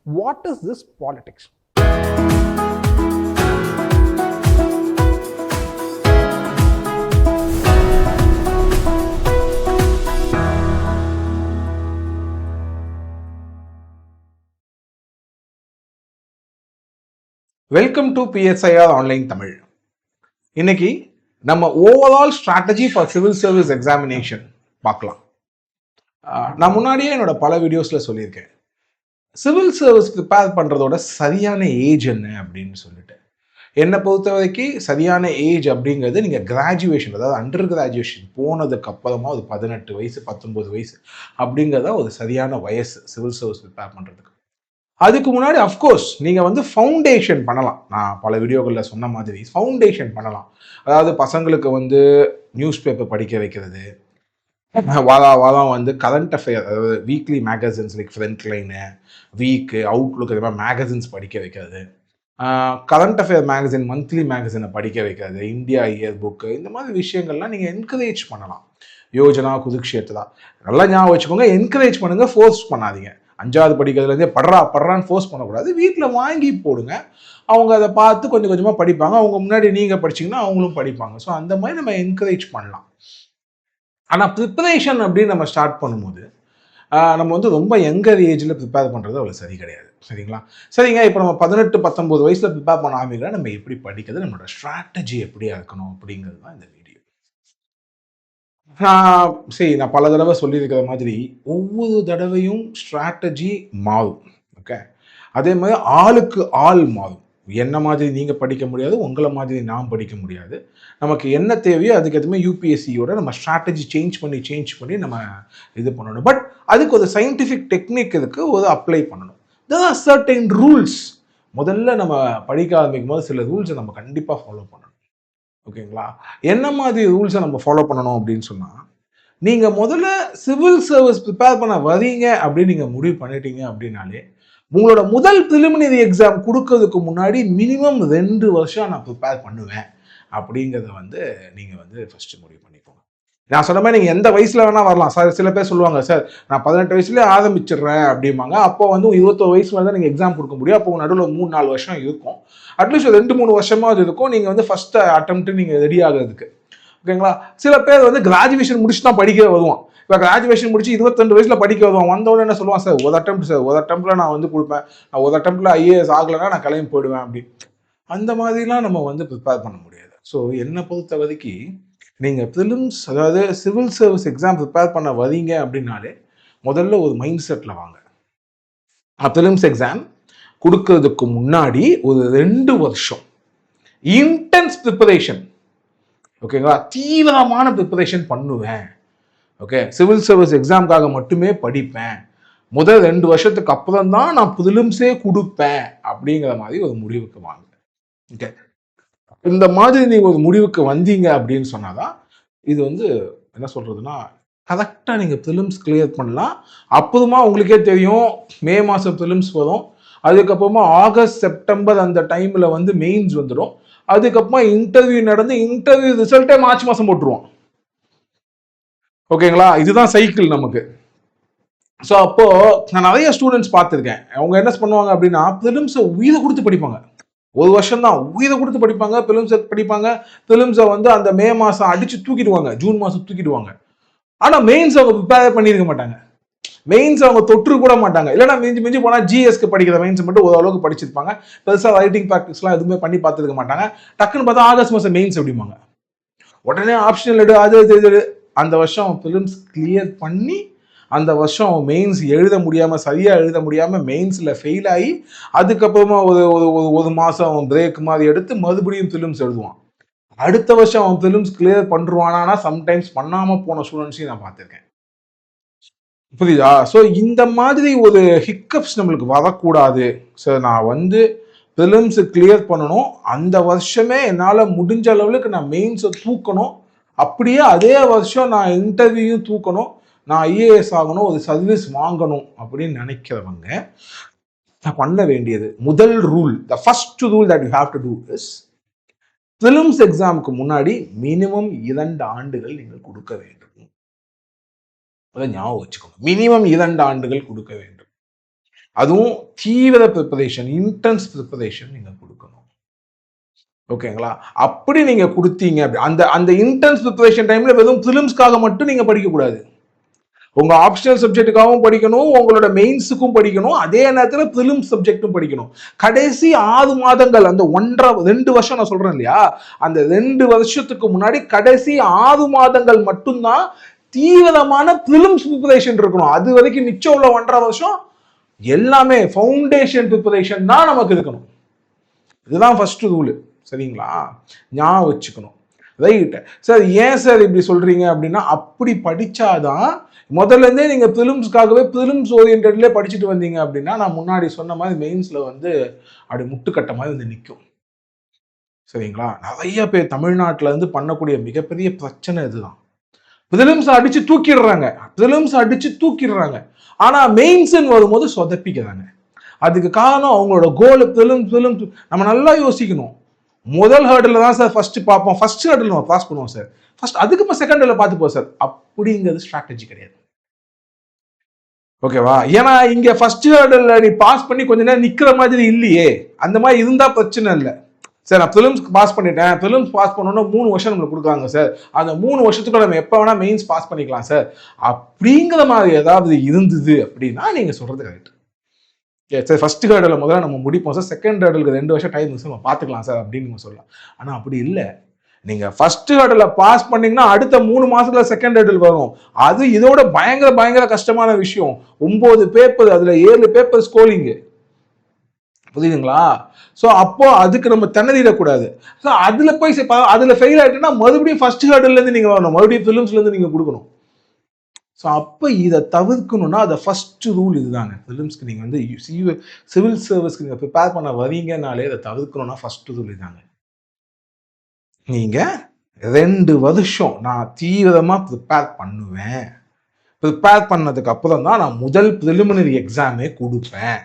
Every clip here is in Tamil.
What is this politics? Welcome to PSIR online Tamil. இன்னைக்கு நம்ம overall strategy for civil service examination பார்க்கலாம். நான் முன்னாடியே என்னோட பல வீடியோஸ்ல சொல்லியிருக்கேன், சிவில் சர்வீஸ் ப்ரிப்பேர் பண்றதோட சரியான ஏஜ் என்ன அப்படின்னு சொல்லிட்டு. என்னை பொறுத்த வரைக்கும் சரியான ஏஜ் அப்படிங்கிறது நீங்கள் கிராஜுவேஷன், அதாவது அண்டர் கிராஜுவேஷன் போனதுக்கு அப்புறமா ஒரு 18 வயசு 19 வயசு அப்படிங்கிறத ஒரு சரியான வயசு சிவில் சர்வீஸ் ப்ரிப்பேர் பண்ணுறதுக்கு. அதுக்கு முன்னாடி அஃப்கோர்ஸ் நீங்கள் வந்து ஃபவுண்டேஷன் பண்ணலாம். நான் பல வீடியோக்களில் சொன்ன மாதிரி ஃபவுண்டேஷன் பண்ணலாம். அதாவது பசங்களுக்கு வந்து நியூஸ் பேப்பர் படிக்க வைக்கிறது, வாரம் வந்து கரண்ட் அஃபேர், அதாவது weekly magazines like front line, week, Outlook, இது மாதிரி மேகசின்ஸ் படிக்க வைக்கிறது, கரண்ட் அஃபேர் மேகசின், மந்த்லி மேகசினை படிக்க வைக்கிறது, இந்தியா இயர் புக்கு, இந்த மாதிரி விஷயங்கள்லாம் நீங்கள் என்கரேஜ் பண்ணலாம். யோஜனா, குருக்ஷேத்ரா, நல்லா ஞாபகம் வச்சுக்கோங்க. என்கரேஜ் பண்ணுங்க, ஃபோர்ஸ் பண்ணாதீங்க. 5வது படிக்கிறதுலேருந்தே படுறான்னு ஃபோர்ஸ் பண்ணக்கூடாது. வீட்டில் வாங்கி போடுங்க, அவங்க அதை பார்த்து கொஞ்சம் கொஞ்சமாக படிப்பாங்க. அவங்க முன்னாடி நீங்கள் படிச்சிங்கன்னா அவங்களும் படிப்பாங்க. ஸோ அந்த மாதிரி நம்ம என்கரேஜ் பண்ணலாம். ஆனால் ப்ரிப்பரேஷன் அப்படின்னு நம்ம ஸ்டார்ட் பண்ணும்போது நம்ம வந்து ரொம்ப யங்கர் ஏஜில் ப்ரிப்பேர் பண்ணுறது அவ்வளோ சரி கிடையாது. சரிங்களா? சரிங்க, இப்போ நம்ம 18-19 வயசில் ப்ரிப்பேர் பண்ண ஆரம்பிக்கிறோம். நம்ம எப்படி படிக்கிறது, நம்மளோட ஸ்ட்ராட்டஜி எப்படியா இருக்கணும் அப்படிங்கிறது தான் இந்த வீடியோ. நான் பல தடவை சொல்லியிருக்கிற மாதிரி ஒவ்வொரு தடவையும் ஸ்ட்ராட்டஜி மாறும். ஓகே, அதே மாதிரி ஆளுக்கு ஆள் மாறும். என்ன மாதிரி நீங்கள் படிக்க முடியாது, உங்களை மாதிரி நான் படிக்க முடியாது. நமக்கு என்ன தேவையோ அதுக்கு எதுவுமே யூபிஎஸ்சியோட நம்ம ஸ்ட்ராட்டஜி சேஞ்ச் பண்ணி நம்ம இது பண்ணணும். பட் அதுக்கு ஒரு சயின்டிஃபிக் டெக்னிக் இதுக்கு ஒரு அப்ளை பண்ணணும். there are certain rules. முதல்ல நம்ம படிக்க ஆரம்பிக்கும் போது சில ரூல்ஸை நம்ம கண்டிப்பாக ஃபாலோ பண்ணணும். ஓகேங்களா? என்ன மாதிரி ரூல்ஸை நம்ம ஃபாலோ பண்ணணும் அப்படின்னு சொன்னால், நீங்கள் முதல்ல சிவில் சர்வீஸ் ப்ரிப்பேர் பண்ண வரீங்க அப்படின்னு நீங்கள் முடிவு பண்ணிட்டீங்க அப்படின்னாலே, உங்களோட முதல் ப்ரிலிமினரி எக்ஸாம் கொடுக்கறதுக்கு முன்னாடி மினிமம் 2 வருஷம் நான் ப்ரிப்பேர் பண்ணுவேன் அப்படிங்கிறத வந்து நீங்கள் வந்து ஃபஸ்ட்டு முடிவு பண்ணிக்கோங்க. நான் சொன்ன மாதிரி நீங்கள் எந்த வயசில் வேணால் வரலாம். சார் சில பேர் சொல்லுவாங்க, சார் நான் 18 வயசுலேயே ஆரம்பிச்சிடுறேன் அப்படிம்பாங்க. அப்போ வந்து 21 வயசு மேலே தான் நீங்கள் எக்ஸாம் கொடுக்க முடியும். அப்போ நடுவில் 3-4 வருஷம் இருக்கும். அட்லீஸ்ட் 2-3 வருஷமாக அது இருக்கும் நீங்கள் வந்து ஃபஸ்ட்டு அட்டெம்ப்ட்டு நீங்கள் ரெடி ஆகிறதுக்கு. ஓகேங்களா? சில பேர் வந்து கிராஜுவேஷன் முடிச்சு தான் படிக்க வருவான். இப்போ கிராஜுவேஷன் முடிச்சு 22 வயசில் படிக்க வருவான். வந்தவொடனே என்ன சொல்லுவான், சார் ஒரு அட்டெம்ப்ட்டில் நான் வந்து கொடுப்பேன், நான் ஒரு அட்டெம்ப்ட்டில் IAS ஆகலைன்னா நான் கிளம்பி போயிடுவேன் அப்படி. அந்த மாதிரிலாம் நம்ம வந்து ப்ரிப்பேர் பண்ண முடியாது. ஸோ என்னை பொறுத்த வரைக்கும் நீங்கள் ப்ரிலிம்ஸ், அதாவது சிவில் சர்வீஸ் எக்ஸாம் ப்ரிப்பேர் பண்ண வரீங்க அப்படின்னாலே முதல்ல ஒரு மைண்ட் செட்டில் வாங்க. ப்ரிலிம்ஸ் எக்ஸாம் கொடுக்கறதுக்கு முன்னாடி ஒரு 2 வருஷம் இன்டென்ஸ் ப்ரிப்பரேஷன், ஓகேங்களா, தீவிரமான ப்ரிப்பரேஷன் பண்ணுவேன். ஓகே, சிவில் சர்வீஸ் எக்ஸாமுக்காக மட்டுமே படிப்பேன், முதல் 2 வருஷத்துக்கு அப்புறம் தான் நான் ப்ரிலிம்ஸே கொடுப்பேன் அப்படிங்கிற மாதிரி ஒரு முடிவுக்கு வாங்க. ஓகே, இந்த மாதிரி நீங்கள் ஒரு முடிவுக்கு வந்தீங்க அப்படின்னு சொன்னாதான் இது வந்து என்ன சொல்றதுன்னா, கரெக்டாக நீங்கள் ப்ரிலிம்ஸ் கிளியர் பண்ணலாம். அப்புறமா உங்களுக்கே தெரியும், மே மாதம் ப்ரிலிம்ஸ் வரும், அதுக்கப்புறமா ஆகஸ்ட் செப்டம்பர் அந்த டைமில் வந்து மெயின்ஸ் வந்துடும், அதுக்கப்புறமா இன்டர்வியூ நடந்து இன்டர்வியூ ரிசல்ட்டே மார்ச் மாதம் போட்டுருவோம். ஓகேங்களா? இதுதான் சைக்கிள் நமக்கு. ஸோ அப்போ நான் நிறைய ஸ்டூடெண்ட்ஸ் பார்த்துருக்கேன். அவங்க என்ன பண்ணுவாங்க அப்படின்னா, ப்ரிலிம்ஸை உயிரை கொடுத்து படிப்பாங்க. ஒரு வருஷம் தான் உயிரை கொடுத்து படிப்பாங்க, ப்ரிலிம்ஸை படிப்பாங்க. ப்ரிலிம்ஸை வந்து அந்த மே மாதம் அடிச்சு தூக்கிடுவாங்க, ஜூன் மாதம் தூக்கிடுவாங்க. ஆனால் மெயின்ஸ் அவங்க ப்ரிப்பேர் பண்ணியிருக்க மாட்டாங்க. மெயின்ஸ் அவங்க தொற்று கூட மாட்டாங்க. இல்லைன்னா மிஞ்சி போனால் GSக்கு படிக்கிற மெயின்ஸ் மட்டும் ஓரளவுக்கு படிச்சிருப்பாங்க. பெருசாக ரைட்டிங் ப்ராக்டிஸ்லாம் எதுவுமே பண்ணி பார்த்துருக்க மாட்டாங்க. டக்குன்னு பார்த்தா ஆகஸ்ட் மாதம் மெயின்ஸ் அப்படிம்பாங்க. உடனே ஆப்ஷனல் எடு, அது அந்த வருஷம் ப்ரிலிம்ஸ் கிளியர் பண்ணி அந்த வருஷம் மெயின்ஸ் சரியாக எழுத முடியாமல் மெயின்ஸில் ஃபெயில் ஆகி அதுக்கப்புறமா ஒரு மாதம் அவன் பிரேக் மாதிரி எடுத்து மறுபடியும் ப்ரிலிம்ஸ் எழுதுவான். அடுத்த வருஷம் அவன் ப்ரிலிம்ஸ் கிளியர் பண்ணுவானா, சம்டைம்ஸ் பண்ணாமல் போன ஸ்டூடெண்ட்ஸையும் நான் பார்த்துருக்கேன். புரியுதா? ஸோ இந்த மாதிரி ஒரு ஹிக்கப்ஸ் நம்மளுக்கு வரக்கூடாது. சார் நான் வந்து ப்ரிலிம்ஸ் கிளியர் பண்ணணும், அந்த வருஷமே என்னால் முடிஞ்ச அளவுக்கு நான் மெயின்ஸை தூக்கணும், அப்படியே அதே வருஷம் நான் இன்டர்வியூ தூக்கணும், நான் IAS ஆகணும், ஒரு சர்வீஸ் வாங்கணும் அப்படின்னு நினைக்கிறவங்க பண்ண வேண்டியது முதல் rule, the first rule that you have to do is, prelims எக்ஸாமுக்கு முன்னாடி மினிமம் 2 ஆண்டுகள் நீங்கள் கொடுக்க வேண்டும். அதை ஞாபகம் வச்சுக்கோங்க, மினிமம் 2 ஆண்டுகள் கொடுக்க வேண்டும். அதுவும் தீவிர ப்ரிப்பரேஷன், இன்டென்ஸ் ப்ரிப்பரேஷன் நீங்க கொடுக்கணும். ஓகேங்களா? அப்படி நீங்க கொடுத்தீங்க அந்த அந்த இன்டென்ஸ் ப்ரிப்பரேஷன் டைம்ல வெறும் பிலிம்ஸ்க்காக மட்டும் நீங்க படிக்கக்கூடாது. உங்க ஆப்ஷனல் சப்ஜெக்ட்டுக்காகவும் படிக்கணும், உங்களோட மெயின்ஸுக்கும் படிக்கணும், அதே நேரத்தில் பிலிம்ஸ் சப்ஜெக்டும் படிக்கணும். கடைசி 6 மாதங்கள், அந்த 2 வருஷம் நான் சொல்றேன் இல்லையா, அந்த 2 வருஷத்துக்கு முன்னாடி கடைசி 6 மாதங்கள் மட்டும்தான் தீவிரமான பிலிம்ஸ் ப்ரிப்பரேஷன் இருக்கணும். அது வரைக்கும் மிச்சம் உள்ள 1.5 வருஷம் எல்லாமே ஃபவுண்டேஷன் ப்ரிப்பரேஷன் தான் நமக்கு இருக்கணும். இதுதான் ஃபர்ஸ்ட் ரூல். சரிங்களா? ஞாபகம் வச்சுக்கணும். ரைட் சார், ஏன் சார் இப்படி சொல்றீங்க அப்படின்னா, அப்படி படிச்சாதான் முதல்ல இருந்தே நீங்க பிலிம்ஸ்க்காகவே பிலிம்ஸ் ஓரியன்டட்ல படிச்சுட்டு வந்தீங்க அப்படின்னா, நான் முன்னாடி சொன்ன மாதிரி மெயின்ஸ்ல வந்து அப்படி முட்டுக்கட்ட மாதிரி வந்து நிற்கும். சரிங்களா? நிறைய பேர் தமிழ்நாட்டில இருந்து பண்ணக்கூடிய மிகப்பெரிய பிரச்சனை இதுதான். பிலிம்ஸ் அடிச்சு தூக்கிடுறாங்க. ஆனா மெயின்ஸ் வரும்போது சொதப்பிக்கிறாங்க. அதுக்கு காரணம் அவங்களோட கோல் பிலிம்ஸ். நம்ம நல்லா யோசிக்கணும். முதல் ஹேர்டில் தான் சார் ஃபர்ஸ்ட் பார்ப்போம், ஃபர்ஸ்ட் ஹேர்டில் நம்ம பாஸ் பண்ணுவோம் சார், ஃபர்ஸ்ட் அதுக்கு இப்போ செகண்ட் ஹேர்டில் பார்த்துப்போம் சார், அப்படிங்கிறது ஸ்ட்ராட்டஜி கிடையாது. ஓகேவா? ஏன்னா இங்க ஃபர்ஸ்ட் ஹேர்டில் நீ பாஸ் பண்ணி கொஞ்ச நேரம் நிக்கிற மாதிரி இல்லையே, அந்த மாதிரி இருந்தா பிரச்சனை இல்லை சார். நான் பிலிம்ஸ் பாஸ் பண்ணிட்டேன், பிலிம்ஸ் பாஸ் பண்ணோன்னா 3 வருஷம் நம்மளுக்கு கொடுக்குறாங்க சார், அந்த 3 வருஷத்துக்குள்ள நம்ம எப்போ வேணா மெயின்ஸ் பாஸ் பண்ணிக்கலாம் சார், அப்படிங்கிற மாதிரி ஏதாவது இருந்தது அப்படின்னா நீங்க சொல்றது கரெக்ட். சார் ஃபர்ஸ்ட் ஹேர்டில் முதல்ல நம்ம முடிப்போம் சார், செகண்ட் ஹேர்டலுக்கு 2 வருஷம் டைம் நம்ம பார்த்துக்கலாம் சார் அப்படின்னு நீங்கள் சொல்லலாம். ஆனால் அப்படி இல்லை. நீங்கள் ஃபர்ஸ்ட் ஹேர்டில் பாஸ் பண்ணீங்கன்னா அடுத்த 3 மாதத்துல செகண்ட் ஹேர்டில் வரும். அது இதோட பயங்கர கஷ்டமான விஷயம். 9 பேப்பர், அதில் 7 பேப்பர் ஸ்கோலிங்கு. புரியுதுங்களா? ஸோ அப்போ அதுக்கு நம்ம திணறிடக்கூடாது. ஸோ அதில் போய் அதில் ஃபெயில் ஆகிட்டுன்னா மறுபடியும் ஃபர்ஸ்ட் ஹேர்டிலேருந்து நீங்கள் வரணும், மறுபடியும் ஃபிலிம்ஸ்லேருந்து நீங்கள் கொடுக்கணும். ஸோ அப்போ இதை தவிர்க்கணும்னா அதை ஃபர்ஸ்ட் ரூல் இதுதாங்க. ஃபிலிம்ஸ்க்கு நீங்கள் வந்து சிவில் சர்வீஸ்க்கு நீங்கள் ப்ரிப்பேர் பண்ண வரீங்கனாலே அதை தவிர்க்கணும்னா ஃபர்ஸ்ட் ரூல் இதுதாங்க. நீங்கள் 2 வருஷம் நான் தீவிரமாக ப்ரிப்பேர் பண்ணுவேன். ப்ரிப்பேர் பண்ணதுக்கு அப்புறம் தான் நான் முதல் ப்ரிலிமினரி எக்ஸாமே கொடுப்பேன்.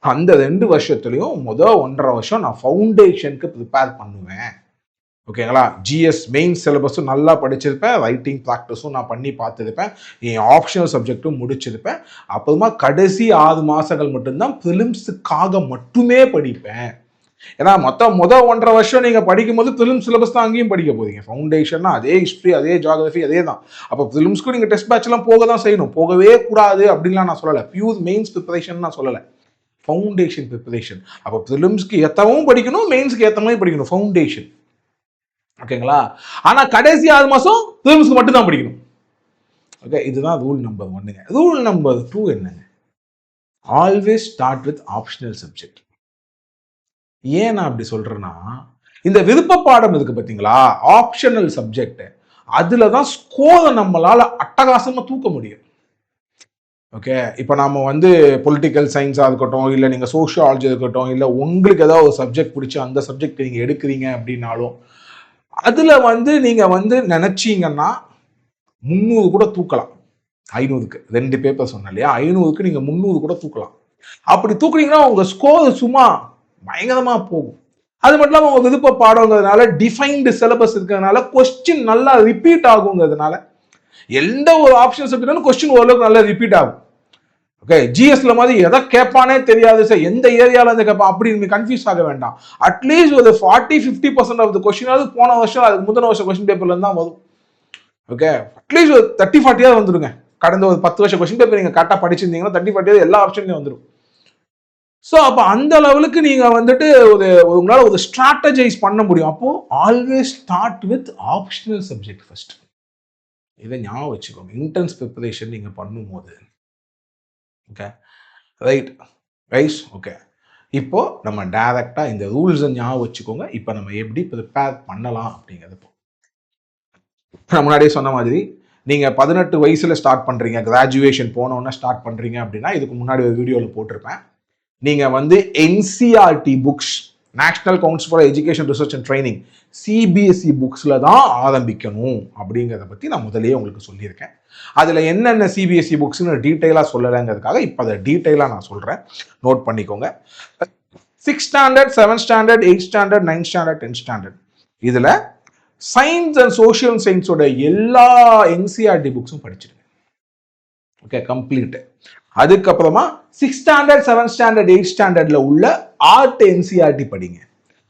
அந்த 2 வருஷத்துலையும் முதல் 1.5 வருஷம் நான் ஃபவுண்டேஷனுக்கு ப்ரிப்பேர் பண்ணுவேன். ஓகேங்களா? ஜிஎஸ் மெயின் சிலபஸும் நல்லா படிச்சிருப்பேன், ரைட்டிங் ப்ராக்டிஸும் நான் பண்ணி பார்த்துருப்பேன், என் ஆப்ஷனல் சப்ஜெக்டும் முடிச்சிருப்பேன். அப்புறமா கடைசி 6 மாதங்கள் மட்டும்தான் பிலிம்ஸுக்காக மட்டுமே படிப்பேன். ஏன்னா மொத்தம் முதல் 1.5 வருஷம் நீங்கள் படிக்கும்போது பிலிம்ஸ் சிலபஸ் தான் அங்கேயும் படிக்க போறீங்க. ஃபவுண்டேஷன்னா அதே ஹிஸ்ட்ரி, அதே ஜியாகிரஃபி, அதே தான். அப்போ பிலிம்ஸ்க்கும் நீங்கள் டெஸ்ட் பேட்ச்லாம் போக தான் செய்யணும், போகவே கூடாது அப்படின்லாம் நான் சொல்லலை. பியூர் மெயின்ஸ் ப்ரிப்பரேஷன் நான் சொல்லலை, ஃபவுண்டேஷன் ப்ரிப்பரேஷன். அப்போ பிலிம்ஸ்க்கு ஏற்றவும் படிக்கணும், மெயின்ஸ்க்கு ஏற்ற மாதிரி படிக்கணும், ஃபவுண்டேஷன். ஓகேங்களா? ஆனா கடைசி 6 மாசம் பிலிம்ஸ்க்கு மட்டும் தான் படிக்கணும். ஓகே, இதுதான் ரூல் நம்பர் 1. ரூல் நம்பர் 2 என்னங்க? Always start with optional subject. ஏன் நான் அப்படி சொல்றேன்னா, இந்த விருப்ப பாடம் இருக்கு பார்த்தீங்களா, ஆப்ஷனல் சப்ஜெக்ட், அதுல தான் ஸ்கோரை நம்மளால அட்டகாசமா தூக்க முடியும். ஓகே, இப்போ நம்ம வந்து பொலிட்டிக்கல் சயின்ஸாக இருக்கட்டும், இல்லை நீங்கள் சோஷியாலஜி இருக்கட்டும், இல்லை உங்களுக்கு ஏதாவது ஒரு சப்ஜெக்ட் பிடிச்சி அந்த சப்ஜெக்ட் நீங்கள் எடுக்கிறீங்க அப்படின்னாலும் அதுல வந்து நீங்க வந்து நினைச்சீங்கன்னா 300 கூட தூக்கலாம். 500க்கு 2 பேப்பர் சொன்னேன் இல்லையா, 500க்கு நீங்க 300 கூட தூக்கலாம். அப்படி தூக்குறீங்கன்னா உங்க ஸ்கோர் சும்மா பயங்கரமா போகும். அது மட்டும் இல்லாமல் உங்க விருப்ப பாடங்கிறதுனால, டிஃபைன்டு சிலபஸ் இருக்கிறதுனால கொஸ்டின் நல்லா ரிப்பீட் ஆகுங்கிறதுனால, எந்த ஒரு ஆப்ஷன் சப்ஜெக்ட்னாலும் கொஸ்டின் ஓரளவுக்கு நல்லா ரிப்பீட் ஆகும். ஓகே, ஜிஎஸ்ல மாதிரி எதை கேட்பானே தெரியாது சார், எந்த ஏரியால இருந்து கேட்பான் அப்படி நீங்க கன்ஃபியூஸ் ஆக வேண்டாம். அட்லீஸ்ட் ஒரு 40-50% ஆஃப் த கொஸ்டினாவது போன வருஷம் அதுக்கு முந்தின வருஷம் கொஸ்டின் பேப்பர்ல இருந்தா வரும். ஓகே, அட்லீஸ்ட் ஒரு 30-40 வந்துருங்க. கடந்த ஒரு 10 வருஷம் கொஸ்டின் பேப்பர் நீங்க கரெக்டாக படிச்சிருந்தீங்கன்னா 30-40 எல்லா ஆப்ஷன்லையும் வந்துடும். ஸோ அப்போ அந்த லெவலுக்கு நீங்க வந்துட்டு உங்களால ஒரு ஸ்ட்ராட்டஜைஸ் பண்ண முடியும். அப்போ always start with optional subject first. இதை ஞாபகம் வச்சுக்கோங்க இன்டென்ஸ் ப்ரிப்பரேஷன் நீங்க பண்ணும்போது. Okay, right rice. ஓகே, இப்போ நம்ம டைரக்டா இந்த ரூல்ஸை ஞாபகம் வச்சுக்கோங்க. இப்போ நம்ம எப்படி ப்ரிப்பேர் பண்ணலாம் அப்படிங்கிறது. நான் முன்னாடியே சொன்ன மாதிரி நீங்க 18 வயசுல ஸ்டார்ட் பண்றீங்க, கிராஜுவேஷன் போனோன்னா ஸ்டார்ட் பண்றீங்க அப்படின்னா, இதுக்கு முன்னாடி ஒரு வீடியோவில் போட்டிருப்பேன். நீங்க வந்து NCERT books, national council for education research and training, CBSE புக்ஸ்ல தான் ஆரம்பிக்கணும் அப்படிங்கிறத பத்தி நான் முதலே உங்களுக்கு சொல்லியிருக்கேன். அதுல என்னென்ன சிபிஎஸ்இ புக்ஸ்னு டீட்டெயிலா சொல்லலைங்கிறதுக்காக இப்போ அதை டீட்டெயிலா நான் சொல்றேன், நோட் பண்ணிக்கோங்க. 6th standard, 7th standard, 8th standard, 9th standard, 10th standard, இதுல சயின்ஸ் அண்ட் சோஷியல் சயின்ஸோட எல்லா என்சிஆர்டி புக்ஸும் படிச்சிருங்க. Okay, complete. அதுக்கப்புறமா 6th standard 7th standard 8th ஸ்டாண்டர்ட்ல உள்ள ஆர்ட் என்சிஆர்டி படிங்க.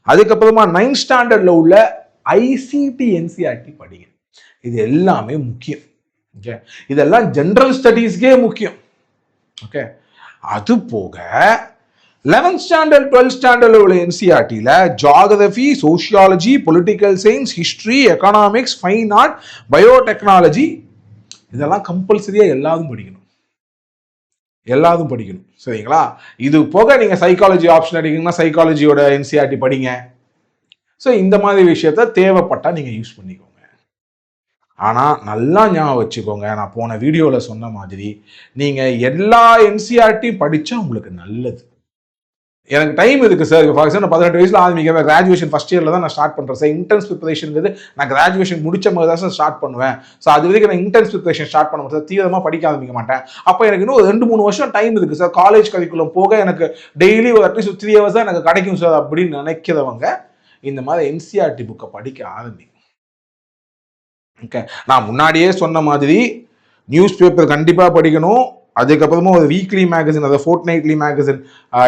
அதுக்கப்புறமா 9th ஸ்டாண்டர்ட்ல உள்ள ஐசிடி என்சிஆர்டி படிங்க. இது எல்லாமே முக்கியம். ஓகே, இதெல்லாம் ஜெனரல் ஸ்டடீஸ்க்கே முக்கியம். ஓகே, அது போக 11th ஸ்டாண்டர்ட் 12th ஸ்டாண்டர்ட்ல உள்ள என்சிஆர்டியில் geography, sociology, political science, history, economics, fine art, biotechnology இதெல்லாம் கம்பல்சரியா எல்லாரும் படிக்கணும். சரிங்களா? இது போக நீங்க சைக்காலஜி ஆப்ஷன் எடுக்கீங்கன்னா சைக்காலஜியோட என்சிஆர்டி படிங்க. ஸோ இந்த மாதிரி விஷயத்த தேவைப்பட்டா நீங்க யூஸ் பண்ணிக்கோங்க. ஆனா நல்லா ஞாபகம் வச்சுக்கோங்க, நான் போன வீடியோல சொன்ன மாதிரி நீங்க எல்லா என்சிஆர்டி படிச்சா உங்களுக்கு நல்லது. எனக்கு டைம் இருக்கு சார். ஃபார் எக்ஸாம்பிள் 18 வயசுல ஆரம்பிக்கிறேன், கிராஜுவேஷன் ஃபர்ஸ்ட் இயர்ல தான் நான் ஸ்டார்ட் பண்றேன் சார். இன்டென்ஸ் ப்ரிப்பரேஷன் நான் கிராஜுவேஷன் முடிச்ச மாதிரி தான் சார் ஸ்டார்ட் பண்ணுவேன். ஸோ அது வரைக்கும் நான் இன்டென்ஸ் ப்ரிப்பரேஷன் ஸ்டார்ட் பண்ண மாட்டேன், தீவிரமா படிக்க ஆரம்பிக்க மாட்டேன். அப்போ எனக்கு இன்னும் 2-3 வருஷம் டைம் இருக்கு சார். காலேஜ் கரிக்குலம் போக எனக்கு டெய்லி ஒரு அட்லீஸ்ட் 3 hours தான் எனக்கு கிடைக்கும் சார் அப்படின்னு நினைக்கிறவங்க இந்த மாதிரி என்சிஆர்டி புக்கை படிக்க ஆரம்பிங்க. ஓகே, நான் முன்னாடியே சொன்ன மாதிரி நியூஸ் பேப்பர் கண்டிப்பா படிக்கணும். அதுக்கப்புறமா ஒரு வீக்லி மேகசின், அதாவது ஃபோர்ட்நைட்லி மேகசின்,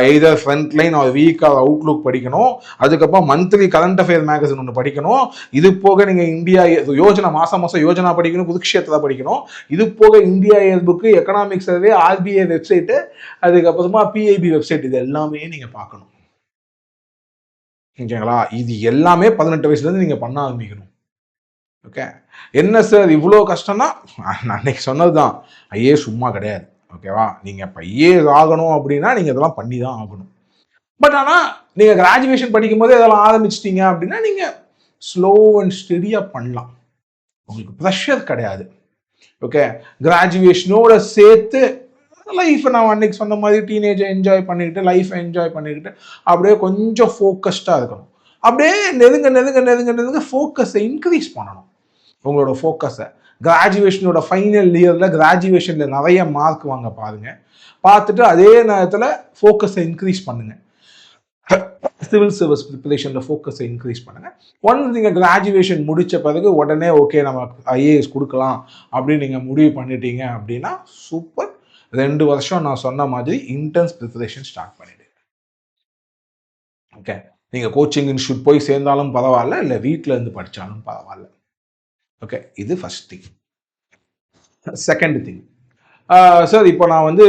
எய்தர் ஃப்ரண்ட் லைன் ஒரு வீக் அவுட்லுக் படிக்கணும். அதுக்கப்புறம் மந்த்லி கரண்ட் அஃபேர் மேகசின் ஒன்று படிக்கணும். இது போக நீங்கள் இந்தியா யோஜனா மாதம் யோஜனா படிக்கணும், புதுக்ஷேத்திரா படிக்கணும். இது போக India year book, economic survey, RBI website, அதுக்கப்புறமா பிஐபி வெப்சைட், இது எல்லாமே நீங்கள் பார்க்கணும். ஓகேங்களா? இது எல்லாமே 18 வயசுலேருந்து நீங்கள் பண்ண ஆரம்பிக்கணும். ஓகே, என்ன சார் இவ்வளோ கஷ்டம்னா, நான் அன்னைக்கு சொன்னது தான், ஐஏஎஸ் சும்மா கிடையாது. ஓகேவா? நீங்கள் இப்போ ஐஏஎஸ் ஆகணும் அப்படின்னா நீங்கள் இதெல்லாம் பண்ணி தான் ஆகணும். பட் ஆனால் நீங்கள் கிராஜுவேஷன் படிக்கும் போது இதெல்லாம் ஆரம்பிச்சிட்டீங்க அப்படின்னா நீங்கள் ஸ்லோ அண்ட் ஸ்டெடியாக பண்ணலாம். உங்களுக்கு ப்ரெஷர் கிடையாது. ஓகே, கிராஜுவேஷனோட சேர்த்து லைஃப்பை நான் அன்னைக்கு சொன்ன மாதிரி டீனேஜை என்ஜாய் பண்ணிக்கிட்டு, லைஃப்பை என்ஜாய் பண்ணிக்கிட்டு அப்படியே கொஞ்சம் ஃபோக்கஸ்டாக இருக்கணும். அப்படியே நெருங்க ஃபோக்கஸை இன்க்ரீஸ் பண்ணணும். உங்களோட ஃபோக்கஸை கிராஜுவேஷனோட ஃபைனல் இயரில் கிராஜுவேஷனில் நிறைய மார்க் வாங்க பாருங்க. பார்த்துட்டு அதே நேரத்தில் ஃபோக்கஸை இன்க்ரீஸ் பண்ணுங்க. சிவில் சர்வீஸ் ப்ரிப்பரேஷனில் ஃபோக்கஸை இன்க்ரீஸ் பண்ணுங்க. ஒன்ஸ் நீங்கள் கிராஜுவேஷன் முடித்த பிறகு உடனே ஓகே நம்ம ஐஏஎஸ் கொடுக்கலாம் அப்படின்னு நீங்கள் முடிவு பண்ணிட்டீங்க அப்படின்னா சூப்பர். 2 வருஷம் நான் சொன்ன மாதிரி இன்டென்ஸ் ப்ரிப்பரேஷன் ஸ்டார்ட் பண்ணிடுங்க. ஓகே, நீங்கள் கோச்சிங் இன்ஸ்டியூட் போய் சேர்ந்தாலும் பரவாயில்ல, இல்லை வீட்டில் இருந்து படித்தாலும் பரவாயில்ல. ஓகே, இது first thing. Second thing, sir இப்போ நான்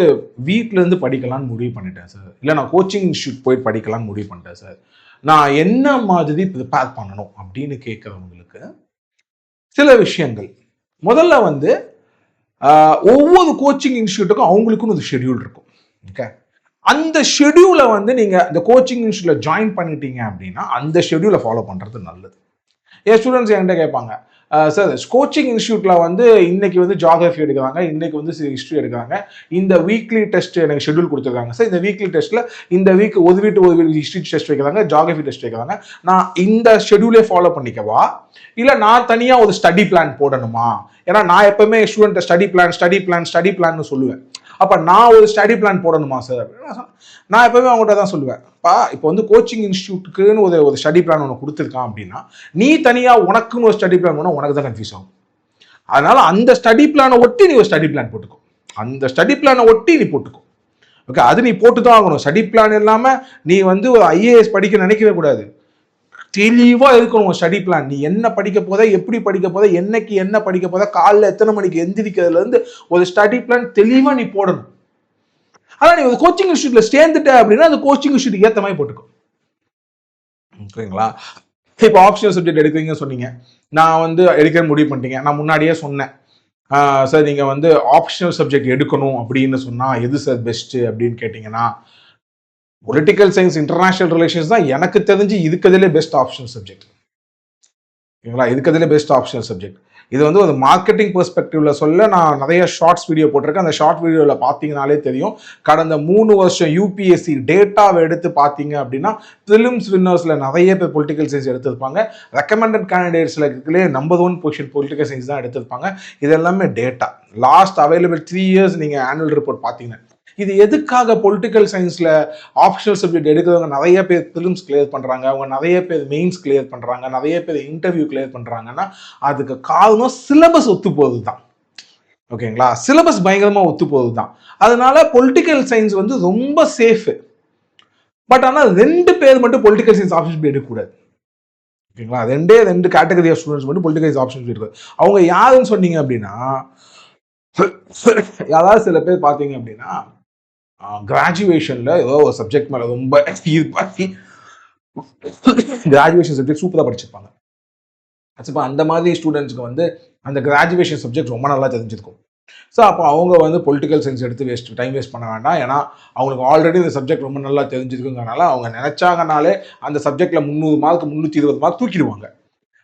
வீட்டிலேருந்து படிக்கலான்னு முடிவு பண்ணிட்டேன் சார், இல்லை நான் கோச்சிங் இன்ஸ்டியூட் போய் படிக்கலான்னு முடிவு பண்ணிட்டேன் சார், நான் என்ன மாதிரி ப்ரிப்பேர் பண்ணணும் அப்படின்னு கேட்குறவங்களுக்கு சில விஷயங்கள். முதல்ல ஒவ்வொரு கோச்சிங் இன்ஸ்டியூட்டுக்கும் அவங்களுக்குன்னு ஒரு ஷெடியூல் இருக்கும். ஓகே, அந்த ஷெடியூலை நீங்கள் இந்த கோச்சிங் இன்ஸ்டியூட்டில் ஜாயின் பண்ணிட்டீங்க அப்படின்னா அந்த ஷெடியூலை ஃபாலோ பண்ணுறது நல்லது. என் ஸ்டூடெண்ட்ஸ் என்கிட்ட கேட்பாங்க, சார் கோச்சிங் இன்ஸ்டியூட்டில் இன்னைக்கு ஜியாகிரபி எடுக்கிறாங்க, இன்னைக்கு ஹிஸ்ட்ரி எடுக்கிறாங்க, இந்த வீக்லி டெஸ்ட் எனக்கு ஷெடியூல் கொடுத்துருக்காங்க சார், இந்த வீக்லி டெஸ்ட்டில் இந்த வீக் ஒரு வீக் ஹிஸ்ட்ரி டெஸ்ட் வைக்கிறாங்க, ஜியாகிரபி டெஸ்ட் வைக்கிறாங்க, நான் இந்த ஷெடியூலே ஃபாலோ பண்ணிக்கவா, இல்லை நான் தனியாக ஒரு ஸ்டடி பிளான் போடணுமா? ஏன்னா நான் எப்பவுமே ஸ்டூடெண்ட் ஸ்டடி பிளான்னு சொல்லுவேன். அப்போ நான் ஒரு ஸ்டடி பிளான் போடணுமா சார்? நான் எப்பவுமே அவங்கள்ட்ட தான் சொல்லுவேன், இப்போ கோச்சிங் இன்ஸ்டியூட்டுக்குன்னு ஒரு ஸ்டடி பிளான் ஒன்று கொடுத்துருக்கான் அப்படின்னா நீ தனியாக உனக்குன்னு ஒரு ஸ்டடி பிளான் போனால் உனக்கு தான் கன்ஃபியூஸ் ஆகும். அதனால அந்த ஸ்டடி பிளானை ஒட்டி நீ ஒரு ஸ்டடி பிளான் போட்டுக்கோ. ஓகே, அது நீ போட்டு தான் ஆகணும். ஸ்டடி பிளான் இல்லாமல் நீ ஒரு ஐஏஎஸ் படிக்க நினைக்கவே கூடாது. தெளிவாக இருக்கணும் ஸ்டடி பிளான். நீ என்ன படிக்க போத, எப்படி படிக்க போத, என்னைக்கு என்ன படிக்க போத, காலைல எத்தனை மணிக்கு எந்திரிக்கிறதுலேருந்து ஒரு ஸ்டடி பிளான் தெளிவாக நீ போடணும். ஆனால் நீ ஒரு கோச்சிங் இன்ஸ்டியூட்டில் சேர்ந்துட்ட அப்படின்னா அந்த கோச்சிங் இன்ஸ்டியூட் ஏற்ற மாதிரி போட்டுக்கோ. ஓகேங்களா? இப்போ ஆப்ஷனல் சப்ஜெக்ட் எடுக்கிறீங்கன்னு சொன்னீங்க, நான் எடுக்க முடிவு பண்ணிட்டீங்க. நான் முன்னாடியே சொன்னேன், சார் நீங்கள் ஆப்ஷனல் சப்ஜெக்ட் எடுக்கணும் அப்படின்னு சொன்னால் எது சார் பெஸ்ட்டு அப்படின்னு கேட்டிங்கன்னா பொலிட்டிக்கல் சயின்ஸ், இன்டர்நேஷனல் ரிலேஷன்ஸ் தான் எனக்கு தெரிஞ்சு இதுக்கதிலே பெஸ்ட் ஆப்ஷனல் சப்ஜெக்ட். ஓகேங்களா? இதுக்கதிலே பெஸ்ட் ஆப்ஷனல் சப்ஜெக்ட். இது ஒரு மார்க்கெட்டிங் பெர்ஸ்பெக்டிவ்ல சொல்ல நான் நிறைய ஷார்ட்ஸ் வீடியோ போட்டிருக்கேன். அந்த ஷார்ட் வீடியோவில் பார்த்தீங்கனாலே தெரியும். கடந்த 3 வருஷம் யூபிஎஸ்சி டேட்டாவை எடுத்து பார்த்தீங்க அப்படின்னா ப்ரிலிம்ஸ் வின்னர்ஸில் நிறைய பேர் பொலிட்டிக்கல் சயின்ஸ் எடுத்திருப்பாங்க. ரெக்கமெண்டட் கேண்டிடேட்ஸில் நம்பர் 1 பொசிஷன் பொலிட்டிக்கல் சயின்ஸ் தான் எடுத்திருப்பாங்க. இது எல்லாமே டேட்டா. லாஸ்ட் அவைலபிள் 3 years நீங்கள் ஆனுவல் ரிப்போர்ட் பார்த்தீங்கன்னா இது எதுக்காக பொலிட்டிக்கல் சயின்ஸில் ஆப்ஷனல் சப்ஜெக்ட் எடுக்கிறவங்க நிறைய பேர் ப்ரிலிம்ஸ் கிளியர் பண்ணுறாங்க, அவங்க நிறைய பேர் மெயின்ஸ் கிளியர் பண்ணுறாங்க, நிறைய பேர் இன்டர்வியூ கிளியர் பண்ணுறாங்கன்னா அதுக்கு காரணம் சிலபஸ் ஒத்து போகுது தான். ஓகேங்களா? சிலபஸ் பயங்கரமா ஒத்து போகுது தான். அதனால பொலிட்டிக்கல் சயின்ஸ் வந்து ரொம்ப சேஃப். பட் ஆனால் 2 பேர் மட்டும் பொலிட்டிக்கல் சயின்ஸ் ஆப்ஷன் எடுக்கக்கூடாது. ஓகேங்களா? 2 கேட்டகரி ஆஃப் ஸ்டூடெண்ட்ஸ் மட்டும் பொலிட்டிக்கல் சயின்ஸ் ஆப்ஷன் இருக்கு. அவங்க யாருன்னு சொன்னீங்க அப்படின்னா, யாராவது சில பேர் பார்த்தீங்க அப்படின்னா, கிராஜுவேஷன்ல ஏதோ ஒரு சப்ஜெக்ட் மேல ரொம்ப ஈர்ப்பாகி கிராஜுவேஷன் சப்ஜெக்ட் சூப்பரா படிச்சிருப்பாங்க. அந்த மாதிரி ஸ்டூடெண்ட்ஸ்க்கு வந்து அந்த கிராஜுவேஷன் சப்ஜெக்ட் ரொம்ப நல்லா தெரிஞ்சிருக்கும். ஸோ அப்போ அவங்க வந்து பொலிட்டிக்கல் சயின்ஸ் எடுத்து டைம் வேஸ்ட் பண்ண வேண்டாம். ஏன்னா அவங்களுக்கு ஆல்ரெடி இந்த சப்ஜெக்ட் ரொம்ப நல்லா தெரிஞ்சிருக்குங்கிறனால அவங்க நினைச்சாங்கனாலே அந்த சப்ஜெக்ட்ல 300 மார்க் 320 மார்க் தூக்கிடுவாங்க.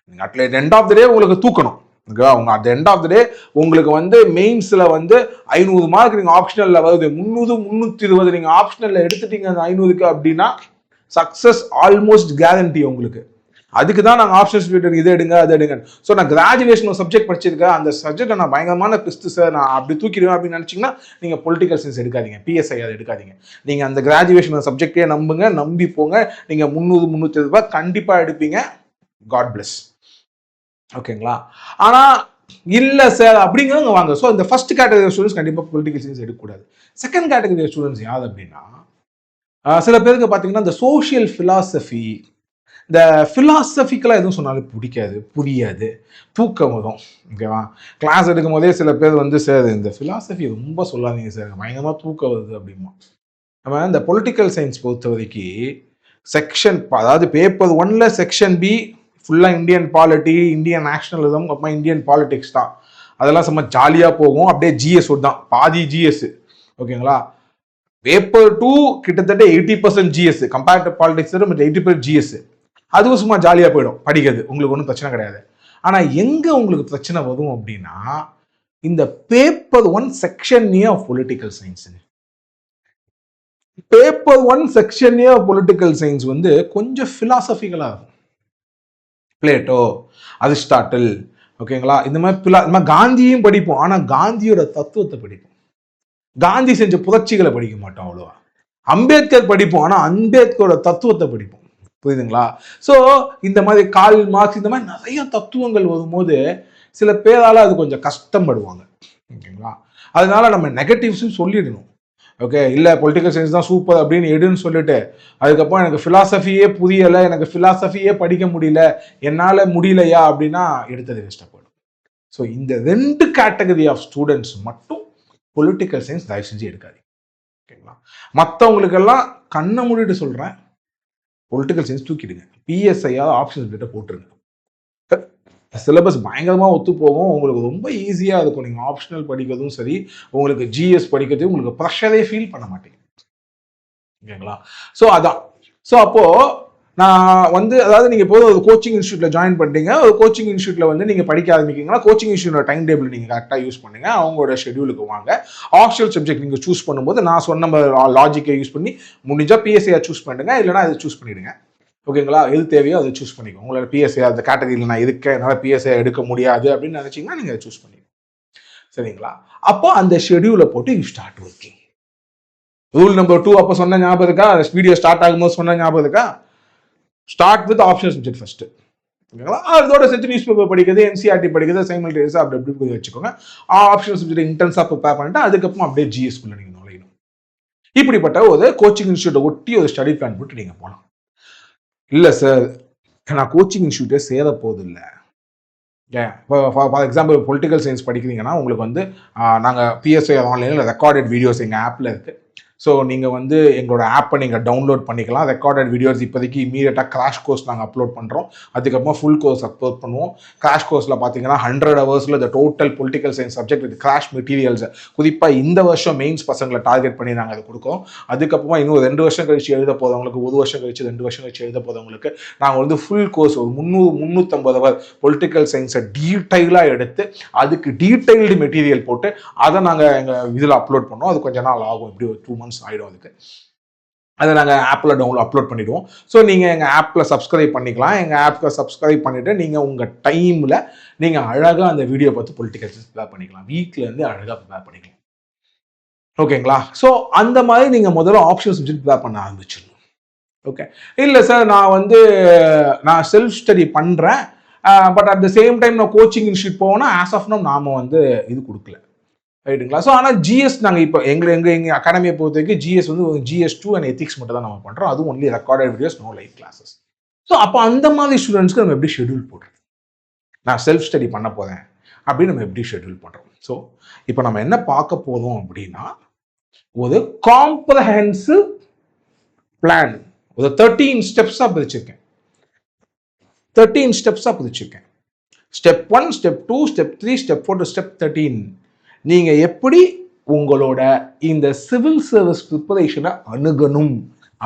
நீங்கள் அட்லீஸ்ட் எண்ட் ஆஃப் த டே உங்களுக்கு தூக்கணும். ஓகேவா? உங்க அட் எண்ட் ஆஃப் த டே உங்களுக்கு வந்து மெயின்ஸ்ல வந்து 500 மார்க் நீங்க ஆப்ஷனல்ல வருது, 300 320 நீங்க ஆப்ஷனல்ல எடுத்துட்டீங்க அந்த 500க்கு அப்படின்னா சக்சஸ் ஆல்மோஸ்ட் கேரண்டி உங்களுக்கு. அதுக்கு தான் நாங்கள் ஆப்ஷன்ஸ் இதை எடுங்க அதை எடுங்க. ஸோ நான் கிராஜுவேஷன் ஒரு சப்ஜெக்ட் படிச்சிருக்கேன், அந்த சப்ஜெக்ட் நான் பயங்கரமான பிஸ்து சார், நான் அப்படி தூக்கிடுவேன் அப்படின்னு நினச்சிங்கன்னா நீங்கள் பொலிட்டிக்கல் சயின்ஸ் எடுக்காதீங்க, பிஎஸ்ஐ அதை எடுக்காதீங்க. நீங்கள் அந்த கிராஜுவேஷன் சப்ஜெக்டே நம்புங்க, நம்பி போங்க. நீங்கள் 300 320 ரூபாய் கண்டிப்பாக எடுப்பீங்க. God bless. ஓகேங்களா? ஆனால் இல்லை சார் அப்படிங்கிறவங்க வாங்க. ஸோ இந்த ஃபர்ஸ்ட் கேட்டகரி ஸ்டூடெண்ட்ஸ் கண்டிப்பாக பொலிட்டிக்கல் சயின்ஸ் எடுக்கக்கூடாது. செகண்ட் கேட்டகரி ஸ்டூடெண்ட்ஸ் யார் அப்படின்னா, சில பேருக்கு பார்த்தீங்கன்னா இந்த சோஷியல் ஃபிலாசபி, இந்த ஃபிலாசபிக்கலாக எதுவும் சொன்னாலும் பிடிக்காது, புரியாது, தூக்கம் வரும். ஓகேவா? கிளாஸ் எடுக்கும் போதே சில பேர் வந்து சார் இந்த ஃபிலாசபி ரொம்ப சொல்லாதீங்க சார், பயங்கரமாக தூக்கம் வருது அப்படிமா. நம்ம இந்த பொலிட்டிக்கல் சயின்ஸ் பொறுத்த வரைக்கும் செக்ஷன், அதாவது பேப்பர் 1ல செக்ஷன் பி ஃபுல்லாக இந்தியன் பாலிட்டி, இந்தியன் நேஷனலிசம், அப்புறமா இந்தியன் பாலிடிக்ஸ் தான். அதெல்லாம் சும்மா ஜாலியாக போகும். அப்படியே ஜிஎஸ் தான், பாதி ஜிஎஸ். ஓகேங்களா? பேப்பர் 2 கிட்டத்தட்ட 80% ஜிஎஸ், கம்பேரிட்டிவ் பாலிடிக்ஸ் 80% ஜிஎஸ். அதுவும் சும்மா ஜாலியாக போயிடும் படிக்கிறது, உங்களுக்கு ஒன்றும் பிரச்சனை கிடையாது. ஆனால் எங்கே உங்களுக்கு பிரச்சனை வரும் அப்படின்னா, இந்த paper 1 section A of political science. Paper 1 section A of political science வந்து கொஞ்சம் பிலாசபிக்கலாக இருக்கும். பிளேட்டோ, அரிஸ்டாட்டில், ஓகேங்களா? இந்த மாதிரி காந்தியும் படிப்போம், ஆனால் காந்தியோட தத்துவத்தை படிப்போம். காந்தி செஞ்ச புரட்சிகளை படிக்க மாட்டோம் அவ்வளோவா. அம்பேத்கர் படிப்போம், ஆனால் அம்பேத்கரோட தத்துவத்தை படிப்போம். புரியுதுங்களா? ஸோ இந்த மாதிரி கார்ல் மார்க்ஸ், இந்த மாதிரி நிறைய தத்துவங்கள் வரும்போது சில பேரால அது கொஞ்சம் கஷ்டப்படுவாங்க. ஓகேங்களா? அதனால நம்ம நெகட்டிவ்ஸும் சொல்லிடணும். ஓகே, இல்லை பொலிட்டிக்கல் சயின்ஸ் தான் சூப்பர் அப்படின்னு எடுன்னு சொல்லிட்டு அதுக்கப்புறம் எனக்கு ஃபிலாசபியே புரியலை, எனக்கு ஃபிலாசபியே படிக்க முடியல, என்னால் முடியலையா அப்படின்னா எடுத்தது வேஸ்ட்டாக போயிடும். ஸோ இந்த 2 கேட்டகரி ஆஃப் ஸ்டூடெண்ட்ஸ் மட்டும் பொலிட்டிக்கல் சயின்ஸ் தயவு செஞ்சு எடுக்காதீங்க. ஓகேங்களா? மற்றவங்களுக்கெல்லாம் கண்ணை மூடிட்டு சொல்கிறேன், பொலிட்டிக்கல் சயின்ஸ் தூக்கிடுங்க. பிஎஸ்ஐயாவது ஆப்ஷன்ஸ் கிட்ட போட்டுருங்க. சிலபஸ் பயங்கரமாக ஒத்து போகும், உங்களுக்கு ரொம்ப ஈஸியாக இருக்கும். நீங்கள் ஆப்ஷனல் படிக்கிறதும் சரி, உங்களுக்கு ஜிஎஸ் படிக்கிறதும் உங்களுக்கு ப்ரெஷரே ஃபீல் பண்ண மாட்டீங்க. ஓகேங்களா? ஸோ அதான். ஸோ அப்போது நான் வந்து, அதாவது நீங்கள் இப்போ ஒரு கோச்சிங் இன்ஸ்டியூட்டில் ஜாயின் பண்ணிட்டீங்க, ஒரு கோச்சிங் இன்ஸ்டியூட்டில் வந்து நீங்கள் படிக்க ஆரம்பிக்கிங்கன்னா கோச்சிங் இன்ஸ்டியூட்டோட டைம் டேபிள் நீங்கள் கரெக்டாக யூஸ் பண்ணுங்கள், அவங்களோட ஷெடியூலுக்கு வாங்க. ஆப்ஷனல் சப்ஜெக்ட் நீங்கள் சூஸ் பண்ணும்போது நான் சொன்ன லாஜிக்கை யூஸ் பண்ணி முடிஞ்சால் பிஎஸ்ஐயாக சூஸ் பண்ணுங்க, இல்லைனா அதை சூஸ் பண்ணிவிடுங்க. ஓகேங்களா? எது தேவையோ அதை சூஸ் பண்ணிக்கோங்க. உங்களோட பிஎஸ்ஐ அந்த கேட்டகரியில் நான் இருக்கேன், என்னால் பிஎஸ்ஐ எடுக்க முடியாது அப்படின்னு நினச்சிங்கன்னா நீங்கள் அதை சூஸ் பண்ணிக்கோங்க. சரிங்களா? அப்போ அந்த ஷெடியூலை போட்டு you start working. Rule number 2 அப்போ சொன்ன ஞாபகம் இருக்கா? வீடியோ ஸ்டார்ட் ஆகும்போது சொன்ன ஞாபகம் இருக்கா? Start with optional subject first. ஓகேங்களா? அதோட சேர்த்து நியூஸ் பேப்பர் படிக்கிறது, என்சிஆர்டி படிக்கிறது, சைமல்டேனியஸாக அப்படி அப்படி வச்சுக்கோங்க. ஆப்ஷனல் சப்ஜெக்ட் இன்டென்ஸாக ப்ரிப்பேர் பண்ணிட்டு அதுக்கப்புறம் அப்படியே ஜிஎஸ்குள்ள நீங்கள் நுழையணும். இப்படிப்பட்ட ஒரு கோச்சிங் இன்ஸ்டியூட்டை ஒட்டி ஒரு ஸ்டடி பிளான் போட்டு நீங்கள் போகலாம். இல்லை சார், நான் கோச்சிங் இன்ஸ்டியூட்டே சேர போகுது இல்லை. ஏன் ஃபார் எக்ஸாம்பிள் பொலிட்டிக்கல் சயின்ஸ் படிக்கிறீங்கன்னா உங்களுக்கு வந்து நாங்கள் பிஎஸ்ஐ ஆன்லைனில் ரெக்கார்டட் வீடியோஸ் எங்கள் ஆப்பில் இருக்குது. ஸோ நீங்கள் வந்து எங்களோட ஆப்பை நீங்கள் டவுன்லோட் பண்ணிக்கலாம். ரெக்கார்டட் வீடியோஸ் இப்போதைக்கு இமீடியட்டாக கிராஷ் கோர்ஸ் நாங்கள் அப்லோட் பண்ணுறோம். அதுக்கப்புறமா ஃபுல் கோர்ஸ் அப்லோட் பண்ணுவோம். கிராஷ் கோர்ஸில் பார்த்தீங்கன்னா 100 ஹவர்ஸில் இந்த total political science subject with crash materials, குறிப்பாக இந்த வருஷம் மெயின்ஸ் பசங்களை டார்கெட் பண்ணி நாங்கள் அதை கொடுக்கோம். அதுக்கப்புறமா இன்னும் 2 வருஷம் கழிச்சு எழுத போகிறவங்களுக்கு, 1 வருஷம் கழிச்சு 2 வருஷம் கழிச்சு எழுத போகிறவங்களுக்கு நாங்கள் வந்து ஃபுல் கோர்ஸ் ஒரு 300-350 ஹவர் பொலிட்டிக்கல் சயின்ஸை டீட்டெயிலாக எடுத்து அதுக்கு டீட்டெயில்டு மெட்டீரியல் போட்டு அதை நாங்கள் எங்கள் இதில் அப்லோட் பண்ணோம். அது கொஞ்சம் நாள் ஆகும், இப்படி ஒரு 2 months ஆகிடும். அதுக்கு அதை நாங்கள் ஆப்பில் அப்லோட் பண்ணிவிடுவோம். ஸோ நீங்கள் எங்கள் ஆப்பில் சப்ஸ்கிரைப் பண்ணிக்கலாம். எங்கள் ஆப்பில் சப்ஸ்கிரைப் பண்ணிவிட்டு நீங்கள் உங்கள் டைமில் நீங்கள் அழகாக அந்த வீடியோ பார்த்து பொலிட்டிக்கல் சயின்ஸ் ப்ரிப்பேர் பண்ணிக்கலாம். வீட்டிலேருந்து அழகாக ப்ரிப்பேர் பண்ணிக்கலாம். ஓகேங்களா? ஸோ அந்த மாதிரி நீங்கள் முதல்ல ஆப்ஷனல் சப்ஜெக்ட் ப்ரிப்பேர் பண்ண ஆரம்பிச்சிடணும். ஓகே, இல்லை சார் நான் செல்ஃப் ஸ்டடி பண்ணுறேன், but at the same time நான் கோச்சிங் இன்ஸ்டியூட் போவேன்னா ஆஸ் ஆஃப் நோ நாம் வந்து இது கொடுக்கல. ரைட்டுங்களா? ஸோ ஆனால் ஜிஎஸ் நாங்கள் இப்போ எங்கள் அகாடமியை பொறுத்த வரைக்கும் ஜிஎஸ் வந்து GS2 அண்ட் எத்திக்ஸ் மட்டும் தான் நம்ம பண்ணுறோம். அதுவும் only recorded videos, no live classes. So அப்போ அந்த மாதிரி ஸ்டூடெண்ட்ஸ்க்கு நம்ம எப்படி ஷெட்யூல் போடுறது? நான் செல்ஃப் ஸ்டடி பண்ண போகிறேன் அப்படின்னு நம்ம எப்படி ஷெட்யூல் பண்ணுறோம்? ஸோ இப்போ நம்ம என்ன பார்க்க போதும் அப்படின்னா, ஒரு காம்ப்ரஹென்சிவ் பிளான், ஒரு 13 ஸ்டெப்ஸாக பிரிச்சிருக்கேன். 13 ஸ்டெப்ஸாக பிரிச்சிருக்கேன். Step 1, step 2, step 3, step 4 to step 13. நீங்க எப்படி உங்களோட இந்த சிவில் சர்வீஸ் ப்ரிப்பரேஷனை அணுகணும்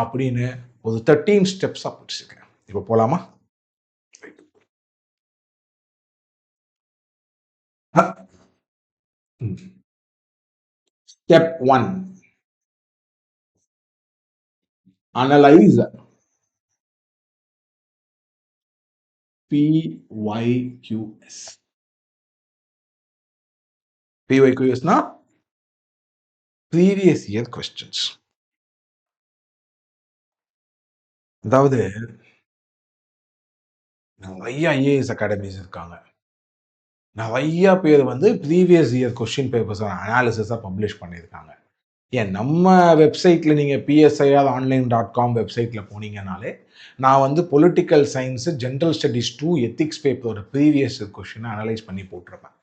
அப்படின்னு ஒரு 13 ஸ்டெப்ஸா பிடிச்சிருக்கேன். இப்போ போலாமா? Step 1, analyse PYQS. PYQSனா ப்ரீவியஸ் இயர் கொஸ்டின்ஸ். அதாவது நிறைய ஐஏஎஸ் அகாடமிஸ் இருக்காங்க. நிறைய பேர் வந்து ப்ரீவியஸ் இயர் கொஸ்டின் பேப்பர்ஸ் அனாலிசிஸாக பப்ளிஷ் பண்ணியிருக்காங்க. ஏன் நம்ம வெப்சைட்டில் நீங்கள் PSIRonline.com வெப்சைட்டில் போனீங்கனாலே நான் வந்து political science, general studies 2 ethics பேப்பரோட ப்ரீவியஸ் கொஸ்டினை அனலைஸ் பண்ணி போட்டிருப்பேன்.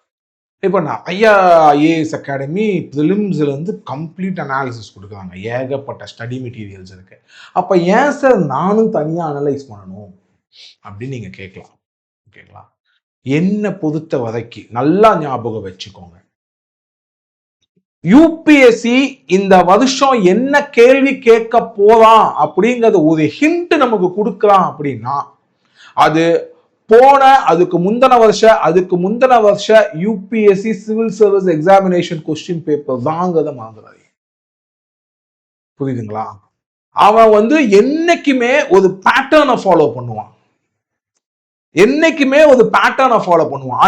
இப்போ நான் ஐஏஎஸ் அகாடமி ப்ரிலிம்ஸில் வந்து கம்ப்ளீட் அனாலிசிஸ் கொடுக்குறாங்க. ஏகப்பட்ட ஸ்டடி மெட்டீரியல்ஸ் இருக்கு. அப்போ ஏன் சார் நானும் தனியாக அனலைஸ் பண்ணணும் அப்படின்னு நீங்கள் கேட்கலாம். ஓகேங்களா? என்னை பொறுத்த வரைக்கும் நல்லா ஞாபகம் வச்சுக்கோங்க, யூபிஎஸ்சி இந்த வருஷம் என்ன கேள்வி கேட்க போறான் அப்படிங்கறது ஒரு ஹிண்ட் நமக்கு கொடுக்கலாம் அப்படின்னா, அது போன அதுக்கு முந்தின வருஷ UPSC civil service examination question paper தாங்கிறத மறந்துடாதீங்க. புரியுதுங்களா? அவன் வந்து என்னைக்குமே ஒரு பேட்டர்னை ஃபாலோ பண்ணுவான்.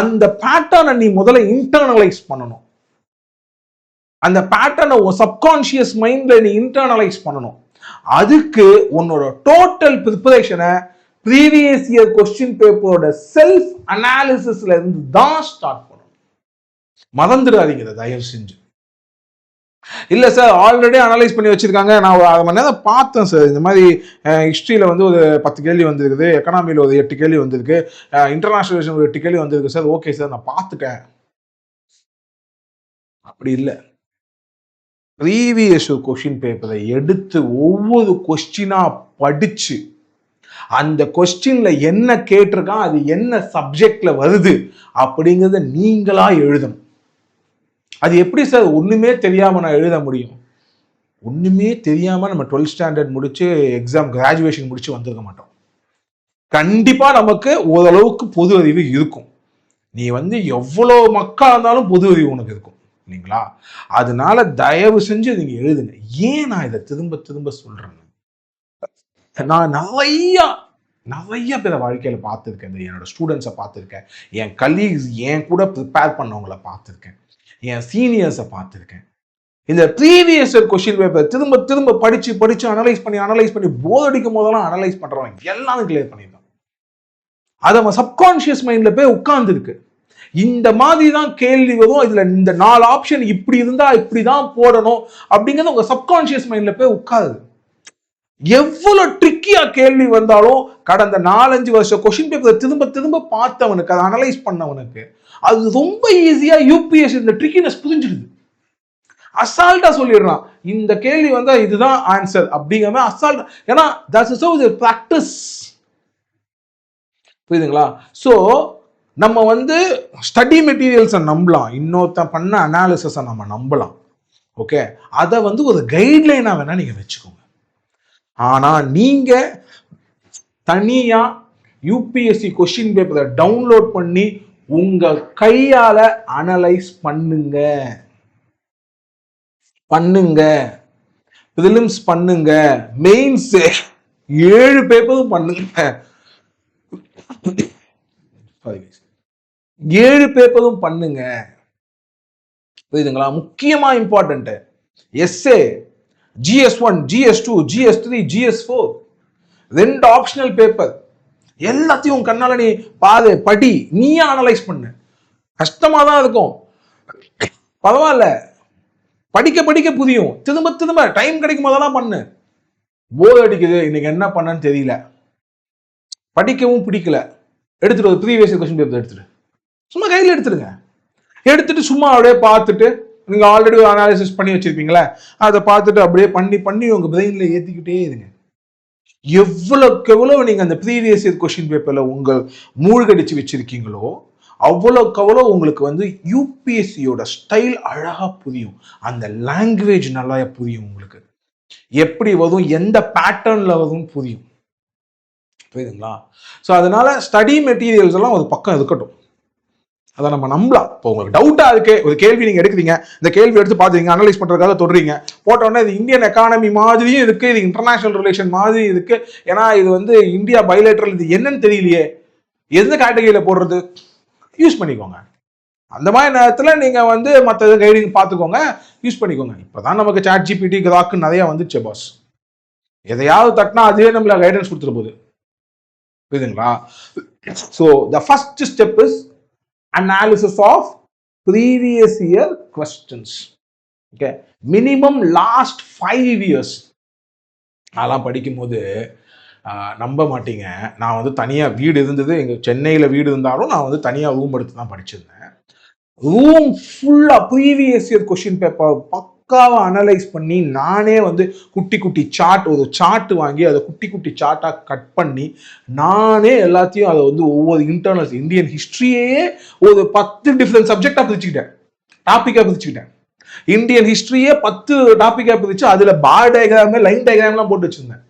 அந்த பேட்டர்னை நீ முதல்ல இன்டர்னலைஸ் பண்ணணும். அந்த பேட்டர்னை சப்கான்ஷியஸ் மைண்ட்ல நீ இன்டர்னலைஸ் பண்ணணும். அதுக்கு உன்னோட டோட்டல் ப்ரிப்பரேஷனை ப்ரீவியஸ் இயர் கொஸ்டின் பேப்பரோட செல்ஃப் அனாலிசிஸ்ல இருந்து தான் ஸ்டார்ட் பண்ணணும். மறந்துடாதீங்க தயவு செஞ்சு. இல்ல சார் ஆல்ரெடி அனலைஸ் பண்ணி வச்சிருக்காங்க, நான் ஒரு 1/2 மணி நேரம் பார்த்தேன் சார், இந்த மாதிரி ஹிஸ்ட்ரியில வந்து ஒரு 10 கேள்வி வந்திருக்குது, எக்கனாமியில் ஒரு 8 கேள்வி வந்திருக்கு, இன்டர்நேஷனல் ஒரு 8 கேள்வி வந்திருக்கு சார், ஓகே சார் நான் பார்த்துட்டேன். அப்படி இல்லை. ப்ரீவியஸ் கொஸ்டின் பேப்பரை எடுத்து ஒவ்வொரு கொஸ்டினா படிச்சு அந்த கொஸ்டின்ல என்ன கேட்டிருக்கான், அது என்ன சப்ஜெக்ட்ல வருது அப்படிங்கறத நீங்களா எழுதணும். அது எப்படி சார் ஒண்ணுமே தெரியாம நான் எழுத முடியும்? ஒண்ணுமே தெரியாம நம்ம 12th ஸ்டாண்டர்ட் முடிச்சு எக்ஸாம் கிராஜுவேஷன் முடிச்சு வந்திருக்க மாட்டோம். கண்டிப்பா நமக்கு ஓரளவுக்கு பொது அறிவு இருக்கும். நீ வந்து எவ்வளவு மக்கா இருந்தாலும் பொது அறிவு உனக்கு இருக்கும் இல்லைங்களா? அதனால தயவு செஞ்சு நீங்க எழுதுங்க. ஏன் நான் இதை திரும்ப திரும்ப சொல்றேன், நான் நிறைய பேரை வாழ்க்கையில பார்த்துருக்கேன். என்னோட ஸ்டூடெண்ட்ஸை பார்த்துருக்கேன், என் கலீக்ஸ், என் கூட ப்ரிப்பேர் பண்ணவங்களை பார்த்துருக்கேன், என் சீனியர்ஸை பார்த்துருக்கேன். இந்த ப்ரீவியஸ் கொஸ்டின் பேப்பர் திரும்ப திரும்ப படிச்சு அனலைஸ் பண்ணி போர் அடிக்கும் போதெல்லாம் அனலைஸ் பண்றவங்க எல்லாமே கிளியர் பண்ணிருக்கான். அது அவன் சப்கான்ஷியஸ் மைண்ட்ல போய் உட்கார்ந்து இருக்கு. இந்த மாதிரி தான் கேள்வி வரும், இதுல இந்த 4 ஆப்ஷன் இப்படி இருந்தா இப்படிதான் போடணும் அப்படிங்கிறது உங்க சப்கான்ஷியஸ் மைண்ட்ல போய் உட்காருது. எவ்வளவு ட்ரிக்கியா கேள்வி வந்தாலும் கடந்த 4-5 வருஷம் கொஸ்டின் பேப்பரை திரும்ப திரும்ப பார்த்தவனுக்கு, அதை அனலைஸ் பண்ணவனுக்கு அது ரொம்ப ஈஸியா யூபிஎஸ்சி இந்த ட்ரிக்கினஸ் புரிஞ்சிடுது. அசால்ட்டா சொல்லிடுறான், இந்த கேள்வி வந்தா இதுதான் ஆன்சர் அப்படிங்கிற அசால்ட். ஏன்னா தட்ஸ் சோ தி பிராக்டிஸ். புரியுதுங்களா? சோ நம்ம வந்து ஸ்டடி மெட்டீரியல்ஸை நம்பலாம், இன்னொருத்தன் பண்ண அனாலிசிஸை நம்ம நம்பலாம். ஓகே, அதை வந்து ஒரு கைட்லைனா வேணா நீங்க வச்சுக்கோங்க. ஆனா நீங்க தனியா யூபிஎஸ்சி கொஸ்டின் பேப்பரை டவுன்லோட் பண்ணி உங்க கையால அனலைஸ் பண்ணுங்க. பிரிலிம்ஸ் பண்ணுங்க, மெயின்ஸ் 7 பேப்பரும் பண்ணுங்க. 7 பேப்பரும் பண்ணுங்க. புரியுதுங்களா? முக்கியமா important S A, GS1, GS2, GS3, GS4, 2 optional paper, எல்லாத்தையும் கண்ணால நீ பாரு, படி, நீயே அனலைஸ் பண்ணு. கஷ்டமா தான் இருக்கும். பரவாயில்ல, படிக்க படிக்க புரியும். திரும்ப திரும்ப டைம் கிடைக்கும் போதெல்லாம் பண்ணு. போர் அடிக்குது, இன்னைக்கு என்ன பண்ணன்னு தெரியல, படிக்கவும் பிடிக்கல, எடுத்துட்டு ப்ரீவியஸ் கொஸ்டின் பேப்பர் எடுத்துட்டு சும்மா கையில் எடுத்துருங்க. எடுத்துட்டு சும்மா அப்படியே பார்த்துட்டு, நீங்க ஆல்ரெடி அனாலிசிஸ் பண்ணி வச்சிருப்பீங்களா, அதை பார்த்துட்டு அப்படியே பண்ணி பண்ணி உங்க பிரெயின்ல ஏத்திக்கிட்டே இருங்க. எவ்வளவுக்கு எவ்வளவு நீங்க அந்த ப்ரீவியஸ் இயர் கொஸ்டின் பேப்பர்ல உங்கள் மூழ்கடிச்சு வச்சிருக்கீங்களோ அவ்வளோக்கு அவ்வளோ உங்களுக்கு வந்து யூபிஎஸ்சியோட ஸ்டைல் அழகா புரியும். அந்த லாங்குவேஜ் நல்லா புரியும் உங்களுக்கு. எப்படி வரும், எந்த பேட்டர்ன்ல வரும் புரியும். புரியுதுங்களா? ஸோ அதனால ஸ்டடி மெட்டீரியல்ஸ் எல்லாம் ஒரு பக்கம் இருக்கட்டும், அதை நம்ம நம்பலாம். இப்போ உங்களுக்கு டவுட்டா இருக்கு, ஒரு கேள்வி நீங்க எடுக்கிறீங்க, இந்த கேள்வி எடுத்து பார்த்துறீங்க, அனலைஸ் பண்றதுக்காக தொடுறீங்க, போட்டோன்னே இது இந்தியன் எக்கானமி மாதிரியும் இருக்கு, இது இன்டர்நேஷனல் ரிலேஷன் மாதிரி இருக்கு, ஏன்னா இது வந்து இந்தியா பைலேட்டரல், இது என்னன்னு தெரியலையே, எந்த கேட்டகரியில போடுறது, யூஸ் பண்ணிக்கோங்க. அந்த மாதிரி நேரத்தில் நீங்க வந்து மற்ற கைடிங் பார்த்துக்கோங்க, யூஸ் பண்ணிக்கோங்க. இப்போதான் நமக்கு சாட் ஜிபிடி கிராக்கு நிறைய வந்துச்சு பாஸ். எதையாவது தட்டினா அதுவே நம்மள கைடன்ஸ் கொடுத்துட்டு போகுது. புரியுதுங்களா? So the first step is analysis of previous year questions. Okay, minimum last 5 years. அதெல்லாம் படிக்கும்போது நம்ப மாட்டீங்க, நான் வந்து தனியாக வீடு இருந்தது, எங்கள் சென்னையில் வீடு இருந்தாலும் நான் வந்து தனியாக ரூம் எடுத்து தான் படிச்சிருந்தேன். ரூம் ஃபுல்லாக ப்ரீவியஸ் இயர் கொஸ்டின் பேப்பர் பக்காவை அனலைஸ் பண்ணி நானே வந்து குட்டி குட்டி சார்ட், ஒரு சார்ட் வாங்கி அதை குட்டி குட்டி சார்ட்டாக கட் பண்ணி நானே எல்லாத்தையும் அதை வந்து ஒவ்வொரு இன்டர்னல்ஸ் இந்தியன் ஹிஸ்ட்ரியே ஒரு 10 டிஃப்ரெண்ட் சப்ஜெக்டாக பிரிச்சுக்கிட்டேன், டாப்பிக்காக பிரிச்சுக்கிட்டேன். இந்தியன் ஹிஸ்ட்ரியே 10 டாப்பிக்காக பிரிச்சு அதில் பார் டயக்ராம், லைன் டயக்ராம்லாம் போட்டு வச்சிருந்தேன்.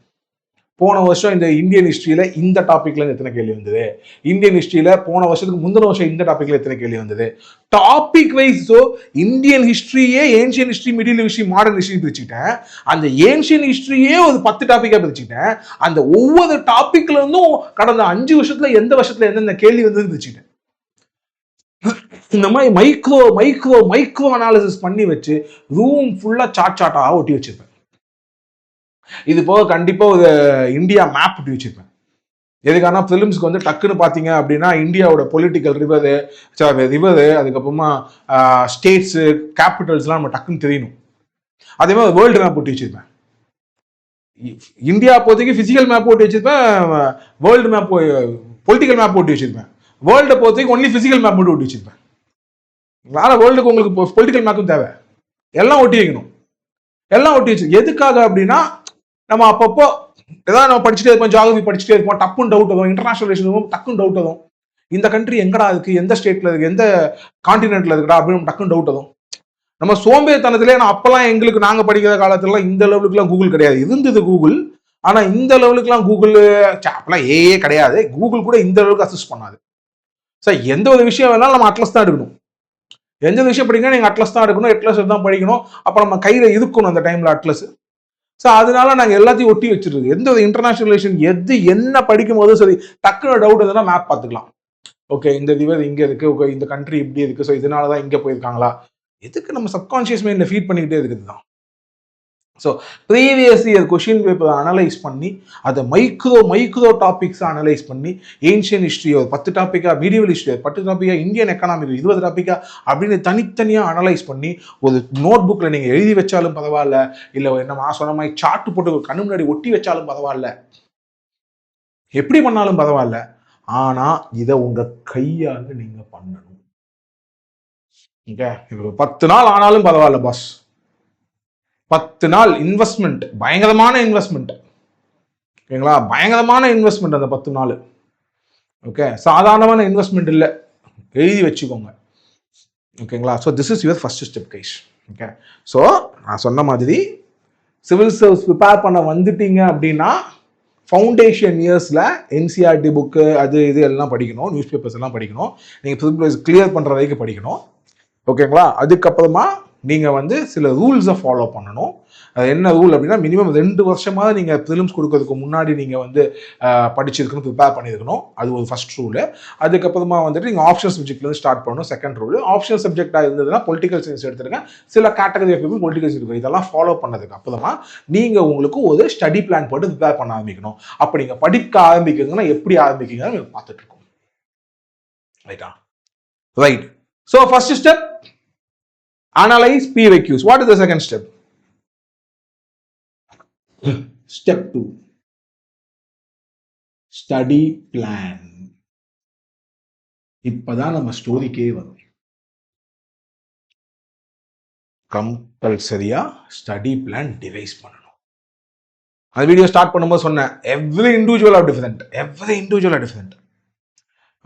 போன வருஷம் இந்த இந்தியன் ஹிஸ்ட்ரியில இந்த டாபிக்ல எத்தனை கேள்வி வந்தது, இந்தியன் ஹிஸ்ட்ரியில போன வருஷத்துக்கு முந்தின வருஷம் இந்த டாபிக்ல எத்தனை கேள்வி வந்தது, டாபிக் வைஸ். ஸோ இந்தியன் ஹிஸ்ட்ரியே ancient history, middle history, modern history பிரிச்சுக்கிட்டேன். அந்த ஏன்ஷியன் ஹிஸ்ட்ரியே ஒரு 10 டாபிக்கா பிரிச்சுக்கிட்டேன். அந்த ஒவ்வொரு டாபிக்ல இருந்தும் கடந்த 5 வருஷத்துல எந்த வருஷத்துல எந்தெந்த கேள்வி வந்து பிரிச்சுக்கிட்டேன். இந்த மாதிரி மைக்ரோ மைக்ரோ மைக்ரோ அனாலிசிஸ் பண்ணி வச்சு ரூம் ஃபுல்லா சார்ட்டா ஒட்டி வச்சிருப்பேன். இது போக கண்டிப்பா ஒரு இந்தியா மேப் ஒட்டி வச்சிருப்பேன். எதுக்கான பிலிம்ஸ்க்கு வந்து டக்குன்னு பார்த்தீங்க அப்படின்னா இந்தியாவோட பொலிட்டிக்கல் ரிவரு, அதுக்கப்புறமா ஸ்டேட்ஸு, கேபிட்டல்ஸ்லாம் நம்ம டக்குன்னு தெரியணும். அதே மாதிரி வேர்ல்டு மேப் போட்டு வச்சிருப்பேன். இந்தியா பொறுத்தவரைக்கும் பிசிக்கல் மேப் போட்டு வச்சிருப்பேன், வேர்ல்டு மேப் பொலிட்டிக்கல் மேப் போட்டு வச்சிருப்பேன். வேர்ல்டை பொறுத்தவரைக்கும் ஒன்லி பிசிக்கல் மேப் மட்டும் ஒட்டி வச்சிருப்பேன். வேற வேர்ல்டுக்கு உங்களுக்கு பொலிட்டிக்கல் மேப்பும் தேவை, எல்லாம் ஒட்டி வைக்கணும். எல்லாம் ஒட்டி வச்சு எதுக்காக அப்படின்னா நம்ம அப்பப்போ ஏதாவது நம்ம படிச்சுட்டே இருப்போம், ஜியாகிரபி படிச்சுட்டே இருப்போம், டப்புன்னு டவுட் வரும், இன்டர்நேஷனல் ரிலேஷன் டக்குன்னு டவுட் வரும், இந்த கண்ட்ரி எங்கடா இருக்கு, எந்த ஸ்டேட்ல இருக்கு, எந்த கான்டினென்ட்ல இருக்குடா அப்படின்னு டக்குன்னு டவுட் வரும். நம்ம சோம்பேறித்தனத்திலே, நான் அப்பெல்லாம் எங்களுக்கு நாங்க படிக்கிற காலத்துலலாம் இந்த லெவலுக்குலாம் கூகுள் கிடையாது. இருந்தது கூகுள், ஆனா இந்த லெவலுக்குலாம் கூகுள் அப்பெல்லாம் ஏஏ கிடையாது. கூகுள் கூட இந்த அளவுக்கு அசிஸ்ட் பண்ணாது. சார் எந்த ஒரு விஷயம் வேணாலும் நம்ம அட்லஸ் தான் எடுக்கணும். எந்த விஷயம் படிக்கணும் நீங்க அட்லஸ் தான் எடுக்கணும், அட்லஸ் தான் படிக்கணும். அப்ப நம்ம கையில இருக்கணும் அந்த டைம்ல அட்லஸ். ஸோ அதனால நாங்கள் எல்லாத்தையும் ஒட்டி வச்சிருக்கு. எந்த ஒரு இன்டர்நேஷனல் ரிலேஷன் எது என்ன படிக்கும் போதும் சரி, டக்குனு டவுட் எதுனா மேப் பார்த்துக்கலாம். ஓகே, இந்த ரிவர் இங்கே இருக்கு, ஓகே இந்த கண்ட்ரி இப்படி இருக்கு, ஸோ இதனால தான் இங்கே போயிருக்காங்களா, எதுக்கு நம்ம சப்கான்ஷியஸ் மைண்டில் ஃபீட் பண்ணிக்கிட்டே இருக்குது தான். ஸோ ப்ரீவியஸ் இயர் கொஷின் பேப்பரை அனலைஸ் பண்ணி அதை மைக்ரோ டாபிக்ஸை அனலைஸ் பண்ணி ஏன்ஷியன் ஹிஸ்ட்ரி ஒரு 10 டாப்பிக்கா, மீடியவல் ஹிஸ்ட்ரி 10 டாப்பிக்கா, இந்தியன் எக்கனாமி 20 டாப்பிக்கா அப்படின்னு தனித்தனியாக அனலைஸ் பண்ணி ஒரு நோட் புக்கில் நீங்கள் எழுதி வச்சாலும் பரவாயில்ல, இல்லை என்ன சொன்ன மாதிரி சார்ட் போட்டு கண்ணு முன்னாடி ஒட்டி வச்சாலும் பரவாயில்ல, எப்படி பண்ணாலும் பரவாயில்ல. ஆனால் இதை உங்கள் கையால் நீங்கள் பண்ணணும். ஓகே, 10 நாள் ஆனாலும் பரவாயில்ல பாஸ். 10 நாள் இன்வெஸ்ட்மெண்ட், பயங்கரமான இன்வெஸ்ட்மெண்ட். ஓகேங்களா, பயங்கரமான இன்வெஸ்ட்மெண்ட் அந்த 10 நாள். ஓகே, சாதாரணமான இன்வெஸ்ட்மெண்ட் இல்லை, எழுதி வச்சுக்கோங்க. ஓகேங்களா, so this is your first step guys. Okay, so நான் சொன்ன மாதிரி சிவில் சர்வீஸ் ப்ரிப்பேர் பண்ண வந்துட்டீங்க அப்படின்னா ஃபவுண்டேஷன் இயர்ஸில் என்சிஆர்டி புக்கு அது இது எல்லாம் படிக்கணும், நியூஸ் பேப்பர்ஸ் எல்லாம் படிக்கணும், நீங்கள் கிளியர் பண்ணுற வரைக்கும் படிக்கணும். ஓகேங்களா, அதுக்கப்புறமா நீங்கள் வந்து சில ரூல்ஸை ஃபாலோ பண்ணணும். அது என்ன ரூல் அப்படின்னா, மினிமம் 2 வருஷமாவது நீங்கள் ப்ரிலிம்ஸ் கொடுக்கறதுக்கு முன்னாடி நீங்கள் வந்து படிச்சிருக்கணும், ப்ரிப்பேர் பண்ணியிருக்கணும். அது ஒரு ஃபர்ஸ்ட் ரூலு. அதுக்கப்புறமா வந்துட்டு நீங்கள் ஆப்ஷனல் சப்ஜெக்ட்லேருந்து ஸ்டார்ட் பண்ணணும், செகண்ட் ரூலு. ஆப்ஷனல் சப்ஜெக்டாக இருந்ததுன்னா பொலிட்டிக்கல் சயின்ஸ் எடுத்துருங்க, சில category of people political science இருக்கும். இதெல்லாம் ஃபாலோ பண்ணதுக்கு அப்புறமா நீங்கள் உங்களுக்கு ஒரு ஸ்டடி பிளான் போட்டு ப்ரிப்பேர் பண்ண ஆரம்பிக்கணும். அப்போ நீங்கள் படிக்க ஆரம்பிக்கிறதுனா எப்படி ஆரம்பிக்கிறீங்கன்னு நீங்கள் பார்த்துட்டு இருக்கோம். ரைட்டா? Right. So first step Analyze PYQs. What is the second step? Step 2. Study plan. இப்பதான் நம்ம ஸ்டோரிக்கே வரும். கம்பல்சரியா ஸ்டடி பிளான் டிவைஸ் பண்ணணும். அந்த வீடியோ ஸ்டார்ட் பண்ணும்போது சொன்னேன், எவ்ரி இண்டிவிஜுவல் ஆர் டிஃபரெண்ட்.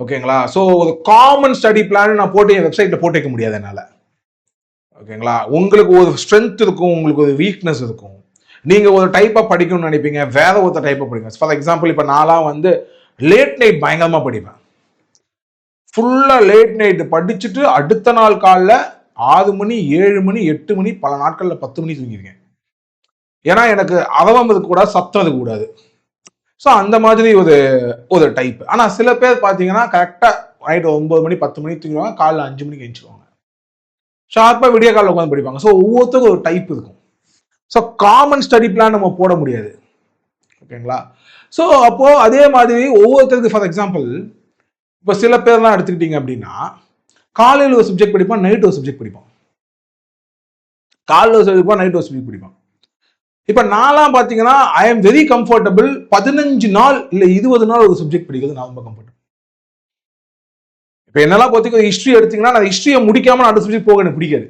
ஓகேங்களா? ஸோ ஒரு காமன் ஸ்டடி பிளான் நான் போட்டு என் வெப்சைட்ல போட்டு வைக்க முடியாது என்னால். ஓகேங்களா? உங்களுக்கு ஒரு ஸ்ட்ரென்த் இருக்கும், உங்களுக்கு ஒரு வீக்னஸ் இருக்கும். நீங்க ஒரு டைப்பா படிக்கணும்னு நினைப்பீங்க, வேற ஒரு டைப்பா படிங்க. ஃபார் எக்ஸாம்பிள், இப்ப நான்லாம் வந்து லேட் நைட் பயங்கரமா படிப்பேன். ஃபுல்லா லேட் நைட் படிச்சுட்டு அடுத்த நாள் காலைல 6 மணி 7 மணி 8 மணி பல நாட்கள்ல 10 மணி தூங்கிருக்கேன். ஏன்னா எனக்கு அவலம் இருக்கக்கூடாது, சத்தம் இருக்கக்கூடாது. ஸோ அந்த மாதிரி ஒரு டைப். ஆனா சில பேர் பாத்தீங்கன்னா கரெக்டா நைட் 9 மணி 10 மணி தூங்கிடுவாங்க, காலைல 5 மணிக்கு எழுந்துருவாங்க. ஷார்ப்பா விடிய காலைல உட்காந்து படிப்பாங்க. ஸோ ஒவ்வொருத்தருக்கும் ஒரு டைப் இருக்கும். ஸோ காமன் ஸ்டடி பிளான் நம்ம போட முடியாது. ஓகேங்களா? ஸோ அப்போ அதே மாதிரி ஒவ்வொருத்தருக்கு, ஃபார் எக்ஸாம்பிள், இப்போ சில பேர்லாம் எடுத்துக்கிட்டீங்க அப்படின்னா, காலையில் ஒரு சப்ஜெக்ட் படிப்பான், நைட் ஒரு சப்ஜெக்ட் படிப்பான். காலையில் ஒரு சப்ஜெக்ட் படிப்பான், நைட் ஒரு சப்ஜெக்ட் படிப்பான். இப்போ நான்லாம் பார்த்தீங்கன்னா ஐ எம் வெரி கம்ஃபர்டபுள் 15 நாள் இல்லை 20 நாள் ஒரு சப்ஜெக்ட் படிக்கிறது நான் ரொம்ப கம்ஃபர்டபுள். இப்போ என்னெல்லாம் பார்த்தீங்கன்னா ஹிஸ்ட்ரி எடுத்தீங்கன்னா நான் ஹிஸ்ட்ரியை முடிக்காம அடுத்த சப்ஜெக்ட் போக எனக்கு பிடிக்காது.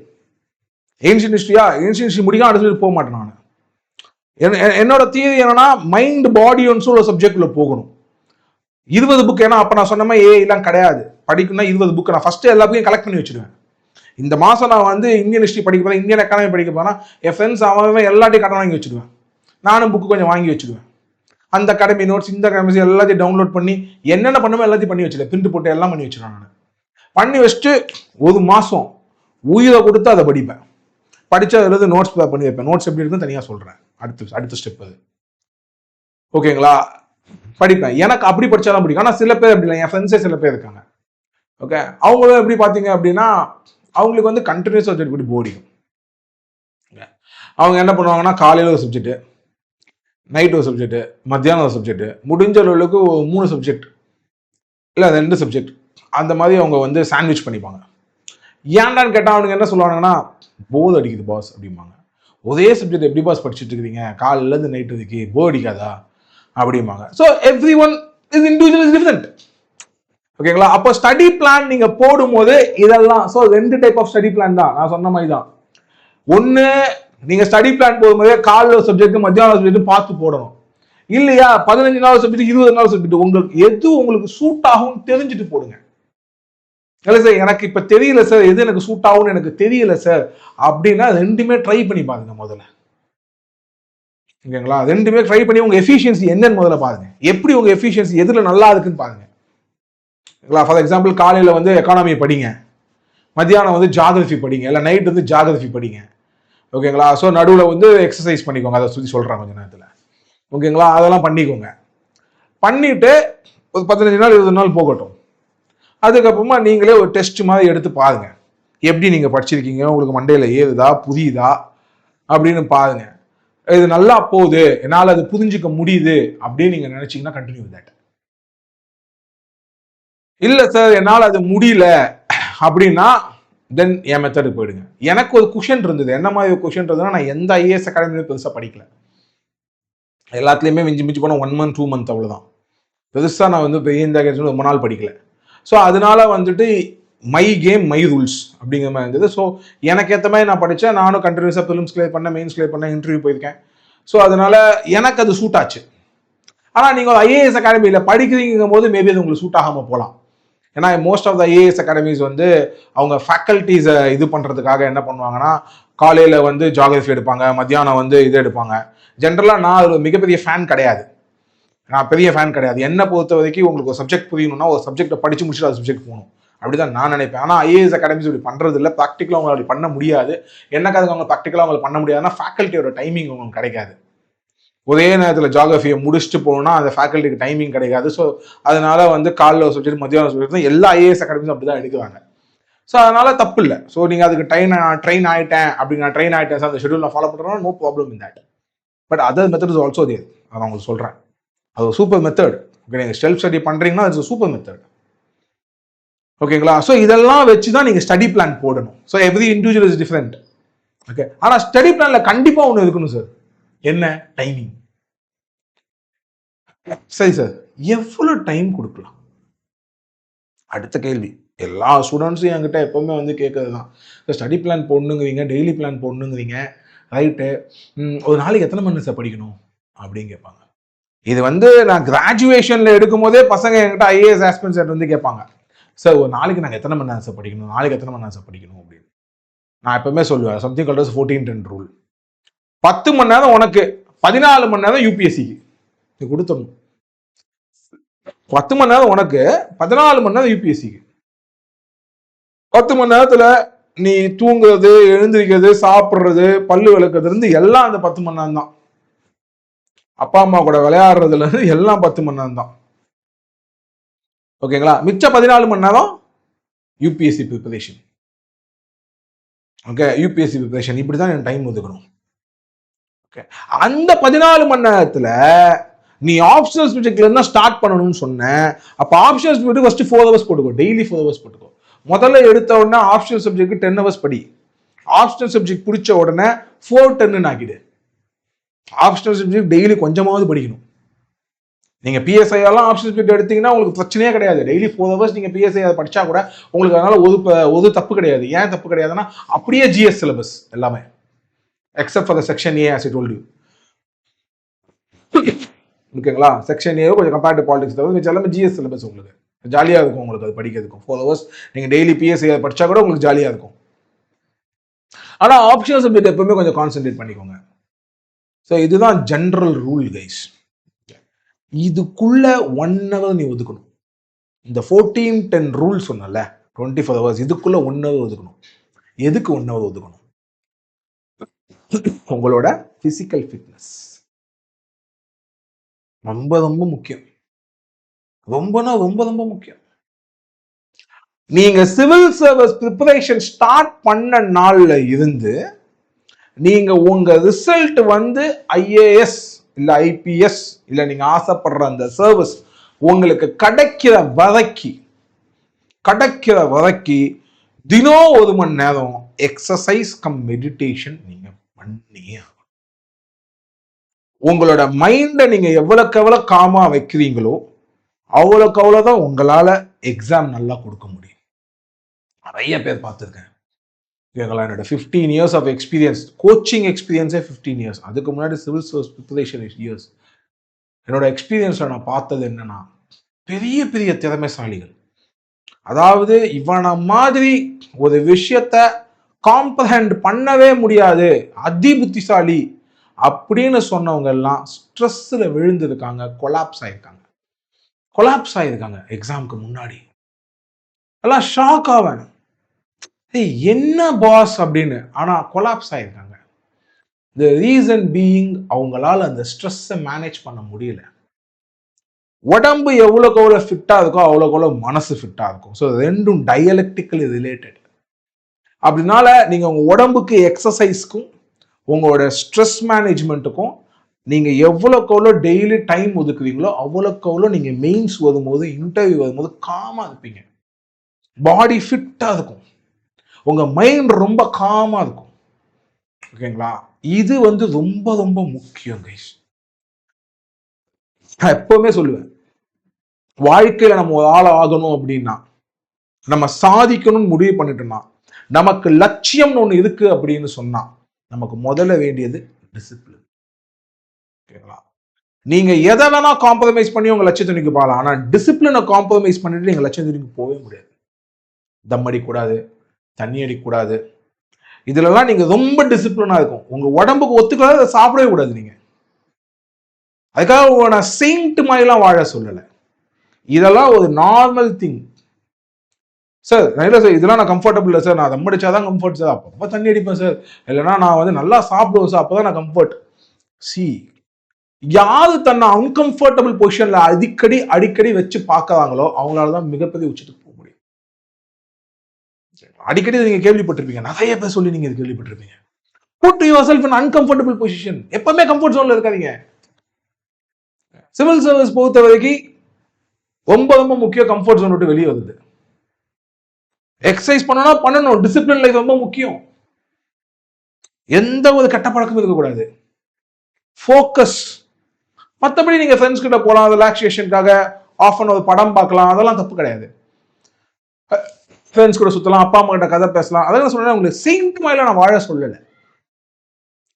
ஏன்ஷியன் ஹிஸ்ட்ரி முடிக்காம அடுத்த சப்ஜெக்ட் போக மாட்டேன் நான். என்னோட தியரி என்னன்னா, மைண்ட் பாடி ஒரு சப்ஜெக்ட்ல போகணும். 20 புக், ஏன்னா அப்ப நான் சொன்ன மாதிரி எல்லாம் கிடையாது. படிக்கணும்னா 20 புக் நான் ஃபர்ஸ்ட் எல்லா புக்கையும் கலெக்ட் பண்ணி வச்சிருவேன். இந்த மாசம் நான் வந்து இந்தியன் ஹிஸ்ட்ரி படிக்க போறேன், இந்தியன் எக்கானமி படிக்க போறேன், என் ஃப்ரெண்ட்ஸ் அவன் எல்லாத்தையும் கடன் வாங்கி வச்சிருவேன். நானும் புக்கு கொஞ்சம் வாங்கி வச்சிருவேன். அந்த அகாடமி நோட்ஸ், இந்த அகாடமி எல்லாத்தையும் டவுன்லோட் பண்ணி என்னென்ன பண்ணுமோ எல்லாத்தையும் பண்ணி வச்சிருக்கேன். பிரிண்ட் போட்டு எல்லாம் பண்ணி வச்சிருவேன். நான் பண்ணி வச்சுட்டு ஒரு மாசம் உயிரை கொடுத்து அதை படிப்பேன். படிச்சு அதில் நோட்ஸ் பண்ணி வைப்பேன். நோட்ஸ் எப்படி இருக்குன்னு தனியாக சொல்றேன். அடுத்த ஸ்டெப் அது. ஓகேங்களா? படிப்பேன். எனக்கு அப்படி படிச்சாலும் பிடிக்கும். ஆனால் சில பேர் அப்படி இல்லை. என் ஃப்ரெண்ட்ஸே சில பேர் இருக்காங்க. ஓகே, அவங்களும் எப்படி பார்த்தீங்க அப்படின்னா, அவங்களுக்கு வந்து கண்டினியூஸ் சப்ஜெக்ட் படி போடிக்கும். அவங்க என்ன பண்ணுவாங்கன்னா, காலையில் ஒரு சப்ஜெக்ட், நைட் ஒரு சப்ஜெக்ட், மத்தியானம் ஒரு சப்ஜெக்ட், முடிஞ்ச அளவுக்கு 3 சப்ஜெக்ட் இல்லை 2 சப்ஜெக்ட், அந்த மாதிரி அவங்க வந்து சாண்ட்விச் பண்ணிப்பாங்க. ஏன்டான்னு கேட்டால் அவனுக்கு என்ன சொல்லுவானுங்கன்னா, போர் அடிக்குது பாஸ் அப்படிம்பாங்க. ஒரே சப்ஜெக்ட் எப்படி பாஸ் படிச்சுட்டு இருக்கிறீங்க, காலையிலேருந்து நைட் வரைக்கு போர் அடிக்காதா அப்படிம்பாங்க. So every one is individual is different. ஓகேங்களா? அப்போ ஸ்டடி பிளான் நீங்க போடும் போது இதெல்லாம், so 2 type of study plan தான் நான் சொன்ன மாதிரி தான். ஒன்று, நீங்க ஸ்டடி பிளான் போடும்போதே காலைல சப்ஜெக்ட் மத்தியானம் சப்ஜெக்ட் பார்த்து போடணும். இல்லையா 15 நாள் சப்ஜெக்ட் 20 நாள் சப்ஜெக்ட், உங்களுக்கு எது உங்களுக்கு சூட் ஆகும் தெரிஞ்சுட்டு போடுங்க. இல்லை சார் எனக்கு இப்போ தெரியல சார், எது எனக்கு சூட் ஆகும்னு எனக்கு தெரியல சார் அப்படின்னா 2மே ட்ரை பண்ணி பாருங்க முதல்ல. ஓகேங்களா? 2மே ட்ரை பண்ணி உங்க எஃபிஷியன்சி என்னன்னு முதல்ல பாருங்க. எப்படி உங்க எஃபிஷியன்சி எதுல நல்லா இருக்குன்னு பாருங்க. ஃபார் எக்ஸாம்பிள், காலையில வந்து எக்கானமி படிங்க, மத்தியானம் வந்து ஜியாகிரபி படிங்க, இல்லை நைட் வந்து ஜியாகிரபி படிங்க. ஓகேங்களா? ஸோ நடுவில் வந்து எக்ஸசைஸ் பண்ணிக்கோங்க. அதை சுற்றி சொல்கிறேன் கொஞ்ச நேரத்தில். ஓகேங்களா? அதெல்லாம் பண்ணிக்கோங்க. பண்ணிட்டு ஒரு 15 நாள் 20 நாள் போகட்டும். அதுக்கப்புறமா நீங்களே ஒரு டெஸ்ட் மாதிரி எடுத்து பாருங்க, எப்படி நீங்க படிச்சிருக்கீங்க, உங்களுக்கு மண்டையில ஏறுதா புரியுதா அப்படின்னு பாருங்க. இது நல்லா போகுது, என்னால் அது புரிஞ்சுக்க முடியுது அப்படின்னு நீங்க நினைச்சீங்கன்னா கண்டினியூ வித் தட். இல்ல சார் என்னால் அது முடியல அப்படின்னா தென் என் மெத்தடுக்கு போயிடுங்க. எனக்கு ஒரு குஷன் இருந்தது. என்ன மாதிரி ஒரு குஷன் இருந்ததுன்னா, நான் எந்த ஐஏஎஸ் அகாடமியும் பெருசாக படிக்கல. எல்லாத்துலேயுமே மிஞ்சி போனால் 1 month 2 month அவ்வளோதான். பெருசாக நான் வந்து பெரிய இந்த ரொம்ப நாள் படிக்கல. ஸோ அதனால வந்துட்டு மை கேம் மை ரூல்ஸ் அப்படிங்கிற மாதிரி இருந்தது. ஸோ எனக்கு ஏற்ற மாதிரி நான் படித்தேன். நானும் கண்டினியூஸாக ஃபிலிம்ஸ் கிளியர் பண்ணேன், மெயின்ஸ் கிளியர் பண்ணேன், இன்டர்வியூ போயிருக்கேன். ஸோ அதனால எனக்கு அது சூட் ஆச்சு. ஆனால் நீங்கள் ஐஏஎஸ் அகாடமியில் படிக்கிறீங்கும் போது மேபி அது உங்களுக்கு சூட் ஆகாமல் போகலாம். ஏன்னா most of the IAS academies வந்து அவங்க ஃபேக்கல்ட்டிஸை இது பண்ணுறதுக்காக என்ன பண்ணுவாங்கன்னா, காலையில் வந்து ஜியாகிரஃபி எடுப்பாங்க, மத்தியானம் வந்து இது எடுப்பாங்க. ஜென்ரலாக நான் ஒரு மிகப்பெரிய ஃபேன் கிடையாது. என்னை பொறுத்த வரைக்கும் உங்களுக்கு ஒரு சப்ஜெக்ட் புரியணும்னா ஒரு சப்ஜெக்டை படிச்சு முடிச்சுட்டு அது சப்ஜெக்ட் போகணும், அப்படிதான் நான் நினைப்பேன். ஆனால் ஐஏஎஸ் அகாடமிஸ் இப்படி பண்ணுறது இல்லை. ப்ராக்டிக்கலாக அவங்க அப்படி பண்ண முடியாது. என்னக்காக அவங்க ப்ராக்டிக்கலாக அவங்களுக்கு பண்ண முடியாதுன்னா, ஃபேக்கல்ட்டியோட டைமிங் உங்களுக்கு கிடைக்காது. ஒரே நேரத்தில் ஜியாகிரஃபியை முடிச்சுட்டு போகணும்னா அந்த ஃபேக்கல்ட்டிக்கு டைமிங் கிடைக்காது. ஸோ அதனால வந்து காலைல சப்ஜெக்ட் மத்தியானம் சப்ஜெக்ட் எல்லா ஐஏஎஸ் அகாடமிஸும் அப்படி தான் எடுக்கிறாங்க. ஸோ அதனால தப்பு இல்லை. ஸோ நீங்கள் அதுக்கு ட்ரெயின் ஆகிட்டேன் அப்படி நான் ட்ரெயின் ஆகிட்டேன் சார், அந்த ஷெடியூல் நான் ஃபாலோ பண்ணுறேன்னா no problem in that. But other method is also there. அதை நான் உங்களுக்கு சொல்கிறேன். அது ஒரு சூப்பர் மெத்தட். ஓகே, நீங்கள் செல்ஃப் ஸ்டடி பண்ணுறீங்கன்னா இட்ஸ் சூப்பர் மெத்தட். ஓகேங்களா? ஸோ இதெல்லாம் வச்சு தான் நீங்கள் ஸ்டடி பிளான் போடணும். So every individual is different. Okay, ஆனால் ஸ்டடி பிளான்ல கண்டிப்பாக ஒன்று இருக்கணும் சார். என்ன? டைமிங். சரி சார், எவ்வளோ டைம் கொடுக்கலாம்? அடுத்த கேள்வி. எல்லா ஸ்டூடெண்ட்ஸும் என்கிட்ட எப்பவுமே வந்து கேட்கறது தான். ஸ்டடி பிளான் போடணுங்கிறீங்க, டெய்லி பிளான் போடணுங்கிறீங்க, ரைட்டு. ஒரு நாளைக்கு எத்தனை மணி சார் படிக்கணும் அப்படின்னு கேட்பாங்க. இது வந்து நான் கிராஜுவேஷன்ல எடுக்கும் போதே பசங்க என்கிட்ட ஐஏஎஸ் ஆஸ்பிரன்ஸ் வந்து கேட்பாங்க, சார் ஒரு நாளைக்கு நாங்கள் எத்தனை மணி நேரம் சார் படிக்கணும், நாளைக்கு எத்தனை மணி நேரம் சார் படிக்கணும் அப்படின்னு. நான் எப்பவுமே சொல்லுவேன், சம்திங் கால்ட் 14-10 ரூல். 10 மணி நேரம் உனக்கு, 14 மணி நேரம் யூபிஎஸ்சிக்கு நீ கொடுத்துடணும். 10 மணி நேரம் உனக்கு, 14 மணி நேரம் யூபிஎஸ்சிக்கு. 10 மணி நேரத்துல நீ தூங்குறது, எழுந்திருக்கிறது, சாப்பிடுறது, பல்லு விளக்குறதுல இருந்து எல்லாம் அந்த 10 மணி நேரம் தான். அப்பா அம்மா கூட விளையாடுறதுல இருந்து எல்லாம் 10 மணி நேரம் தான். ஓகேங்களா? மிச்ச 14 மணி நேரம் UPSC preparation. Okay, UPSC preparation இப்படிதான் என் டைம் ஒதுக்கணும். ஓகே, அந்த 14 மணி நேரத்துல நீ ஆப்ஷனல் சப்ஜெக்ட்ல இருந்தா ஸ்டார்ட் பண்ணணும்னு சொன்னேன். அப்ப ஆப்ஷனல் சப்ஜெக்ட் ஃபர்ஸ்ட் 4 ஹவர்ஸ் போட்டுக்கோ, டெய்லி 4 ஹவர்ஸ் போட்டுக்கோ. முதல்ல எடுத்த உடனே ஆப்ஷனல் சப்ஜெக்ட் 10 ஹவர்ஸ் படி. ஆப்ஷனல் சப்ஜெக்ட் பிடிச்ச உடனே 4-10 ஆக்கிடு. ஆப்ஷனல் சப்ஜெக்ட் டெய்லி கொஞ்சமாவது படிக்கணும். நீங்க பிஎஸ்ஐ எல்லாம் ஆப்ஷனல் சப்ஜெக்ட் எடுத்தீங்கன்னா உங்களுக்கு பிரச்சனையே கிடையாது. டெய்லி 4 ஹவர்ஸ் நீங்க பிஎஸ்ஐ அதை படிச்சா கூட உங்களுக்கு அதனால ஒரு தப்பு கிடையாது. ஏன் தப்பு கிடையாதுன்னா அப்படியே ஜிஎஸ் சிலபஸ் எல்லாமே, except for the section A as I told you. ஓகேங்களா? செக்ஷன் ஏ கொஞ்சம் கம்பேரிட்டிவ் பாலிடிக்ஸ் தவிர மிச்சம் எல்லாமே ஜிஎஸ் சிலபஸ். உங்களுக்கு ஜாலியா இருக்கும், உங்களுக்கு அது படிக்கிறதுக்கும். 4 ஹவர்ஸ் நீங்க டெய்லி பிஎஸ்ஐ படிச்சா கூட உங்களுக்கு ஜாலியா இருக்கும். ஆனா ஆப்ஷனல் சப்ஜெக்ட் எப்பவுமே கொஞ்சம் கான்சென்ட்ரேட் பண்ணிக்கோங்க. ஸோ இதுதான் ஜென்ரல் ரூல் கைஸ். இதுக்குள்ள 1 hour நீ ஒதுக்கணும். இந்த 14-10 ரூல் சொன்னல, 24 hours, இதுக்குள்ள 1 hour ஒதுக்கணும். எதுக்கு 1 hour ஒதுக்கணும்? உங்களோட பிசிக்கல் ஃபிட்னஸ் ரொம்ப ரொம்ப முக்கியம். ரொம்ப ரொம்ப முக்கியம். நீங்க சிவில் சர்வீஸ் ப்ரிப்பரேஷன் ஸ்டார்ட் பண்ண நாள்ல இருந்து நீங்க உங்க ரிசல்ட் வந்து ஐஏஎஸ் இல்ல ஐபிஎஸ் இல்ல நீங்க ஆசைப்படுற அந்த சர்வீஸ் உங்களுக்கு கிடைக்கிற வரைக்கும் தினம் 1 மணி நேரம் எக்ஸசைஸ் கம் மெடிடேஷன் நீங்க பண்ணியே. உங்களோட மைண்டை நீங்க எவ்வளவுக்கு எவ்வளவு காமா வைக்கிறீங்களோ அவ்வளவுக்கு அவ்வளவுதான் உங்களால எக்ஸாம் நல்லா கொடுக்க முடியும். நிறைய பேர் பார்த்துருக்கேன். என்னோட 15 years ஆஃப் எக்ஸ்பீரியன்ஸ், கோச்சிங் எக்ஸ்பீரியன்ஸே 15 years. அதுக்கு முன்னாடி சிவில் சர்வீஸ் ப்ரிப்பரேஷன் இயர்ஸ். என்னோட எக்ஸ்பீரியன்ஸ்ல நான் பார்த்தது என்னன்னா, பெரிய பெரிய திறமைசாலிகள், அதாவது இவனை மாதிரி ஒரு விஷயத்த காம்ப்ரஹெண்ட் பண்ணவே முடியாது, அதி புத்திசாலி அப்படின்னு சொன்னவங்க எல்லாம் ஸ்ட்ரெஸ்ல விழுந்திருக்காங்க, கொலாப்ஸ் ஆயிருக்காங்க எக்ஸாமுக்கு முன்னாடி. எல்லாம் ஷாக் ஆவேன், என்ன பாஸ் அப்படின்னு. ஆனா கொலாப்ஸ் ஆயிருக்காங்க. The reason being அவங்களால அந்த ஸ்ட்ரெஸ்ஸை மேனேஜ் பண்ண முடியல. உடம்பு எவ்வளோக்கு எவ்வளோ ஃபிட்டா இருக்கோ அவ்வளோக்கு எவ்வளோ மனசு ஃபிட்டா இருக்கும். ஸோ ரெண்டும் டயலெக்டிக்கலி ரிலேட்டட். அப்படின்னால நீங்க உங்க உடம்புக்கு எக்ஸசைஸ்க்கும் உங்களோட ஸ்ட்ரெஸ் மேனேஜ்மெண்ட்டுக்கும் நீங்க எவ்வளோக்கு எவ்வளோ டெய்லி டைம் ஒதுக்குறீங்களோ அவ்வளோக்கு எவ்வளோ நீங்க மெயின்ஸ் வரும்போது, இன்டர்வியூ வரும்போது காமா இருப்பீங்க. பாடி ஃபிட்டா இருக்கும், உங்க மைண்ட் ரொம்ப காமா இருக்கும். ஓகேங்களா? இது வந்து ரொம்ப ரொம்ப முக்கியம் கைஸ். நான் எப்பவுமே சொல்லுவேன், வாழ்க்கையில நம்ம ஒரு ஆள் ஆகணும் அப்படின்னா, நம்ம சாதிக்கணும்னு முடிவு பண்ணிட்டோம்னா, நமக்கு லட்சியம்னு ஒண்ணு இருக்கு அப்படின்னு சொன்னா, நமக்கு முதல்ல வேண்டியது டிசிப்ளின். ஓகேங்களா? நீங்க எதை வேணா காம்ப்ரமைஸ் பண்ணி உங்க லட்சியத்துக்கு போகலாம். ஆனா டிசிப்ளினை காம்ப்ரமைஸ் பண்ணிட்டு நீங்க லட்சியத்துக்கு போகவே முடியாது. தம் அடிக்கூடாது, தண்ணி அடிக்கூடாது, இதுலலாம் நீங்க ரொம்ப டிசிப்ளினா இருக்கும். உங்க உடம்புக்கு ஒத்துக்காத அதை சாப்பிடவே கூடாது. நீங்க அதுக்காக நான் செயின்ட் மாதிரிலாம் வாழ சொல்லலை. இதெல்லாம் ஒரு நார்மல் திங். சார் இல்லை சார், இதெல்லாம் நான் கம்ஃபர்டபுள் இல்லை சார், நான் தம் அடிச்சாதான் கம்ஃபர்ட் சார், அப்போ தண்ணி அடிப்பேன் சார், இல்லைன்னா நான் வந்து நல்லா சாப்பிடுவேன் சார், அப்போதான் நான் கம்ஃபர்ட். யாரு தன்னை அன்கம்ஃபர்டபுள் பொசிஷன்ல அடிக்கடி வச்சு பார்க்கறாங்களோ அவங்களாலதான் மிகப்பெரிய உச்சத்துக்கு போக முடியும். அடிக்கடி நீங்க கேள்விப்பட்டிருப்பீங்க, நிறைய பேர் சொல்லி நீங்க இது கேள்விப்பட்டிருப்பீங்க, put yourself in uncomfortable position. எப்பவுமே கம்ஃபர்ட் ஜோன்ல இருக்காதீங்க. சிவில் சர்வீஸ் பொறுத்த வரைக்கும் ரொம்ப ரொம்ப முக்கியம் கம்ஃபர்ட் ஜோன் விட்டு வெளியே வருது. எக்ஸசைஸ் பண்ணணும், டிசிப்ளின் லைஃப் ரொம்ப முக்கியம். எந்த ஒரு கெட்ட பழக்கமும் இருக்கக்கூடாது. ஃபோக்கஸ். மற்றபடி நீங்க ஃப்ரெண்ட்ஸ் கிட்ட போகலாம், ரிலாக்ஸேஷனுக்காக ஆஃப் அன் ஒரு படம் பார்க்கலாம், அதெல்லாம் தப்பு கிடையாது. ஃப்ரெண்ட்ஸ் கூட சுற்றலாம், அப்பா அம்மா கிட்ட கதை பேசலாம், அதெல்லாம் சொன்னா உங்களுக்கு செயின்ட் மாதிரிலாம் நான் வாழ சொல்லலை.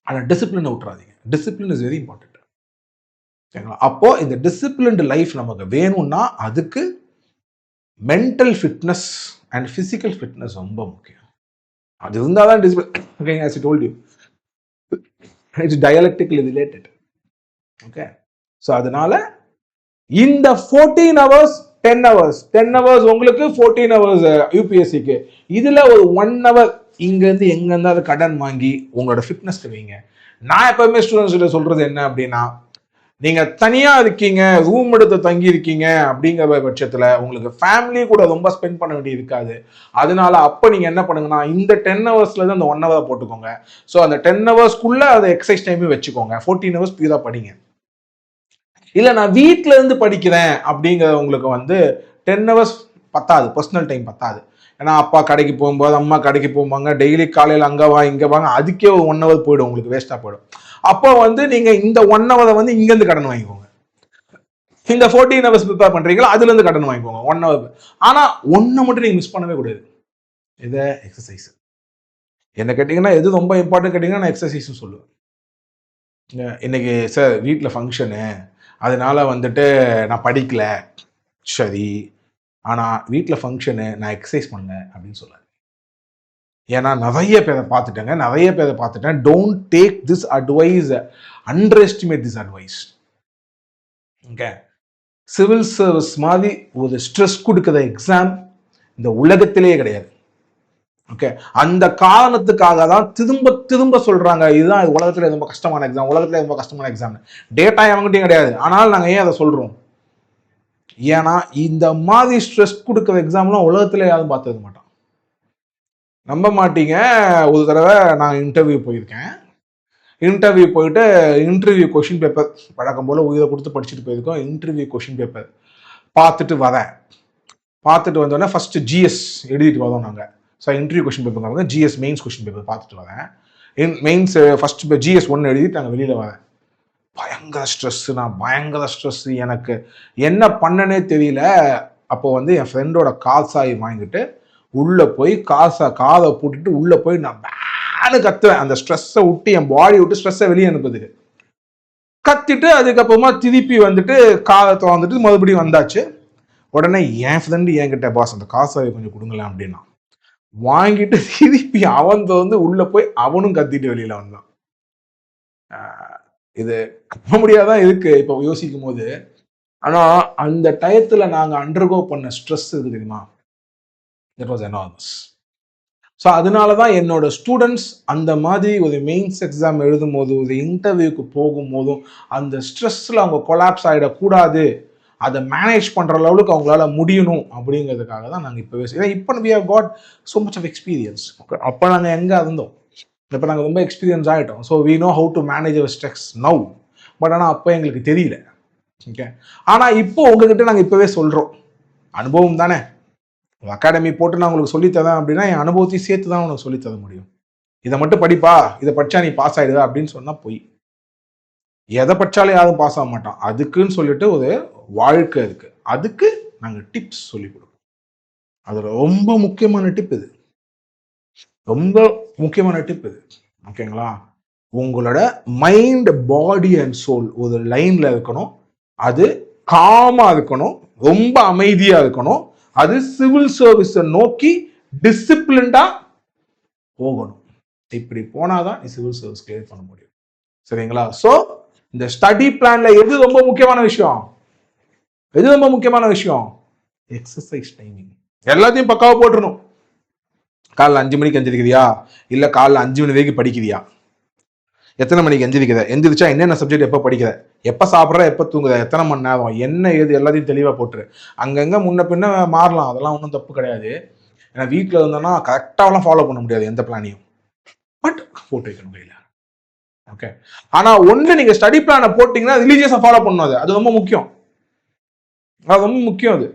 ஆனால் டிசிப்ளினை விட்டுறாதீங்க. Discipline is very important. சரிங்களா? அப்போ இந்த டிசிப்ளின்டு லைஃப் நமக்கு வேணும்னா அதுக்கு mental fitness and physical fitness ரொம்ப முக்கியம். அது இருந்தால் தான் discipline. Okay, as I told you, it's dialectically related. Okay, so அதனால இந்த 14 hours 10 hours உங்களுக்கு, 14 hours யூபிஎஸ்சிக்கு, இதில் ஒரு 1 hour இங்கேருந்து எங்கேருந்து கடன் வாங்கி உங்களோட ஃபிட்னஸ்க்கு வைங்க. நான் எப்பவுமே ஸ்டூடெண்ட்ஸ் கிட்ட சொல்றது என்ன அப்படின்னா, நீங்க தனியா இருக்கீங்க, ரூம் எடுத்து தங்கி இருக்கீங்க அப்படிங்கிற பட்சத்துல உங்களுக்கு ஃபேமிலி கூட ரொம்ப ஸ்பெண்ட் பண்ண வேண்டியது இருக்காது. அதனால அப்ப நீங்க என்ன பண்ணுங்கன்னா, இந்த 10 hours இருந்து அந்த 1 hour போட்டுக்கோங்க. ஸோ அந்த 10 hours அதை எக்ஸசைஸ் டைமே வச்சுக்கோங்க. 14 hours பியூரா படிங்க. இல்ல நான் வீட்டுல இருந்து படிக்கிறேன் அப்படிங்கிற உங்களுக்கு 10 hours பத்தாது, பர்சனல் டைம் பத்தாது. ஏன்னா அப்பா கடைக்கு போகும்போது, அம்மா கடைக்கு போவாங்க, டெய்லி காலையில் அங்கே வா இங்கே வாங்க, அதுக்கே ஒரு 1 hour போயிடும், உங்களுக்கு வேஸ்ட்டாக போயிடும். அப்போ நீங்க இந்த 1 hour இங்கேருந்து கடன் வாங்கிக்கோங்க. இந்த 14 hours ப்ரிப்பேர் பண்றீங்களா, அதுலேருந்து கடன் வாங்கிக்கோங்க 1 hour. ஆனா ஒன்று மட்டும் நீங்க மிஸ் பண்ணவே கூடாது, இதை எக்ஸசைஸ். என்ன கேட்டீங்கன்னா எது ரொம்ப இம்பார்ட்டன்ட் கேட்டீங்கன்னா நான் எக்ஸசைஸ் சொல்லுவேன். இன்னைக்கு சார் வீட்டில் ஃபங்க்ஷனு, அதனால நான் படிக்கல. சரி, ஆனால் வீட்டில் ஃபங்க்ஷனு, நான் எக்ஸசைஸ் பண்ணேன் அப்படின்னு சொல்லாது. ஏன்னா நிறைய பேரை பார்த்துட்டேன். Don't take this advice, under estimate this advice. Okay, civil service மாதிரி ஒரு ஸ்ட்ரெஸ் கொடுக்குற எக்ஸாம் இந்த உலகத்திலேயே கிடையாது. ஓகே, அந்த காரணத்துக்காக தான் திரும்ப திரும்ப சொல்றாங்க, இதுதான் உலகத்துல ரொம்ப கஷ்டமான எக்ஸாம். டேட்டா எவங்கிட்டையும் கிடையாது, ஆனால் நாங்கள் ஏன் அதை சொல்றோம்? ஏன்னா இந்த மாதிரி ஸ்ட்ரெஸ் கொடுக்குற எக்ஸாம்லாம் உலகத்துல யாரும் பார்த்தது மாட்டோம். நம்ப மாட்டீங்க, ஒரு தடவை நான் இன்டர்வியூ போயிருக்கேன். இன்டர்வியூ கொஷின் பேப்பர் வழக்கம் போல் உயிரை கொடுத்து படிச்சுட்டு போயிருக்கோம். இன்டர்வியூ கொஷின் பேப்பர் பார்த்துட்டு வந்தோடனே ஃபஸ்ட்டு ஜிஎஸ் எழுதிட்டு வரோம் நாங்கள். So interview question paper GS mains question paper பார்த்துட்டு வரேன். மெயின்ஸ் ஃபஸ்ட்டு GS 1 எழுதிட்டு நாங்கள் வெளியில் வரேன். பயங்கர ஸ்ட்ரெஸ்ஸு. எனக்கு என்ன பண்ணனே தெரியல. அப்போ என் ஃப்ரெண்டோட காசாய் வாங்கிட்டு உள்ளே போய் காதை போட்டுட்டு உள்ளே போய் நான் வேனு கத்துவேன். அந்த ஸ்ட்ரெஸ்ஸை விட்டு, என் பாடி விட்டு ஸ்ட்ரெஸ்ஸை வெளியே அனுப்புறதுக்கு கத்திட்டு, அதுக்கப்புறமா திருப்பி காதை திறந்துட்டு மறுபடியும் வந்தாச்சு. உடனே என் ஃப்ரெண்டு என்கிட்ட, பாஸ் அந்த காசாவை கொஞ்சம் கொடுங்களேன் அப்படின்னா, வாங்கிட்டு திருப்பி அவன் உள்ள போய் அவனும் கத்திட்டு வெளியில வந்தான். இது முடியாதான் இருக்கு இப்போ யோசிக்கும் போது. ஆனா அந்த டயத்துல நாங்க அண்டர்கோ பண்ண ஸ்ட்ரெஸ் இருக்கு தெரியுமா, தட் வாஸ் எனார்மஸ். ஸோ அதனால தான் என்னோட ஸ்டூடெண்ட்ஸ் அந்த மாதிரி ஒரு மெயின்ஸ் எக்ஸாம் எழுதும் போது, ஒரு இன்டர்வியூக்கு போகும்போதும் அந்த ஸ்ட்ரெஸ்ஸில் அவங்க கொலாப்ஸ் ஆகிடக்கூடாது, அதை மேனேஜ் பண்ணுற லெவலுக்கு அவங்களால முடியணும் அப்படிங்கிறதுக்காக தான் நாங்கள் இப்போவே செய்யறோம். இப்போ we have got so much of experience. அப்போ நாங்கள் எங்கே இருந்தோம், இப்போ நாங்கள் ரொம்ப எக்ஸ்பீரியன்ஸ் ஆகிட்டோம். So we know how to manage our stress now. But ஆனால் அப்போ எங்களுக்கு தெரியல. ஓகே, ஆனால் இப்போ உங்ககிட்ட நாங்கள் இப்போவே சொல்கிறோம், அனுபவம் தானே. அகாடமி போட்டு நான் உங்களுக்கு சொல்லித்தரேன் அப்படின்னா என் அனுபவத்தையும் சேர்த்து தான் உனக்கு சொல்லித்தர முடியும். இதை மட்டும் படிப்பா, இதை படிச்சா நீ பாஸ் ஆயிடுவா அப்படின்னு சொன்னா போய். எதை படிச்சாலும் யாரும் பாஸ் ஆக மாட்டான். அதுக்குன்னு சொல்லிட்டு ஒரு வாழ்க்கை இருக்கு, அதுக்கு நாங்கள் டிப்ஸ் சொல்லி கொடுப்போம். அது ரொம்ப முக்கியமான டிப் இது, ஓகேங்களா? உங்களோட மைண்ட், பாடி அண்ட் சோல் ஒரு லைன்ல இருக்கணும். அது காமா இருக்கணும், ரொம்ப அமைதியா இருக்கணும். அது சிவில் சர்வீஸை நோக்கி டிசிப்ளின்டா போகணும். இப்படி போனாதான் நீ சிவில் சர்வீஸ் கிளியர் பண்ண முடியும். சரிங்களா? ஸோ இந்த ஸ்டடி பிளான்ல எது ரொம்ப முக்கியமான விஷயம்? Exercise timing. எல்லாத்தையும் பக்காவா போட்டுருணும். காலைல 5 மணிக்கு எந்திரிக்கிறியா, இல்ல காலைல 5 மணி வரைக்கும் படிக்கிறியா, எத்தனை மணிக்கு எந்திரிக்கிற, எந்திரிச்சா என்னென்ன சப்ஜெக்ட் எப்போ படிக்கிற, எப்போ சாப்பிட்ற, எப்போ தூங்குற, எத்தனை மணி நேரம், என்ன ஏது எல்லாத்தையும் தெளிவாக போட்டுரு. அங்கங்கே முன்ன பின்ன மாறலாம், அதெல்லாம் ஒன்றும் தப்பு கிடையாது. ஏன்னா வீட்டில் இருந்தோன்னா கரெக்டாகலாம் ஃபாலோ பண்ண முடியாது எந்த பிளானையும், பட் போட்டு வைக்கணும் கையில். ஓகே, ஆனால் ஒன்று நீங்கள் ஸ்டடி பிளானை போட்டிங்கன்னா ரிலீஜியஸாக ஃபாலோ பண்ணணும். அது ரொம்ப முக்கியம். அது.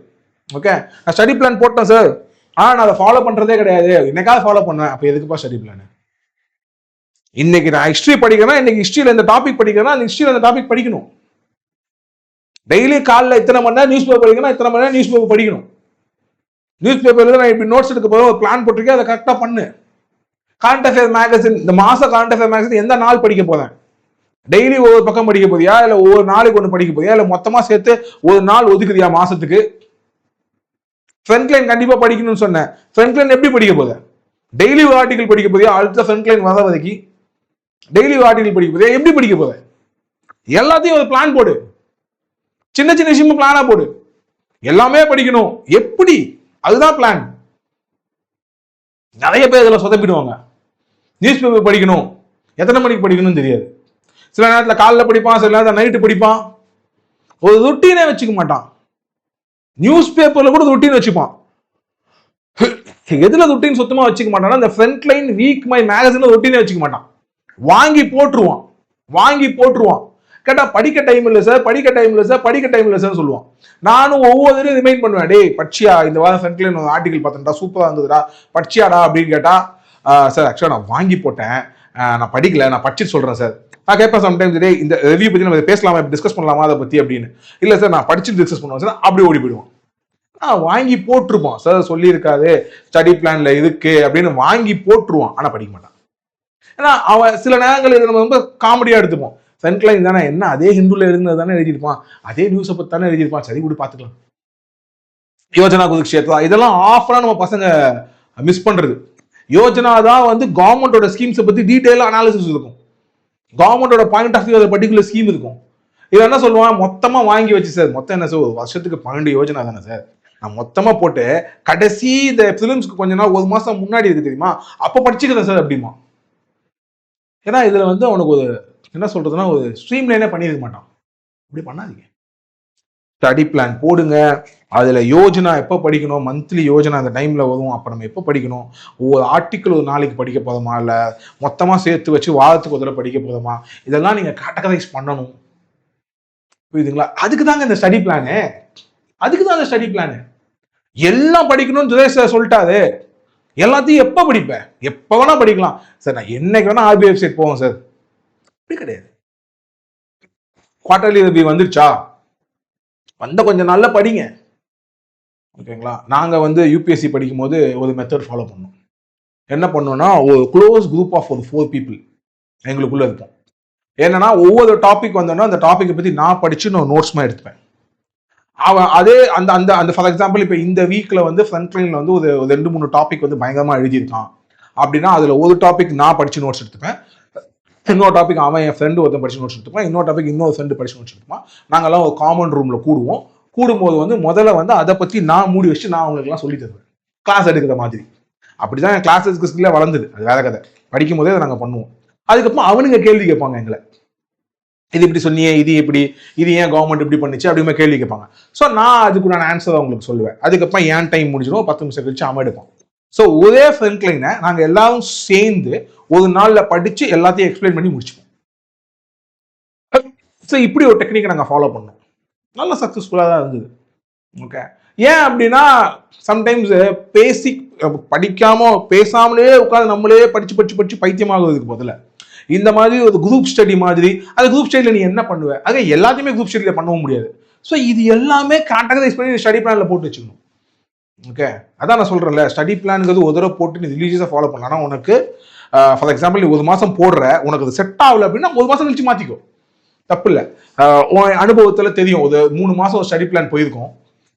ஓகே, நான் ஸ்டடி பிளான் போட்டேன் சார், நான் அதை ஃபாலோ பண்றதே கிடையாது, என்னைக்காவது ஃபாலோ பண்ணுவேன். அப்ப எதுக்குப்பா ஸ்டடி பிளான்? இன்னைக்கு நான் ஹிஸ்டரி படிக்கிறேன்னா இன்னைக்கு ஹிஸ்டரியில இந்த டாபிக் படிக்கிறேன்னா அந்த ஹிஸ்டரியில அந்த டாபிக் படிக்கணும். டெய்லி காலைல இத்தனை மணி நேரம் நியூஸ் பேப்பர் படிக்கணும், இத்தனை மணி நேரம் நியூஸ் பேப்பர் படிக்கணும். நியூஸ் பேப்பர்ல நான் இப்படி நோட்ஸ் எடுக்க போதும் ஒரு பிளான் போட்டிருக்கேன், அதை கரெக்டா பண்ணு. கரண்ட் அஃபேர் மேகசின், இந்த மாசம் கரண்ட் அஃபேர் மேகசின் எந்த நாள் படிக்க போறேன்? டெய்லி ஒவ்வொரு பக்கம் படிக்க போதியா, இல்ல ஒவ்வொரு நாளைக்கு ஒன்று படிக்க போதியா, இல்ல மொத்தமா சேர்த்து ஒரு நாள் ஒதுக்குதியா மாசத்துக்கு? ஃப்ரண்ட்லைன் கண்டிப்பா படிக்கணும்னு சொன்னேன். ஃப்ரண்ட்லைன் எப்படி படிக்க போத? டெய்லி ஒரு ஆர்டிகல் படிக்க போதியா? அடுத்த ஃப்ரண்ட்லைன் வர வரைக்கு டெய்லி ஒரு ஆர்டிகல் படிக்க போதியா? எப்படி படிக்க போத? எல்லாத்தையும் ஒரு பிளான் போடு. சின்ன சின்ன விஷயமும் பிளானா போடு. எல்லாமே படிக்கணும் எப்படி? அதுதான் பிளான். நிறைய பேர் இதுல சொதப்பிடுவாங்க. நியூஸ் பேப்பர் படிக்கணும், எத்தனை மணிக்கு படிக்கணும்னு தெரியாது. சில நேரத்தில் காலைல படிப்பான், சில நேரத்தில் நைட்டு படிப்பான். ஒரு ரொட்டீனே வச்சுக்க மாட்டான். நியூஸ் பேப்பர்ல கூட ரொட்டீன் வச்சுப்பான். எதுல ரொட்டீன் சுத்தமா வச்சுக்க மாட்டான்? இந்த ஃப்ரண்ட் லைன் வீக் மை மேகசின்ல ரொட்டீனே வச்சுக்க மாட்டான். வாங்கி போட்டுருவான். கேட்டா படிக்க டைம் இல்லை சார், படிக்க டைம் இல்லை சார் சொல்லுவான். நானும் ஒவ்வொருத்தரையும் ரிமைண்ட் பண்ணுவேன், டேய் பட்சியா, இந்த வாரம் ஃப்ரண்ட் லைன் ஆர்டிகல் பார்த்தேன்டா, சூப்பரா இருந்ததுடா, பட்சியாடா அப்படின்னு கேட்டா, சார் ஆக்சுவலா நான் வாங்கி போட்டேன், நான் படிக்கல, நான் படிச்சு சொல்றேன் சார். நான் கேட்பேன் சம்டைம்ஸ், டே இந்த ரிவ்யூ பத்தி நம்ம பேசலாமா, டிஸ்கஸ் பண்ணலாமா அதை பத்தி அப்படின்னு. இல்ல சார் நான் படிச்சுட்டு டிஸ்கஸ் பண்ணுவேன் சார், அப்படி ஓடி போயிடுவான். வாங்கி போட்டுருப்பான், சார் சொல்லியிருக்காது ஸ்டடி பிளான்ல இருக்கு அப்படின்னு வாங்கி போட்டுருவான், ஆனா படிக்க மாட்டான். ஏன்னா அவன் சில நேரங்கள் நம்ம ரொம்ப காமெடியா எடுத்துப்போம். ஃப்ரண்ட் லைன் தானே, என்ன அதே ஹிந்துல இருந்தது தானே எழுதியிருப்பான், அதே நியூஸை பத்தி தானே எழுதியிருப்பான், சரி கூட பாத்துக்கலாம். யோஜனா குருக்ஷேத்ரா இதெல்லாம் ஆஃபரா நம்ம பசங்க மிஸ் பண்றது. யோஜனா தான் வந்து கவர்மெண்டோட ஸ்கீம்ஸை பத்தி டீடைலா அனாலிசிஸ் இருக்கும். கவர்மெண்டோட பாயிண்ட் ஆஃப் வியூ ஒரு பர்டிகுலர் ஸ்கீம் இருக்கும். இது என்ன சொல்லுவான், மொத்தமா வாங்கி வச்சு சார், மொத்தம் என்ன சார் ஒரு வருஷத்துக்கு 12 யோஜனா தானே சார், நான் மொத்தமா போட்டு கடைசி இந்த பிலிம்ஸ்க்கு கொஞ்ச நாள் ஒரு மாசம் முன்னாடி இருக்கு தெரியுமா, அப்ப படிச்சுக்கிறேன் சார் அப்படிமா. ஏன்னா இதுல வந்து அவனுக்கு ஒரு என்ன சொல்றதுன்னா ஒரு ஸ்ட்ரீம் லைனே பண்ணிருக்க மாட்டான். அப்படி பண்ணாதீங்க. ஸ்டடி பிளான் போடுங்க. அதுல யோஜனா எப்போ படிக்கணும், மந்த்லி யோஜனா அந்த டைம்ல வரும், அப்ப நம்ம எப்போ படிக்கணும், ஒவ்வொரு ஆர்டிக்கிள் ஒரு நாளைக்கு படிக்க போதுமா, இல்ல மொத்தமா சேர்த்து வச்சு வாரத்துக்கு ஒரு தடவை படிக்க போதுமா, இதெல்லாம் நீங்க கேட்டகரைஸ் பண்ணணும். புரியுதுங்களா? அதுக்கு தாங்க இந்த ஸ்டடி பிளானு. எல்லாம் படிக்கணும்னு சுரேஷ் சார் சொல்லிட்டாரு. எல்லாத்தையும் எப்ப படிப்பேன், எப்ப வேணா படிக்கலாம் சார், நான் என்னைக்கு வேணா ஆர்பிஐ வெப்சைட் போவோம் சார், அப்படி கிடையாது. குவார்டர்லி ரிவ்யூ வந்துருச்சா, வந்த கொஞ்ச நாள்ல படிங்க. ஓகேங்களா? நாங்க வந்து யூபிஎஸ்சி படிக்கும் போது ஒரு மெத்தட் ஃபாலோ பண்ணோம். என்ன பண்ணோம்னா, ஒரு க்ளோஸ் குரூப் ஆஃப் ஒரு 4 பீப்புள் எங்களுக்குள்ள இருக்கும். என்னன்னா ஒவ்வொரு டாபிக் வந்தோம்னா அந்த டாபிக்கை பத்தி நான் படிச்சு நான் நோட்ஸ்மா எடுத்துப்பேன். அவன் அதே அந்த அந்த அந்த ஃபார் எக்ஸாம்பிள் இப்போ இந்த வீக்ல வந்து ஃப்ரண்ட் லைன்ல வந்து ஒரு 2-3 டாபிக் வந்து பயங்கரமா எழுதியிருக்கான் அப்படின்னா அதுல ஒரு டாபிக் நான் படிச்சு நோட்ஸ் எடுத்துப்பேன், இன்னொரு டாபிக் அவன் என் ஃப்ரெண்டு ஒருத்தன் படிச்சு நோட்ஸ் எடுத்துப்பான், இன்னொரு டாபிக் இன்னொரு ஃப்ரெண்டு படிச்சு நோட்ஸ் எடுத்துப்பான். நாங்கெல்லாம் ஒரு காமன் ரூம்ல கூடும்போது வந்து முதல்ல வந்து அதை பத்தி நான் மூடி வச்சு நான் அவங்களுக்குலாம் சொல்லி தருவேன், கிளாஸ் எடுக்கிற மாதிரி. அப்படிதான் என் கிளாஸஸ்க்கு ஸ்கில்ல வளர்ந்தது. அது வேற கதை. படிக்கும் போதே அதை நாங்கள் பண்ணுவோம். அதுக்கப்புறம் அவனுங்க கேள்வி கேட்பாங்க எங்களை, இது இப்படி சொன்னியே, இது எப்படி, இது ஏன் கவர்மெண்ட் இப்படி பண்ணிச்சு அப்படிமா கேள்வி கேட்பாங்க. ஸோ நான் அதுக்கு நான் ஆன்சர் அவங்களுக்கு சொல்லுவேன். அதுக்கப்புறம் ஏன் டைம் முடிஞ்சிடும், 10 நிமிஷம் கழிச்சு அவன் எடுப்பான். ஸோ ஒரே ஃப்ரண்ட் லைனை நாங்கள் எல்லாரும் சேர்ந்து ஒரு நாள்ல படிச்சு எல்லாத்தையும் எக்ஸ்பிளைன் பண்ணி முடிச்சுப்போம். ஸோ இப்படி ஒரு டெக்னிக்கை நாங்கள் ஃபாலோ பண்ணோம். நல்ல சக்ஸஸ்ஃபுல்லாக தான் இருந்தது. ஓகே, ஏன் அப்படின்னா சம்டைம்ஸ் படிக்காம பேசாமலே உட்காந்து நம்மளே படிச்சு பைத்தியமாகுறதுக்கு பதில இந்த மாதிரி ஒரு குரூப் ஸ்டடி மாதிரி, அது குரூப் ஸ்டடியில் நீ என்ன பண்ணுவ, அது எல்லாத்தையுமே குரூப் ஸ்டடியில் பண்ணவும் முடியாது. ஸோ இது எல்லாமே கேட்டகரைஸ் பண்ணி ஸ்டடி பிளான்ல போட்டு வச்சுக்கணும். ஓகே, அதான் நான் சொல்றேன்ல, ஸ்டடி பிளான்ங்கிறது ஒரு தடவை போட்டு நீ ரிலீஜியஸாக ஃபாலோ பண்ணலாம். ஆனால் உனக்கு ஃபார் எக்ஸாம்பிள் நீ 1 மாசம் போடுற, உனக்கு அது செட் ஆகல அப்படின்னா 1 மாசம் கழிச்சு மாத்திக்கோ, தப்பு இல்லை. உன் அனுபவத்தில் தெரியும், ஒரு 3 மாசம் ஒரு ஸ்டடி பிளான் போயிருக்கும்.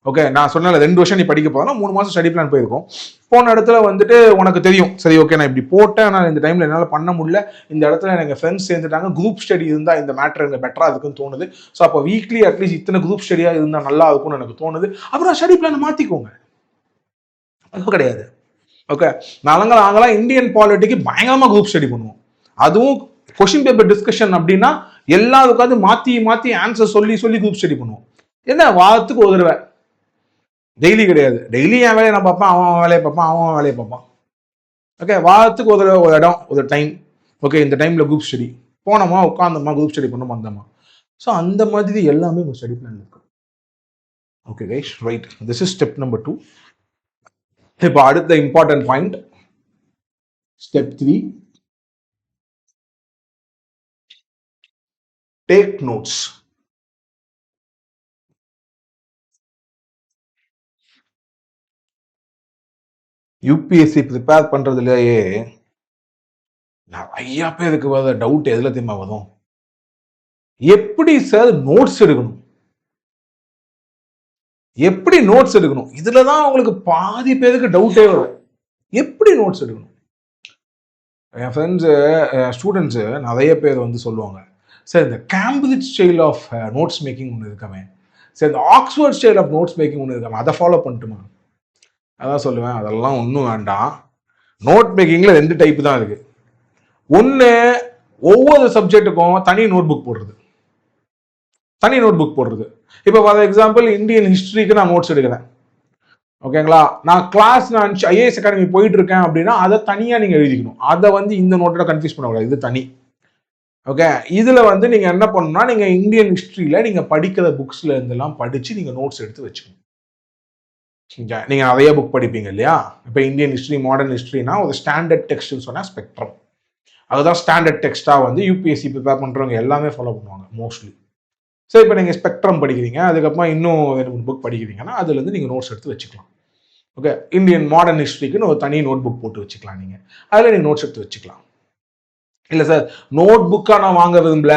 ஓகே, நான் சொன்ன 2 வருஷம் நீ படிக்க போனா 3 மாசம் ஸ்டடி பிளான் போயிருக்கும். போன இடத்துல வந்துட்டு உனக்கு தெரியும், சரி ஓகே நான் இப்படி போட்டேன், நான் இந்த டைம்ல என்னால் பண்ண முடியல, இந்த இடத்துல எனக்கு ஃப்ரெண்ட்ஸ் சேர்ந்துட்டாங்க, குரூப் ஸ்டடி இருந்தா இந்த மேட்டர் எனக்கு பெட்டரா இருக்குன்னு தோணுது. ஸோ அப்போ வீக்லி அட்லீஸ்ட் இத்தனை குரூப் ஸ்டடியா இருந்தா நல்லா இருக்கும்னு எனக்கு தோணுது. அப்புறம் ஸ்டடி பிளான் மாத்திக்கோங்க, அது கிடையாது. ஓகே, நாங்களாம் இந்தியன் பாலிட்டிக்கு பயங்கரமா குரூப் ஸ்டடி பண்ணுவோம். அதுவும் கொஸ்டின் பேப்பர் டிஸ்கஷன் அப்படின்னா எல்லாரும் உட்காந்து மாத்தி ஆன்சர் சொல்லி குரூப் ஸ்டடி பண்ணுவோம். என்ன வாரத்துக்கு ஒரு தடவை, டெய்லி கிடையாது. டெய்லி என் வேலையை நான் பார்ப்பேன், அவன் வேலையை பார்ப்பான், அவன் வேலையை பார்ப்பான். ஓகே, வாரத்துக்கு ஒரு இடம், ஒரு டைம். ஓகே, இந்த டைம்ல குரூப் ஸ்டடி போனோமா, உட்காந்தோமா, குரூப் ஸ்டடி பண்ணோமா, வந்தோமா. ஸோ அந்த மாதிரி எல்லாமே உங்க ஸ்டடி பிளான் இருக்கும். Okay guys, right, this is step number 2. இப்போ அடுத்த important point, step 3, take notes. UPSC prepare பண்றதுலயே நிறைய பேருக்கு வர டவுட் எதுல தெரியுமா வரும்? எப்படி சார் நோட்ஸ் எடுக்கணும், எப்படி நோட்ஸ் எடுக்கணும், இதுலதான் உங்களுக்கு பாதி பேருக்கு டவுட்டே வரும். எப்படி நோட்ஸ் எடுக்கணும்? என் ஃப்ரெண்ட்ஸு, ஸ்டூடெண்ட்ஸு நிறைய பேர் வந்து சொல்லுவாங்க, சார் இந்த Cambridge style of notes making ஒன்று இருக்காமே, சார் இந்த Oxford style of notes making ஒன்று இருக்காமே, அதை ஃபாலோ பண்ணட்டுமா? அதான் சொல்லுவேன், அதெல்லாம் ஒன்றும் வேண்டாம். நோட் மேக்கிங்கில் 2 டைப் தான் இருக்கு. ஒன்று, ஒவ்வொரு சப்ஜெக்ட்டுக்கும் தனி நோட் புக் போடுறது. இப்போ ஃபார் எக்ஸாம்பிள் இந்தியன் ஹிஸ்டரிக்கு நான் நோட்ஸ் எடுக்கிறேன், ஓகேங்களா? நான் கிளாஸ் நான் ஐஏஎஸ் அகாடமி போயிட்டு இருக்கேன் அப்படின்னா அதை தனியாக நீங்கள் எழுதிக்கணும். அதை வந்து இந்த நோட்டோட கன்ஃபியூஸ் பண்ணக்கூடாது, இது தனி. ஓகே, இதில் வந்து நீங்கள் என்ன பண்ணணும்னா, நீங்கள் இந்தியன் ஹிஸ்ட்ரியில் நீங்கள் படிக்கிற புக்ஸில் இருந்தெல்லாம் படித்து நீங்கள் நோட்ஸ் எடுத்து வச்சுக்கணும். நீங்கள் நிறைய புக் படிப்பீங்க இல்லையா? இப்போ இந்தியன் ஹிஸ்ட்ரி, மாடர்ன் ஹிஸ்ட்ரினா ஒரு ஸ்டாண்டர்ட் டெக்ஸ்ட்னு சொன்னால் ஸ்பெக்ட்ரம், அதுதான் ஸ்டாண்டர்ட் டெக்ஸ்ட்டாக வந்து யூபிஎஸ்சி ப்ரிப்பேர் பண்ணுறவங்க எல்லாமே ஃபாலோ பண்ணுவாங்க மோஸ்ட்லி. ஸோ இப்போ நீங்கள் ஸ்பெக்ட்ரம் படிக்கிறீங்க, அதுக்கப்புறமா இன்னும் 2 புக் படிக்கிறீங்கன்னா அதுலேருந்து நீங்கள் நோட்ஸ் எடுத்து வச்சுக்கலாம். ஓகே, இந்தியன் மாடர்ன் ஹிஸ்ட்ரிக்குன்னு ஒரு தனி நோட் புக் போட்டு வச்சுக்கலாம். நீங்கள் அதில் நீங்கள் நோட்ஸ் எடுத்து வச்சுக்கலாம். இல்லை சார் நோட் புக்காக நான் வாங்க விரும்பல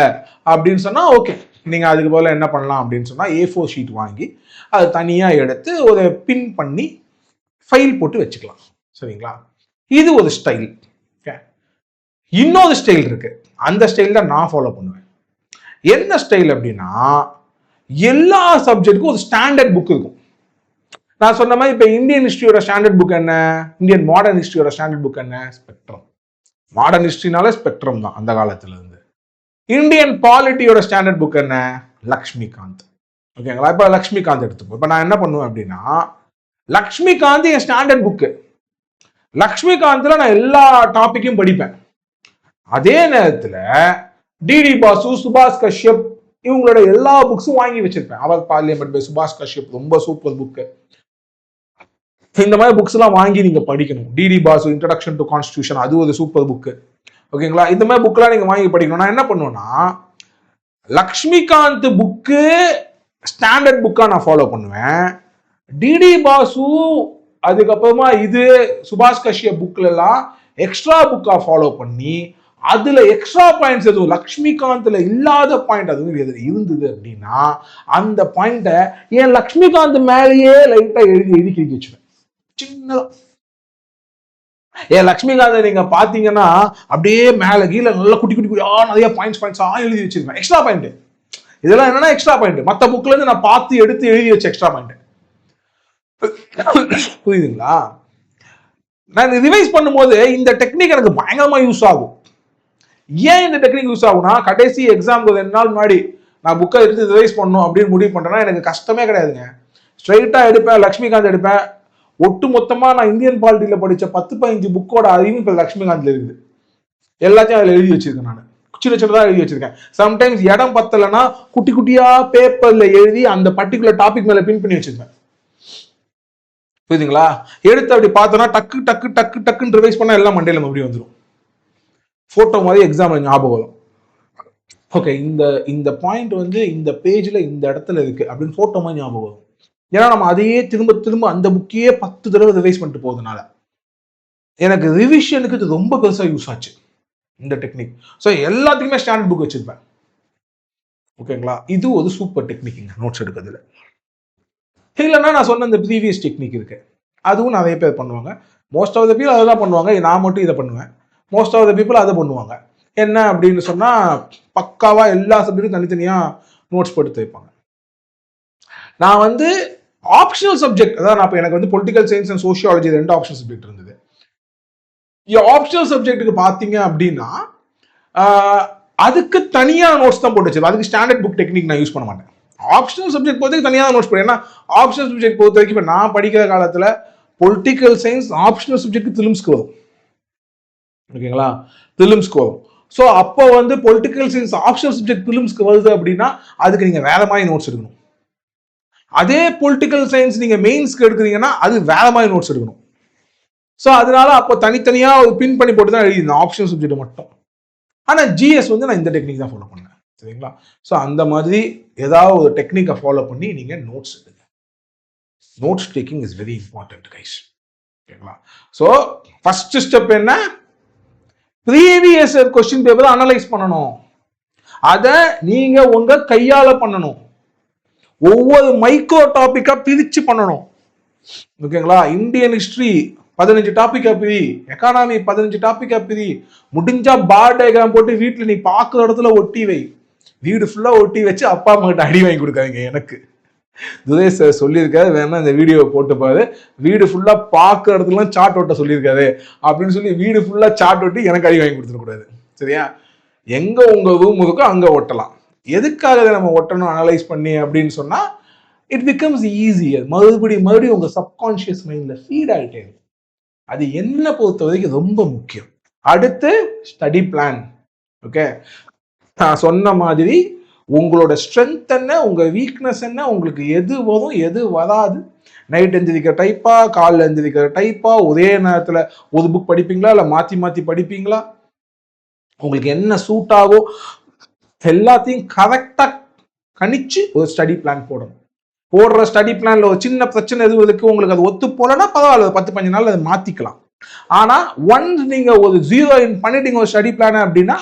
அப்படின்னு சொன்னால் ஓகே, நீங்கள் அதுக்கு பதிலாக என்ன பண்ணலாம் அப்படின்னு சொன்னால் A4 ஷீட் வாங்கி அதை தனியாக எடுத்து ஒரு பின் பண்ணி ஃபைல் போட்டு வச்சுக்கலாம். சரிங்களா? இது ஒரு ஸ்டைல். ஓகே, இன்னொரு ஸ்டைல் இருக்கு, அந்த ஸ்டைல் தான் நான் ஃபாலோ பண்ணுவேன். என்ன ஸ்டைல் அப்படின்னா, எல்லா சப்ஜெக்ட்டுக்கும் ஒரு ஸ்டாண்டர்ட் புக் இருக்கும். நான் சொன்ன மாதிரி இப்போ இந்தியன் ஹிஸ்ட்ரியோட ஸ்டாண்டர்ட் புக் என்ன, இந்தியன் மாடர்ன் ஹிஸ்ட்ரியோட ஸ்டாண்டர்ட் புக் என்ன, ஸ்பெக்ட்ரம். மாடர்ன் ஹிஸ்ட்ரினால ஸ்பெக்ட்ரம் தான் அந்த காலத்துல இருந்து. இந்தியன் பாலிட்டியோட ஸ்டாண்டர்ட் புக் என்ன, லக்ஷ்மிகாந்த். ஓகேங்களா? இப்போ லக்ஷ்மிகாந்த் எடுத்துப்போம். இப்போ நான் என்ன பண்ணுவேன் அப்படின்னா, லக்ஷ்மிகாந்த் என் ஸ்டாண்டர்ட் புக்கு. லக்ஷ்மிகாந்த்ல நான் எல்லா டாபிக்கும் படிப்பேன். அதே நேரத்தில் டிடி பாசு, சுபாஷ் கஷ்யப் இவங்களோட எல்லா புக்ஸும் வாங்கி வச்சிருப்பேன். அவர் பார்லிமெண்ட் பை சுபாஷ் கஷ்யப் ரொம்ப சூப்பர் புக்கு. இந்த மாதிரி புக்ஸ் எல்லாம் வாங்கி நீங்க படிக்கணும். DD Basu introduction to constitution, அது ஒரு சூப்பர் புக்கு. ஓகேங்களா? இந்த மாதிரி புக்லாம் நீங்க வாங்கி படிக்கணும். நான் என்ன பண்ணுவேன்னா, லக்ஷ்மிகாந்த் புக்கு ஸ்டாண்டர்ட் புக்கா நான் ஃபாலோ பண்ணுவேன். டிடி பாசு அதுக்கப்புறமா இது சுபாஷ் கஷ்யப் புக்ல எல்லாம் எக்ஸ்ட்ரா புக்கா ஃபாலோ பண்ணி அதுல எக்ஸ்ட்ரா பாயிண்ட்ஸ் எதுவும் லக்ஷ்மிகாந்த்ல இல்லாத பாயிண்ட் அதுவும் இருந்தது அப்படின்னா அந்த பாயிண்ட ஏன் லக்ஷ்மிகாந்த் மேலேயே லைட்டா எழுதி கிழிக்க வச்சுவேன். சின்னதா ஏன் லக்ஷ்மிகாந்த் நீங்க பாத்தீங்கன்னா அப்படியே மேல கீழே நல்லா குட்டி குட்டி நிறைய பாயிண்ட்ஸ் எழுதி வச்சிருக்கேன். எக்ஸ்ட்ரா பாயிண்ட் இதெல்லாம் என்னன்னா எக்ஸ்ட்ரா பாயிண்ட். மற்ற புக்ல இருந்து நான் பார்த்து எடுத்து எழுதி வச்ச எக்ஸ்ட்ரா பாயிண்ட். புரியுதுங்களா? நான் ரிவைஸ் பண்ணும்போது இந்த டெக்னிக் எனக்கு பயங்கரமா யூஸ் ஆகும். ஏன் இந்த டெக்னிக் யூஸ் ஆகும்னா, கடைசி எக்ஸாமுக்கு 2 நாள் முன்னாடி நான் புக்கை எடுத்து ரிவைஸ் பண்ணணும் அப்படின்னு முடிவு பண்றேன்னா எனக்கு கஷ்டமே கிடையாதுங்க. ஸ்ட்ரைட்டா எடுப்பேன், லக்ஷ்மிகாந்த் எடுப்பேன். ஒட்டு மொத்தமா நான் இந்தியன் பாலிட்டியில படிச்ச 10-15 புக்கோட அறிவும் இப்ப லக்ஷ்மிகாந்த்ல இருக்குது. எல்லாத்தையும் அதுல எழுதி வச்சிருக்கேன். நான் சின்ன சின்னதா எழுதி வச்சிருக்கேன். சம்டைம்ஸ் இடம் பத்தலைன்னா குட்டி குட்டியா பேப்பர்ல எழுதி அந்த பர்டிகுலர் டாபிக் மேல பின் பண்ணி வச்சிருக்கேன். புரியுதுங்களா? எடுத்து அப்படி பார்த்தோன்னா டக்கு டக்கு டக்கு டக்குன்னு ரிவைஸ் பண்ணா எல்லாம் மண்டையில மறுபடியும் வந்துடும். போட்டோ மாதிரி எக்ஸாம்ல ஞாபகம் வரும். ஓகே, இந்த பாயிண்ட் வந்து இந்த பேஜ்ல இந்த இடத்துல இருக்கு அப்படின்னு போட்டோ மாதிரி ஞாபகம் வரும். ஏன்னா நம்ம அதையே திரும்ப திரும்ப அந்த புக்கையே 10 தடவை ரிவைஸ் பண்ணிட்டு போறதுனால எனக்கு ரிவிஷனுக்கு இது ரொம்ப பெருசா யூஸ் ஆச்சு இந்த டெக்னிக். ஸோ எல்லாத்துக்குமே ஸ்டாண்டர்ட் புக் வச்சிருப்பேன். ஓகேங்களா? இது ஒரு சூப்பர் டெக்னிக் நோட்ஸ் எடுக்கிறதுல. இல்லைன்னா நான் சொன்ன இந்த ப்ரீவியஸ் டெக்னிக் இருக்கு, அதுவும் நிறைய பேர் பண்ணுவாங்க. மோஸ்ட் ஆஃப் த பீப்புள் அதை தான் பண்ணுவாங்க. நான் மட்டும் இதை பண்ணுவேன். மோஸ்ட் ஆஃப் த பீப்புள் அதை பண்ணுவாங்க. என்ன அப்படின்னு சொன்னா, பக்காவா எல்லா சப்ஜெக்டும் தனித்தனியா நோட்ஸ் போட்டு வைப்பாங்க. நான் வந்து ஆப்ஷனல் சப்ஜெக்ட், அதான் நான் எனக்கு வந்து political science and sociology 2 optional subject இருந்தது. ஆப்ஷனல் சப்ஜெக்ட்டுக்கு பார்த்தீங்க அப்படின்னா அதுக்கு தனியாக நோட்ஸ் தான் போட்டு வச்சிருப்பேன். அதுக்கு ஸ்டாண்டர்ட் புக் டெக்னிக் நான் யூஸ் பண்ண மாட்டேன். ஆப்ஷனல் சப்ஜெக்ட் பொறுத்தவரைக்கும் தனியாக தான் நோட்ஸ் போடுறேன். ஏன்னா ஆப்ஷனல் சப்ஜெக்ட் பொறுத்த வரைக்கும் இப்போ நான் படிக்கிற காலத்தில் பொலிட்டிக்கல் சயின்ஸ் ஆப்ஷனல் சப்ஜெக்ட் திலிம்ஸ்க்கு வரும். ஓகேங்களா? திலிம்ஸ்க்கு வரும். ஸோ அப்போ வந்து பொலிட்டிக்கல் சயின்ஸ் ஆப்ஷனல் சப்ஜெக்ட் திலிம்ஸ்க்கு வருது அப்படின்னா அதுக்கு நீங்கள் வேற மாதிரி நோட்ஸ் எடுக்கணும். அதே பொலிட்டிக்கல் சயின்ஸ் நீங்க மெயின்ஸ்க்கு எடுக்கிறீங்கன்னா அது வேற மாதிரி நோட்ஸ் எடுக்கணும். ஸோ அதனால அப்போ தனித்தனியா ஒரு பின் பண்ணி போட்டு தான் எழுதியிருந்தேன் ஆப்ஷன் சப்ஜெக்ட் மட்டும். ஆனா ஜிஎஸ் வந்து நான் இந்த டெக்னிக் தான் ஃபாலோ பண்ணேன். சரிங்களா? ஸோ அந்த மாதிரி ஏதாவது ஒரு டெக்னிக்கை ஃபாலோ பண்ணி நீங்க நோட்ஸ் எடுங்க. Notes taking is very important guys. ஓகேங்களா? ஸோ ஃபர்ஸ்ட் ஸ்டெப் என்ன, ப்ரீவியஸ் கொஸ்டின் பேப்பரை அனலைஸ் பண்ணணும். அதை நீங்க உங்க கையால பண்ணணும். ஒவ்வொரு மைக்ரோ டாபிக்கா பிரிச்சு பண்ணணும். ஓகேங்களா? இந்தியன் ஹிஸ்டரி 15 டாபிக் பிரி, எக்கானமி 15 டாபிக் பிரி, முடிஞ்சா பார் டயக்ராம் போட்டு வீட்டுல நீ பாக்குற இடத்துல ஒட்டி வை. வீடு ஃபுல்லா ஒட்டி வச்சு அப்பா அம்மா கிட்ட அடி வாங்கி கொடுக்காதீங்க. எனக்கு துரேஷ் சார் சொல்லியிருக்காரு, வேணா இந்த வீடியோவை போட்டு பாரு, வீடு ஃபுல்லா பாக்குற இடத்துல சாட் ஒட்ட சொல்லியிருக்காரு அப்படின்னு சொல்லி வீடு ஃபுல்லா சாட் ஒட்டி எனக்கு அடி வாங்கி கொடுத்துடக்கூடாது. சரியா? எங்க உங்க ரூம் இருக்கோ அங்க ஒட்டலாம். எதுக்காக நம்ம ஒட்டணும் அனலைஸ் பண்ணி அப்படின்னு சொன்னா இட் பிகம்ஸ் ஈஸியர். மறுபடியும் உங்க சப்கான்சியஸ் மைண்ட்ல ஃபீட் ஆகிட்டே இருக்கும். அது என்ன பொறுத்த வரைக்கும் ரொம்ப முக்கியம். அடுத்து ஸ்டடி பிளான். ஓகே, நான் சொன்ன மாதிரி உங்களோட ஸ்ட்ரென்த் என்ன, உங்க வீக்னஸ் என்ன, உங்களுக்கு எது வரும் எது வராது, நைட் எந்திரிக்கிற டைப்பா, காலில் எந்திரிக்கிற டைப்பா, ஒரே நேரத்தில் ஒரு புக் படிப்பீங்களா இல்லை மாற்றி மாற்றி படிப்பீங்களா, உங்களுக்கு என்ன சூட் ஆகும், எல்லாத்தையும் கரெக்டாக கணிச்சு ஒரு ஸ்டடி பிளான் போடணும். போடுற ஸ்டடி பிளான்ல ஒரு சின்ன பிரச்சனை எதுவும் இருக்கு, உங்களுக்கு அது ஒத்து போலன்னா பரவாயில்ல, 10-15 நாள் அதை மாத்திக்கலாம். ஆனா ஒன்ஸ் நீங்க ஒரு ஜீரோ இன் பண்ணிட்டீங்க ஒரு ஸ்டடி பிளான் அப்படின்னா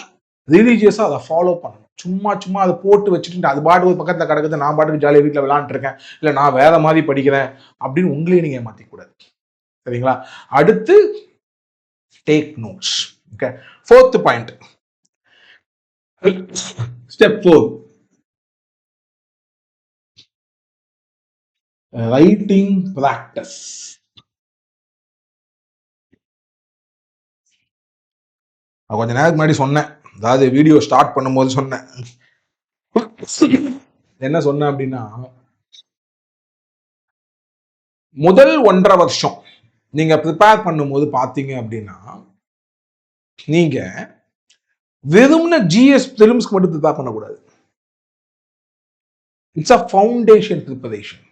ரிலீஜியஸா அதை ஃபாலோ பண்ணணும். சும்மா அதை போட்டு வச்சுட்டு அது பாட்டு ஒரு பக்கத்துல கிடக்குது, நான் பாட்டுக்கு ஜாலியாக வீட்டில் விளையாண்டு இருக்கேன், இல்லை நான் வேற மாதிரி படிக்கிறேன் அப்படின்னு உங்களையும் நீங்க மாத்திக்க கூடாது. சரிங்களா? அடுத்து take notes. Okay, 4th point, step 4, writing practice. கொஞ்ச நேரத்துக்கு முன்னாடி சொன்னேன், அதாவது வீடியோ ஸ்டார்ட் பண்ணும்போது சொன்னேன். என்ன சொன்னேன் அப்படின்னா, முதல் 1.5 வருஷம் நீங்க ப்ரிப்பேர் பண்ணும்போது பாத்தீங்க அப்படின்னா நீங்க வெறும்ன ஜிஎஸ் பிலிம்ஸ்க்கு மட்டும் ப்ரிப்பேர் பண்ணக்கூடாது. It's a foundation preparation.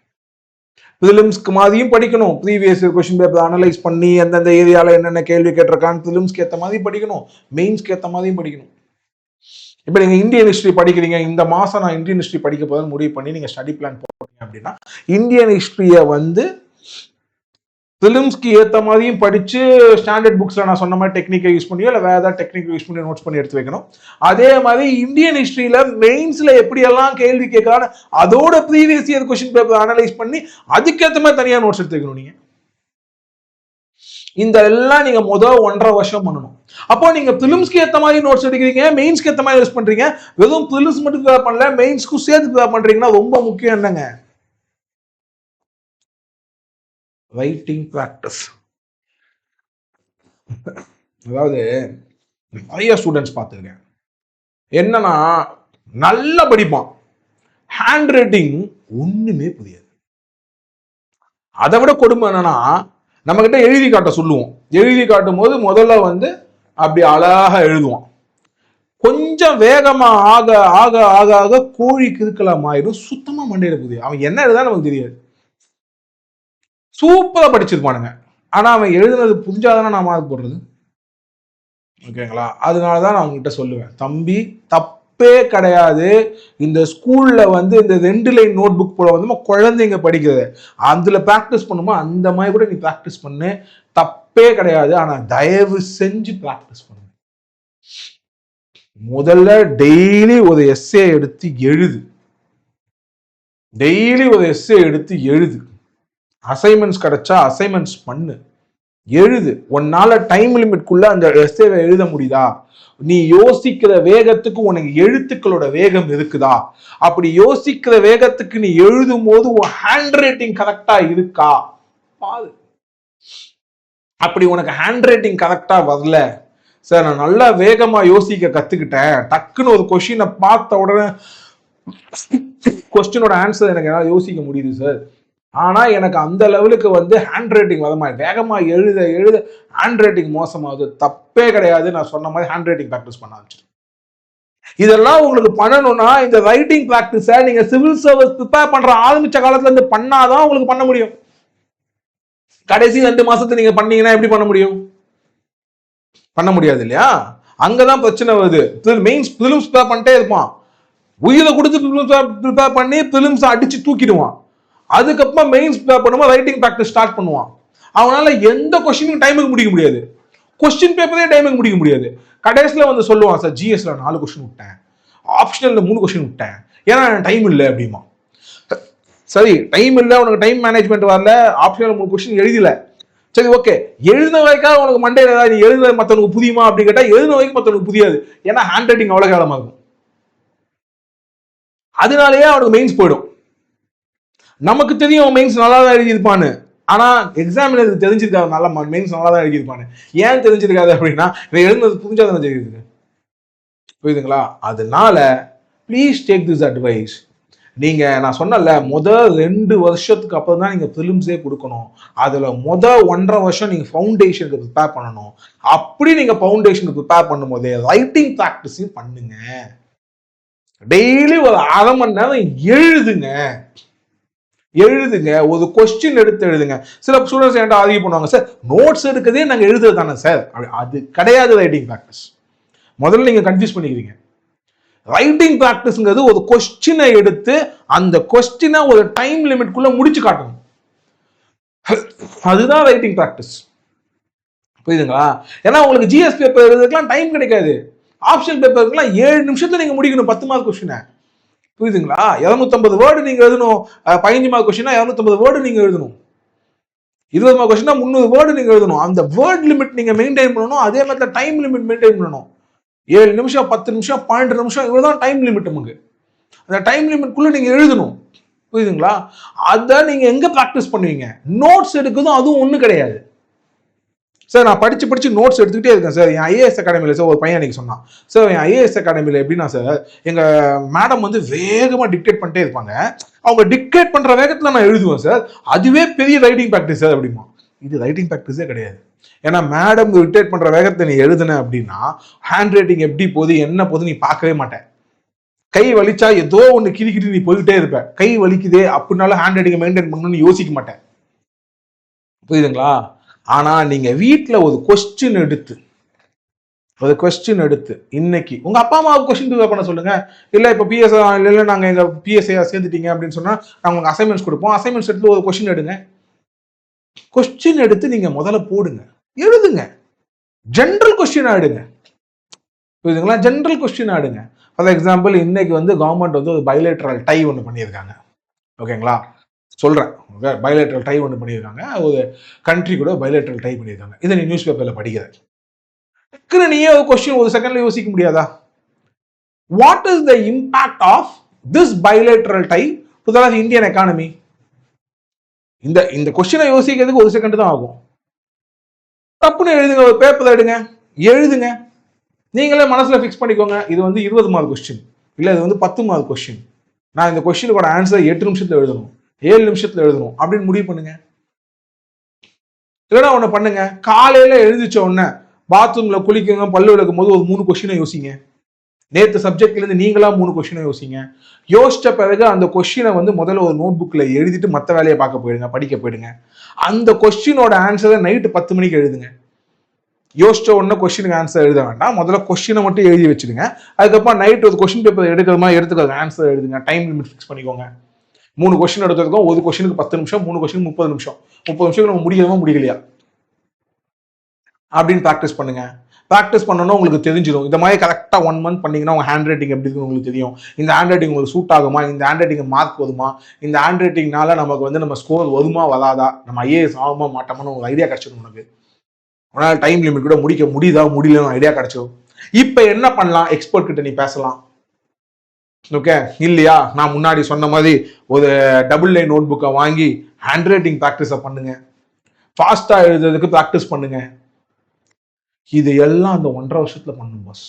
பிலிம்ஸ்க்கு மாதிரியும் படிக்கணும், ப்ரீவியஸ் கொஸ்டின் பேப்பர் அனலைஸ் பண்ணி எந்தெந்த ஏரியாவில் என்னென்ன கேள்வி கேட்டிருக்கான்னு பிலிம்ஸ்க்கு ஏற்ற மாதிரி படிக்கணும், மெயின்ஸ்க்கு ஏற்ற மாதிரியும் படிக்கணும். இப்போ நீங்கள் இந்தியன் ஹிஸ்ட்ரி படிக்கிறீங்க, இந்த மாதம் நான் இந்தியன் ஹிஸ்ட்ரி படிக்க போதுன்னு முடிவு பண்ணி நீங்கள் ஸ்டடி பிளான் போடுறீங்க அப்படின்னா இந்தியன் ஹிஸ்ட்ரியை வந்து பிலிம்ஸ்க்கு ஏற்ற மாதிரியும் படித்து ஸ்டாண்டர்ட் புக்ஸில் நான் சொன்ன மாதிரி டெக்னிக்கை யூஸ் பண்ணியோ இல்லை வேறு ஏதாவது டெக்னிக் யூஸ் பண்ணி நோட்ஸ் பண்ணி எடுத்து வைக்கணும். அதே மாதிரி இந்தியன் ஹிஸ்ட்ரியில் மெயின்ஸில் எப்படியெல்லாம் கேள்வி கேட்கறான்னு அதோட previous year question paper analyse பண்ணி அதுக்கேற்ற மாதிரி தனியாக நோட்ஸ் எடுத்து வைக்கணும். நீங்கள் இந்த எல்லாம் நீங்கள் முதல் 1.5 வருஷம் பண்ணணும். அப்போ நீங்க பிலிம்ஸ்க்கு ஏற்ற மாதிரி நோட்ஸ் எடுக்கிறீங்க, மெயின்ஸ்க்கு ஏற்ற மாதிரி யூஸ் பண்றீங்க, வெறும் பிலிம்ஸ் மட்டும் ப்ரிப்பேர் பண்ணல மெயின்ஸ்க்கும் சேர்த்து ப்ரிப்பேர் பண்றீங்கன்னா ரொம்ப முக்கியம் என்னங்க, ரைட்டிங் பிராக்டிஸ். அதாவது நிறைய ஸ்டூடெண்ட்ஸ் பார்த்துருக்கேன், என்னன்னா நல்லா படிப்பான், ஹேண்ட் ரைட்டிங் ஒண்ணுமே புரியாது. அதை விட கொடுமை என்னன்னா, நம்ம கிட்ட எழுதி காட்ட சொல்லுவோம், எழுதி காட்டும் போது முதல்ல வந்து அப்படி அழகா எழுதுவான், கொஞ்சம் வேகமா ஆக ஆக ஆக ஆக கோழி கிறுக்கலாம் ஆயிடும், சுத்தமா மண்டையில புரியும். அவன் என்ன எழுதா நமக்கு தெரியாது, சூப்பரா படிச்சிருப்பானுங்க, ஆனா அவன் எழுதுனது புரிஞ்சாதானே நான் மார்க் போடுறது. ஓகேங்களா? அதனாலதான் நான் அவங்ககிட்ட சொல்லுவேன், தம்பி தப்பே கிடையாது, இந்த ஸ்கூல்ல வந்து இந்த 2 லைன் நோட் புக் போல வந்து குழந்தைங்க படிக்கிறது அதுல பிராக்டிஸ் பண்ணுமா, அந்த மாதிரி கூட நீ பிராக்டிஸ் பண்ணு, தப்பே கிடையாது. ஆனா தயவு செஞ்சு பிராக்டிஸ் பண்ணு. முதல்ல டெய்லி ஒரு எஸ்ஸே எடுத்து எழுது, டெய்லி ஒரு எஸ்ஸே எடுத்து எழுது, அசைன்மெண்ட்ஸ் கிடைச்சா அசைன்மெண்ட்ஸ் பண்ணு, எழுது. உன்னால டைம் லிமிட்குள்ள அந்த எஸ்ஸேவை எழுத முடியுதா, நீ யோசிக்கிற வேகத்துக்கு உனக்கு எழுத்துக்களோட வேகம் இருக்குதா, அப்படி யோசிக்கிற வேகத்துக்கு நீ எழுதும் போது உன் ஹேண்ட் ரைட்டிங் கரெக்டா இருக்கா பாரு. அப்படி உனக்கு ஹேண்ட் ரைட்டிங் கரெக்டா வரல, சார் நான் நல்லா வேகமா யோசிக்க கத்துக்கிட்டேன், டக்குன்னு ஒரு கொஸ்டினை பார்த்த உடனே கொஸ்டினோட ஆன்சர் எனக்கு என்னால யோசிக்க முடியுது சார், ஆனா எனக்கு அந்த லெவலுக்கு வந்து ஹேண்ட் ரைட்டிங் வரமா, வேகமா எழுத எழுத ஹேண்ட் ரைட்டிங் மோசமாகுது, தப்பே கிடையாது. நான் சொன்ன மாதிரி ஹேண்ட் ரைட்டிங் ப்ராக்டிஸ் பண்ண ஆரம்பிச்சிடும். இதெல்லாம் உங்களுக்கு பண்ணணும்னா இந்த ரைட்டிங் ப்ராக்டிஸை நீங்க சிவில் சர்வீஸ் ப்ரிப்பேர் பண்ற ஆரம்பிச்ச காலத்துல இருந்து பண்ணாதான் உங்களுக்கு பண்ண முடியும். கடைசி 2 மாசத்தை நீங்க பண்ணீங்கன்னா எப்படி பண்ண முடியும்? பண்ண முடியாது இல்லையா? அங்கதான் பிரச்சனை வருது. மெயின்ஸ் பிலிம்ஸ் பண்ணிட்டே இருப்பான், உயிரை கொடுத்து ப்ரிப்பேர் பண்ணி பிலிம்ஸ் அடிச்சு தூக்கிடுவான். அதுக்கப்புறம் மெயின்ஸ் ப்ரிப்பேர் பண்ணும்போது ரைட்டிங் ப்ராக்டிஸ் ஸ்டார்ட் பண்ணுவான். அவனால எந்த கொஸ்டினும் டைமுக்கு முடிக்க முடியாது, கொஸ்டின் பேப்பரே டைமுக்கு முடிக்க முடியாது. கடைசியில வந்து சொல்லுவான், சார் ஜிஎஸ்ல 4 கொஸ்டின் விட்டேன், ஆப்ஷனல்ல 3 கொஸ்டின் விட்டேன், ஏன்னா டைம் இல்லை அப்படிமா. சரி, டைம் இல்லை, உனக்கு டைம் மேனேஜ்மெண்ட் வரல, ஆப்ஷனல் 3 கொஸ்டின் எழுதல, சரி ஓகே, எழுதின வரைக்கும் உனக்கு மண்டேல ஏதாவது எழுத மற்றவனுக்கு புரியுமா அப்படின்னு கேட்டா எழுதின வரைக்கும் மற்றவனுக்கு புரியாது, ஏன்னா ஹேண்ட் ரைட்டிங் அவ்வளவு காலமா இருக்கும். அதனாலேயே அவனுக்கு மெயின்ஸ் போயிடும். நமக்கு தெரியும் அவன் மெயின்ஸ் நல்லா தான் எழுதியிருப்பான்னு, ஆனா எக்ஸாமினருக்கு தெரிஞ்சிருக்காது நல்லா மெயின்ஸ் நல்லா தான் எழுதியிருப்பான்னு. ஏன் தெரிஞ்சிருக்காது அப்படின்னா இவன் எழுதுனது புரிஞ்சாதானே தெரியுது, புரியுதுங்களா? அதனால ப்ளீஸ் டேக் திஸ் அட்வைஸ். நீங்க நான் சொன்னல முதல் 2 வருஷத்துக்கு அப்புறம் தான் நீங்க பிலிம்ஸே கொடுக்கணும். அதுல 1.5 வருஷம் நீங்க ஃபவுண்டேஷனுக்கு ப்ரிப்பேர் பண்ணணும். அப்படி நீங்க ஃபவுண்டேஷனுக்கு ப்ரிப்பேர் பண்ணும்போதே ரைட்டிங் ப்ராக்டிஸையும் பண்ணுங்க. டெய்லி ஒரு 1/2 மணி நேரம் எழுதுங்க, ஒரு கொஸ்டின் எடுத்து எழுதுங்க. சில ஸ்டூடெண்ட்ஸ் என்கிட்ட ஆர்கியூ பண்ணுவாங்க, சார் நோட்ஸ் எடுக்கதே நாங்க எழுதுறது தானே சார். அது கிடையாது ரைட்டிங் ப்ராக்டிஸ். முதல்ல நீங்க கன்ஃபியூஸ் பண்ணிக்கிறீங்க. ரைட்டிங் ப்ராக்டிஸ்ங்கிறது ஒரு கொஸ்டினை எடுத்து அந்த கொஸ்டினை ஒரு டைம் லிமிட்குள்ள முடிச்சு காட்டணும், அதுதான் ரைட்டிங் ப்ராக்டிஸ். புரியுதுங்களா? ஏன்னா உங்களுக்கு ஜிஎஸ் பேப்பர் எழுதுறதுக்குலாம் டைம் கிடைக்காது. ஆப்ஷனல் பேப்பருக்குலாம் 7 நிமிஷத்துல நீங்க முடிக்கணும் 10 மார்க் கொஸ்டினை. புரியுதுங்களா? 250 வேர்டு நீங்க எழுதணும். 15 மார்க் கொஸ்டினா 250 வேர்டு நீங்க எழுதணும். 20 மார்க் கொஸ்டினா 300 வேர்டு நீங்க எழுதணும். அந்த வேர்ட் லிமிட் நீங்க மெயின்டைன் பண்ணணும். அதே மாதிரி டைம் லிமிட் மெயின்டைன் பண்ணணும். 7 நிமிஷம், 10 நிமிஷம், 12 நிமிஷம், இவ்வளவுதான் டைம் லிமிட் நமக்கு. அந்த டைம் லிமிட்குள்ள நீங்க எழுதணும். புரியுதுங்களா? அதை நீங்க எங்க பிராக்டிஸ் பண்ணுவீங்க? நோட்ஸ் எடுக்கிறதும் அதுவும் ஒண்ணு கிடையாது. சார் நான் படிச்சு நோட்ஸ் எடுத்துக்கிட்டே இருக்கேன் சார். என் ஐஏஎஸ் அகாடமியில் சார் ஒரு பையன் எனக்கு சொன்னான், சார் என் ஐஏஎஸ் அகாடமியில் எப்படின்னா சார், எங்க மேடம் வந்து வேகமா டிக்டேட் பண்ணிட்டே இருப்பாங்க, அவங்க டிக்டேட் பண்ற வேகத்துல நான் எழுதுவேன் சார், அதுவே பெரிய ரைட்டிங் ப்ராக்டிஸ் சார் அப்படிமா. இது ரைட்டிங் ப்ராக்டிஸே கிடையாது. ஏன்னா மேடம் டிக்டேட் பண்ற வேகத்தை நீ எழுதுன அப்படின்னா ஹேண்ட் ரைட்டிங் எப்படி போகுது என்ன போகுது நீ பார்க்கவே மாட்டேன். கை வலிச்சா ஏதோ ஒன்று கிரிக்கிட்டு நீ போய்கிட்டே இருப்ப. கை வலிக்குதே அப்படின்னாலும் ஹேண்ட் ரைட்டிங் மெயின்டைன் பண்ணணும்னு யோசிக்க மாட்டேன். புரியுதுங்களா? ஆனா நீங்க வீட்டுல ஒரு கொஸ்டின் எடுத்து இன்னைக்கு உங்க அப்பா அம்மாவுக்கு கொஸ்டின் ப்ரிப்பேர் பண்ண சொல்லுங்க. இல்ல இப்ப பிஎஸ் இல்ல நாங்க எங்க பிஎஸ்ஐ சேர்ந்துட்டீங்க அப்படின்னு சொன்னா நாங்க உங்களுக்கு அசைன்மெண்ட்ஸ் கொடுப்போம். அசைன்மெண்ட்ஸ் எடுத்து ஒரு கொஸ்டின் எடுங்க. கொஸ்டின் எடுத்து நீங்க முதல்ல போடுங்க, எழுதுங்க. ஜென்ரல் கொஸ்டின் ஆயிடுங்க. புரியுதுங்களா? ஜென்ரல் கொஸ்டின் ஆயிடுங்க. ஃபார் எக்ஸாம்பிள் இன்னைக்கு வந்து கவர்மெண்ட் வந்து ஒரு பைலேட்டரல் டை ஒன்று பண்ணியிருக்காங்க. ஓகேங்களா? சொல்றேன், பைலேட்டரல் டை ஒன்று பண்ணியிருக்காங்க. ஒரு கண்ட்ரி கூட பைலேட்டரல் டை பண்ணியிருக்காங்க. இதை நீ நியூஸ் பேப்பர்ல படிக்கிற நீயே ஒரு கொஸ்டின் ஒரு செகண்ட்ல யோசிக்க முடியாதா? What is the impact of this bilateral tie to the Indian economy? இந்த கொஸ்டினை யோசிக்கிறதுக்கு ஒரு செகண்ட் தான் ஆகும். தப்புன்னு எழுதுங்க, ஒரு பேப்பர் எடுங்க, எழுதுங்க. நீங்களே மனசுல பிக்ஸ் பண்ணிக்கோங்க, இது வந்து 20 மார்க் கொஸ்டின், இல்ல இது வந்து 10 மார்க் கொஸ்டின். நான் இந்த கொஸ்டினுக்கு ஆன்சர் 8 நிமிஷத்துல எழுதணும், 7 நிமிஷத்துல எழுதணும் அப்படின்னு முடிவு பண்ணுங்க. இல்லைன்னா ஒண்ணு பண்ணுங்க, காலையில எழுதிச்ச உடனே பாத்ரூம்ல குளிக்குங்க, பல்லு விளக்கும் போது ஒரு 3 கொஸ்டினை யோசிங்க. நேற்று சப்ஜெக்ட்ல இருந்து நீங்களா 3 கொஸ்டினை யோசிங்க. யோசிச்ச பிறகு அந்த கொஸ்டினை வந்து முதல்ல ஒரு நோட் புக்ல எழுதிட்டு மற்ற வேலையை பார்க்க போயிடுங்க, படிக்க போயிடுங்க. அந்த கொஸ்டினோட ஆன்சரை நைட்டு 10 மணிக்கு எழுதுங்க. யோசிச்ச உடனே கொஸ்டினுக்கு ஆன்சர் எழுத வேண்டாம், முதல்ல கொஸ்டினை மட்டும் எழுதி வச்சிடுங்க. அதுக்கப்புறம் நைட் ஒரு கொஸ்டின் பேப்பர் எடுக்கிறதுமா எடுத்துக்கிறது ஆன்சர் எழுதுங்க. டைம் லிமிட் ஃபிக்ஸ் பண்ணிக்கோங்க. 3 கொஸ்டின் எடுத்துருக்கோம், ஒரு கொஸ்டினுக்கு 10 நிமிஷம், 3 கொஸ்டின் 30 நிமிஷம். 30 நிமிஷம் நம்ம முடியணுமா முடியலையா அப்படின்னு ப்ராக்டிஸ் பண்ணுங்க. ப்ராக்டிஸ் பண்ணணும், உங்களுக்கு தெரிஞ்சிடும். இந்த மாதிரி கரெக்டாக 1 மந்த் பண்ணீங்கன்னா உங்க ஹேண்ட் ரைட்டிங் எப்படி இருக்குன்னு உங்களுக்கு தெரியும். இந்த ஹேண்ட் ரைட்டிங் உங்களுக்கு சூட் ஆகுமா, இந்த ஹேண்ட் ரைட்டிங் மார்க் வருமா, இந்த ஹேண்ட் ரைட்டிங்னால நமக்கு வந்து நம்ம ஸ்கோர் வருமா வராதா, நம்ம ஐஏஎஸ் ஆகுமா மாட்டோம்னு உங்களுக்கு ஐடியா கிடைச்சிடும். உனக்கு உன்னால டைம் லிமிட் கூட முடிக்க முடியுதா முடியலன்னு ஐடியா கிடைச்சிடும். இப்ப என்ன பண்ணலாம், எக்ஸ்பர்ட் கிட்ட நீ பேசலாம். ஓகே இல்லையா, நான் முன்னாடி சொன்ன மாதிரி ஒரு டபுள் லைன் நோட் புக்கை வாங்கி ஹேண்ட் ரைட்டிங் ப்ராக்டிஸை பண்ணுங்க, ஃபாஸ்டா எழுதுறதுக்கு ப்ராக்டிஸ் பண்ணுங்க. இது எல்லாம் அந்த 1.5 வருஷத்துல பண்ணணும் பாஸ்.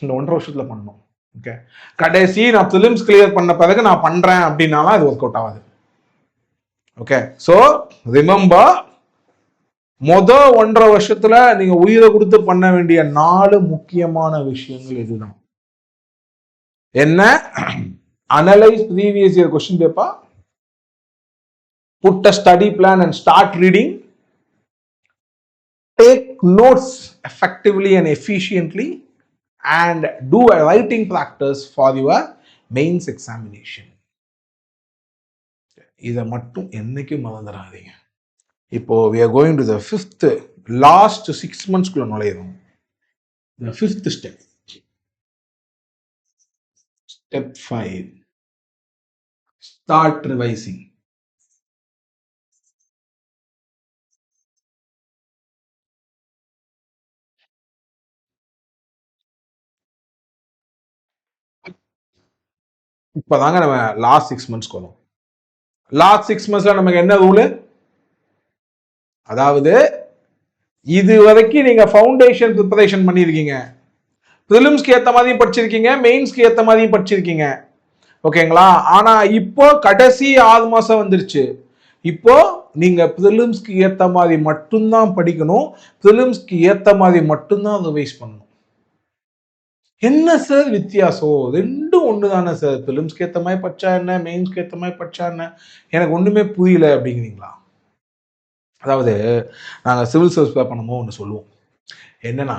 இந்த 1.5 வருஷத்துல பண்ணணும். ஓகே, கடைசி நான் பிலிம்ஸ் கிளியர் பண்ண பிறகு நான் பண்றேன் அப்படின்னாலும் அது ஒர்க் அவுட் ஆகாது. ஓகே, சோ ரிமெம்பர், 1.5 வருஷத்துல நீங்க உயிரை கொடுத்து பண்ண வேண்டிய 4 முக்கியமான விஷயங்கள் இதுதான். என்ன? Analyse previous year question paper, Put a study plan and start reading. Take notes effectively and efficiently and do a writing practice for your mains examination. இதை மட்டும் என்னைக்கும் மறந்துடாதீங்க. இப்போ we are going to the fifth last 6 months குள்ள நுழையிறோம். The fifth step. Step 5. Start revising. இப்பதாங்க நம்ம லாஸ்ட் 6 months வரும். லாஸ்ட் 6 monthsல நமக்கு என்ன ரூல்? அதாவது இது வரைக்கும் நீங்க ஃபவுண்டேஷன் ப்ரிப்பரேஷன் பண்ணியிருக்கீங்க, ப்ரிலிம்ஸ்க்கு ஏற்ற மாதிரியும் படிச்சிருக்கீங்க, மெயின்ஸ்க்கு ஏற்ற மாதிரியும் படிச்சிருக்கீங்க, ஓகேங்களா? ஆனா இப்போ கடைசி 6 மாசம் வந்துருச்சு. இப்போ நீங்க ப்ரிலிம்ஸ்க்கு ஏற்ற மாதிரி மட்டும்தான் படிக்கணும், ப்ரிலிம்ஸ்க்கு ஏற்ற மாதிரி மட்டும்தான் ரிவைஸ் பண்ணணும். என்ன சார் வித்தியாசம்? ரெண்டும் ஒன்று தானே சார். ப்ரிலிம்ஸ்க்கு ஏற்ற மாதிரி படிச்சா என்ன, மெயின்ஸ்க்கு ஏற்ற மாதிரி படிச்சா என்ன, எனக்கு ஒன்றுமே புரியல அப்படிங்கிறீங்களா? அதாவது நாங்கள் சிவில் சர்வீஸ் ப்ரிப்பேர் பண்ணும்போது ஒன்று சொல்லுவோம், என்னன்னா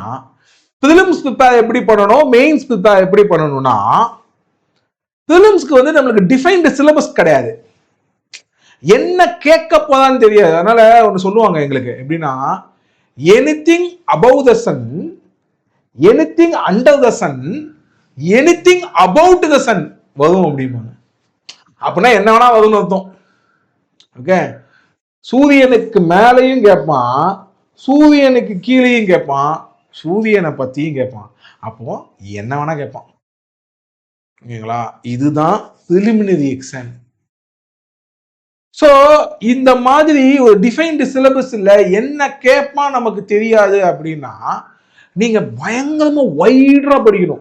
ப்ரிலிம்ஸ் ப்ரிப்பேர் எப்படி பண்ணணும், மெயின்ஸ் ப்ரிப்பேர் எப்படி பண்ணணும்னா, ப்ரிலிம்ஸ்க்கு வந்து நம்மளுக்கு டிஃபைன்டு சிலபஸ் கிடையாது, என்ன கேட்க போதான்னு தெரியாது. அதனால ஒன்று சொல்லுவாங்க எங்களுக்கு, எப்படின்னா anything above the sun, anything under the sun, anything about the sun வரும் அப்படிம்பாங்க. அப்படின்னா என்ன வேணா வரும்னு அர்த்தம். ஓகே, சூரியனுக்கு மேலையும் கேட்பான், சூரியனுக்கு கீழேயும் கேட்பான், சூரியனை பத்தியும் கேட்பான், அப்போ என்ன வேணா கேட்பான். ஓகேங்களா? இதுதான் பிரிலிமினரி எக்ஸாம். ஸோ இந்த மாதிரி ஒரு டிஃபைன்டு சிலபஸ் இல்லை, என்ன கேட்பான் நமக்கு தெரியாது அப்படின்னா நீங்க பயங்கரமா வைடா படிக்கணும்,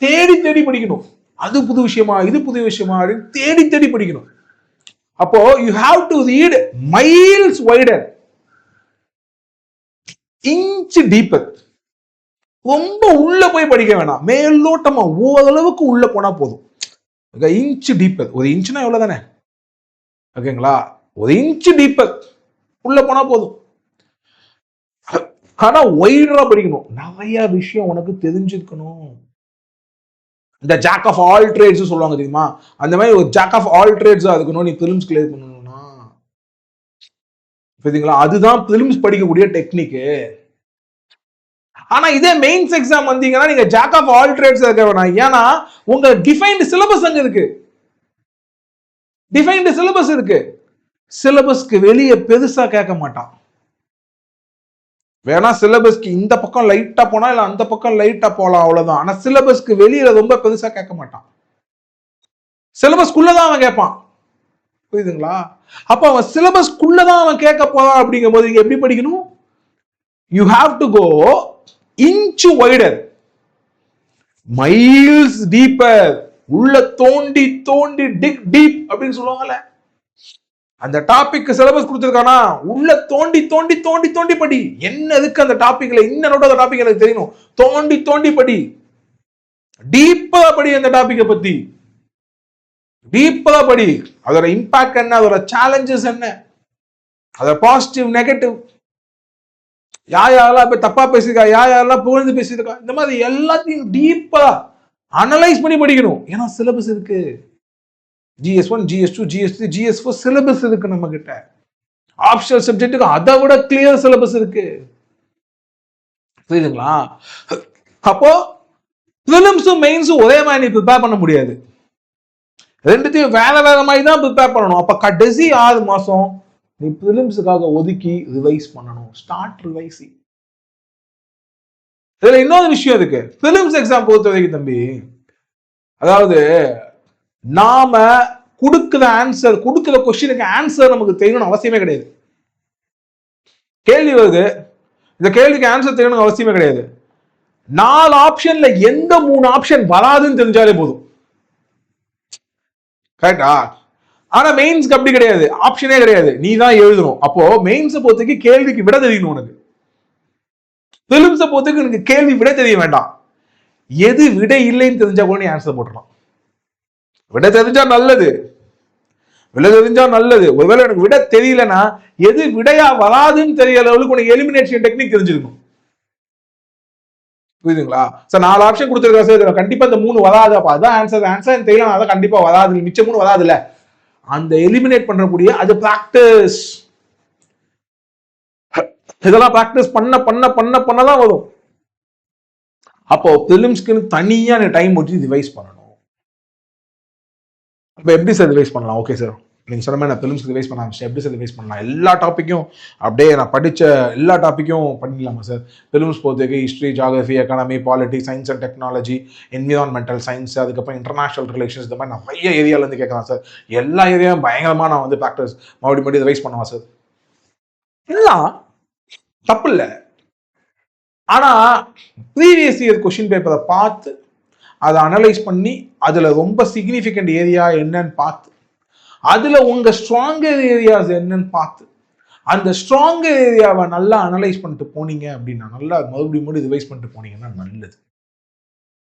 தேடி தேடி படிக்கணும். அது புது விஷயமா, இது புது விஷயமா அப்படின்னு தேடி தேடி படிக்கணும். அப்போ you have to read miles wider, inch deeper. ரொம்ப உள்ள போய் படிக்க வேணாம், மேலோட்டமா ஓரளவுக்கு உள்ள போனா போதும். இன்ச் டீப்பர், ஒரு இன்ச்னா எவ்வளவு தானே, ஓகேங்களா? ஒரு இன்ச் டீப்பர் உள்ள போனா போதும். ஆனா வைடரா படிக்கணும், நிறைய விஷயம் உனக்கு தெரிஞ்சிருக்கணும். இந்த ஜாக் ஆஃப் ஆல் ட்ரேட்ஸ் சொல்லுவாங்க தெரியுமா, அந்த மாதிரி ஒரு ஜாக் ஆஃப் ஆல் ட்ரேட்ஸா இருக்கணும் நீ பிலிம்ஸ் கிளியர் பண்ணணும்னா. புரியுதுங்களா? அதுதான் பிலிம்ஸ் படிக்கக்கூடிய டெக்னிக். ஆனா இதே மெயின்ஸ் எக்ஸாம் வந்தீங்கன்னா நீங்க ஜாக் ஆஃப் ஆல் ட்ரேட்ஸ் இருக்க வேணாம். ஏன்னா உங்க டிஃபைன்டு சிலபஸ் அங்க இருக்கு, டிஃபைன்டு சிலபஸ் இருக்கு. சிலபஸ்க்கு வெளியே பெருசா கேட்க மாட்டான். வேணா சிலபஸ்க்கு இந்த பக்கம் லைட்டா போனா இல்ல அந்த பக்கம் லைட்டா போலாம், அவ்வளவுதான். ஆனா சிலபஸ்க்கு வெளியில ரொம்ப பெருசா கேட்க மாட்டான், சிலபஸ்க்குள்ளதான் அவன் கேட்பான். புரியுதுங்களா? அப்ப அவன் சிலபஸ்க்குள்ளதான் அவன் கேட்க போறான். அப்படிங்கும் போது நீங்க எப்படி படிக்கணும்? You have to go inch wider, miles deeper. உள்ள தோண்டி தோண்டி டிக் டீப் அப்படின்னு சொல்லுவாங்கல்ல, அந்த டாபிக் சிலபஸ் கொடுத்திருக்கானா உள்ள தோண்டி தோண்டி தோண்டி தோண்டி படி. என்ன இருக்கு அந்த டாபிக்ல, இன்னொரு டாபிக் எனக்கு தெரியணும், தோண்டி தோண்டி படி, டீப்பா படி. அந்த டாபிக்கை பத்தி டீப்பா படி. அதோட இம்பாக்ட் என்ன, அதோட சேலஞ்சஸ் என்ன, அதோட பாசிட்டிவ் நெகட்டிவ், யாரெல்லாம் இப்ப தப்பா பேசியிருக்கா, யாரெல்லாம் புகழ்ந்து பேசியிருக்கா, இந்த மாதிரி எல்லாத்தையும் டீப்பா அனலைஸ் பண்ணி படிக்கணும். ஏன்னா சிலபஸ் இருக்கு, GS1, GS2, GS3, GS4 syllabus இருக்கு நம்ம கிட்ட. ஆப்ஷனல் சப்ஜெக்ட்டுக்கு அதை விட கிளியர் சிலபஸ் இருக்கு. புரியுதுங்களா? அப்போ பிலிம்ஸும் மெயின்ஸும் ஒரே மாதிரி நீ ப்ரிப்பேர் பண்ண முடியாது, ரெண்டுத்தையும் வேற வேற மாதிரி தான் ப்ரிப்பேர் பண்ணணும். அப்ப கடைசி 6 மாசம் நீ பிலிம்ஸுக்காக ஒதுக்கி ரிவைஸ் பண்ணணும். Start revising. இதுல இன்னொரு விஷயம் இருக்கு பிலிம்ஸ் எக்ஸாம் பொறுத்த வரைக்கும் தம்பி. அதாவது நாம கொடுக்கிற ஆன்சர், கொடுக்கிற கொஸ்டினுக்கு ஆன்சர் நமக்கு தெரியணும்னு அவசியமே கிடையாது. கேள்வி வருது, இந்த கேள்விக்கு ஆன்சர் தெரியணும் அவசியமே கிடையாது. 4 ஆப்ஷன்ல எந்த 3 ஆப்ஷன் வராதுன்னு தெரிஞ்சாலே போதும். கரெக்டா? ஆனா மெயின்ஸ்க்கு அப்படி கிடையாது, ஆப்ஷனே கிடையாது, நீ தான் எழுதணும். அப்போ மெயின்ஸை பொறுத்தவரைக்கும் கேள்விக்கு விட தெரியணும் உனக்கு. பிலிம்ஸை பொறுத்தவரைக்கும் எனக்கு கேள்வி விட தெரிய வேண்டாம், எது விட இல்லைன்னு தெரிஞ்சா கூட நீ ஆன்சர் போட்டுடலாம். விட தெரிஞ்சா நல்லது, விட தெரிஞ்சா நல்லது. ஒருவேளை எனக்கு விட தெரியலன்னா எது விடையா வராதுன்னு தெரியற அளவுக்கு உனக்கு எலிமினேஷன் டெக்னிக் தெரிஞ்சிருக்கும். புரியுதுங்களா? சார் 4 ஆப்ஷன் கொடுத்துருக்கா சார், கண்டிப்பா இந்த 3 வராது. அப்ப அதான் ஆன்சர் தெரியல, அதான் கண்டிப்பா வராது, மிச்ச 3 வராதுல்ல. அந்த எலிமினேட் பண்றக்கூடிய அது பிராக்டிஸ். இதெல்லாம் பிராக்டிஸ் பண்ண பண்ண பண்ண பண்ணதான் வரும். அப்போ பிலிம்ஸ்க்கு தனியா டைம் ஒட்டி ரிவைஸ் பண்ணணும். அப்ப எப்படி சார் ரிவைஸ் பண்ணலாம்? ஓகே சார், நீங்க சொன்ன மாதிரி நான் பிலிம்ஸ்க்கு ரிவைஸ் பண்ண ஆரம்பிச்சேன். எப்படி சார் ரிவைஸ் பண்ணலாம்? எல்லா டாப்பிக்கும் அப்படியே நான் படிச்ச எல்லா டாப்பிக்கும் பண்ணிக்கலாமா சார்? பிலிம்ஸ் பொறுத்தவரைக்கும் history, geography, economy, politics, science and technology, environmental science, அதுக்கப்புறம் இன்டர்நேஷனல் ரிலேஷன்ஸ், இந்த மாதிரி நிறைய ஏரியால இருந்து கேட்கலாம் சார். எல்லா ஏரியாவும் பயங்கரமா நான் வந்து ப்ராக்டிஸ் மறுபடியும் ரிவைஸ் பண்ணுவா சார். எல்லாம் தப்பு இல்லை. ஆனா ப்ரீவியஸ் இயர் கொஸ்டின் பேப்பரை பார்த்து அதை அனலைஸ் பண்ணி அதுல ரொம்ப சிக்னிஃபிகண்ட் ஏரியா என்னன்னு பார்த்து அதுல உங்க ஸ்ட்ராங்கர் ஏரியாஸ் என்னன்னு பார்த்து அந்த ஸ்ட்ராங்கர் ஏரியாவை நல்லா அனலைஸ் பண்ணிட்டு போனீங்க அப்படின்னா, நல்லா மறுபடியும் ரிவைஸ் பண்ணிட்டு போனீங்கன்னா நல்லது.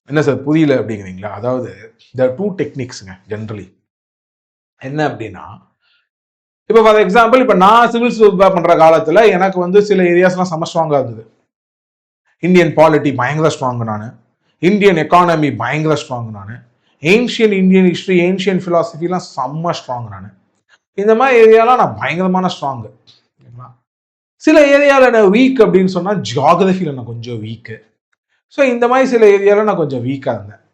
என்ன சார் புரியல அப்படிங்கிறீங்களா? அதாவது இந்த 2 டெக்னிக்ஸுங்க ஜென்ரலி. என்ன அப்படின்னா, இப்போ ஃபார் எக்ஸாம்பிள் இப்போ நான் சிவில்ஸ் பண்ற காலத்துல எனக்கு வந்து சில ஏரியாஸ்லாம் செம்ம ஸ்ட்ராங்கா இருந்தது. இந்தியன் பாலிட்டி பயங்கர ஸ்ட்ராங் நான், இந்தியன் எக்கானமி பயங்கர ஸ்ட்ராங் நான், ஏன்ஷியன் இந்தியன் ஹிஸ்ட்ரி, ஏன்ஷியன் பிலாசபிலாம் செம்ம ஸ்ட்ராங் நான். இந்த மாதிரி ஏரியாலாம் நான் பயங்கரமான ஸ்ட்ராங். சில ஏரியாவில் நான் வீக் அப்படின்னு சொன்னா ஜியாகிரபியில் நான் கொஞ்சம் வீக்கு. ஸோ இந்த மாதிரி சில ஏரியாவில் நான் கொஞ்சம் வீக்காக இருந்தேன்.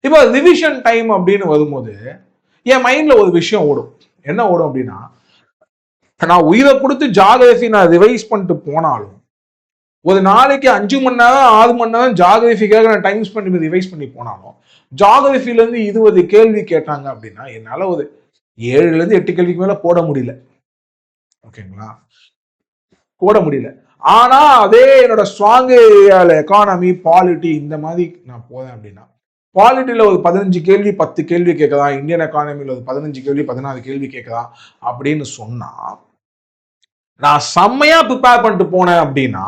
இப்போ ரிவிஷன் டைம் அப்படின்னு வரும்போது என் மைண்ட்ல ஒரு விஷயம் ஓடும். என்ன ஓடும் அப்படின்னா, நான் உயிரை கொடுத்து ஜியாகிரபி நான் ரிவைஸ் பண்ணிட்டு போனாலும் ஒரு நாளைக்கு 5 மணி நேரம் 6 மணி நேரம் ஜியாகிரபிக்காக நான் டைம் ஸ்பெண்ட் பண்ணி ரிவைஸ் பண்ணி போனாலும் ஜியாகிரபில இருந்து 20 கேள்வி கேட்டாங்க அப்படின்னா என்னால ஒரு 7ல இருந்து 8 கேள்விக்கு மேல போட முடியல. ஓகேங்களா? போட முடியல. ஆனா அதே என்னோட ஸ்ட்ராங் ஏரியால எக்கானமி, பாலிட்டி இந்த மாதிரி நான் போறேன் அப்படின்னா, பாலிட்டியில ஒரு 15 கேள்வி 10 கேள்வி கேட்கலாம், இந்தியன் எக்கானமில ஒரு 15 கேள்வி 14 கேள்வி கேட்கலாம் அப்படின்னு சொன்னா, நான் செம்மையா ப்ரிப்பேர் பண்ணிட்டு போனேன் அப்படின்னா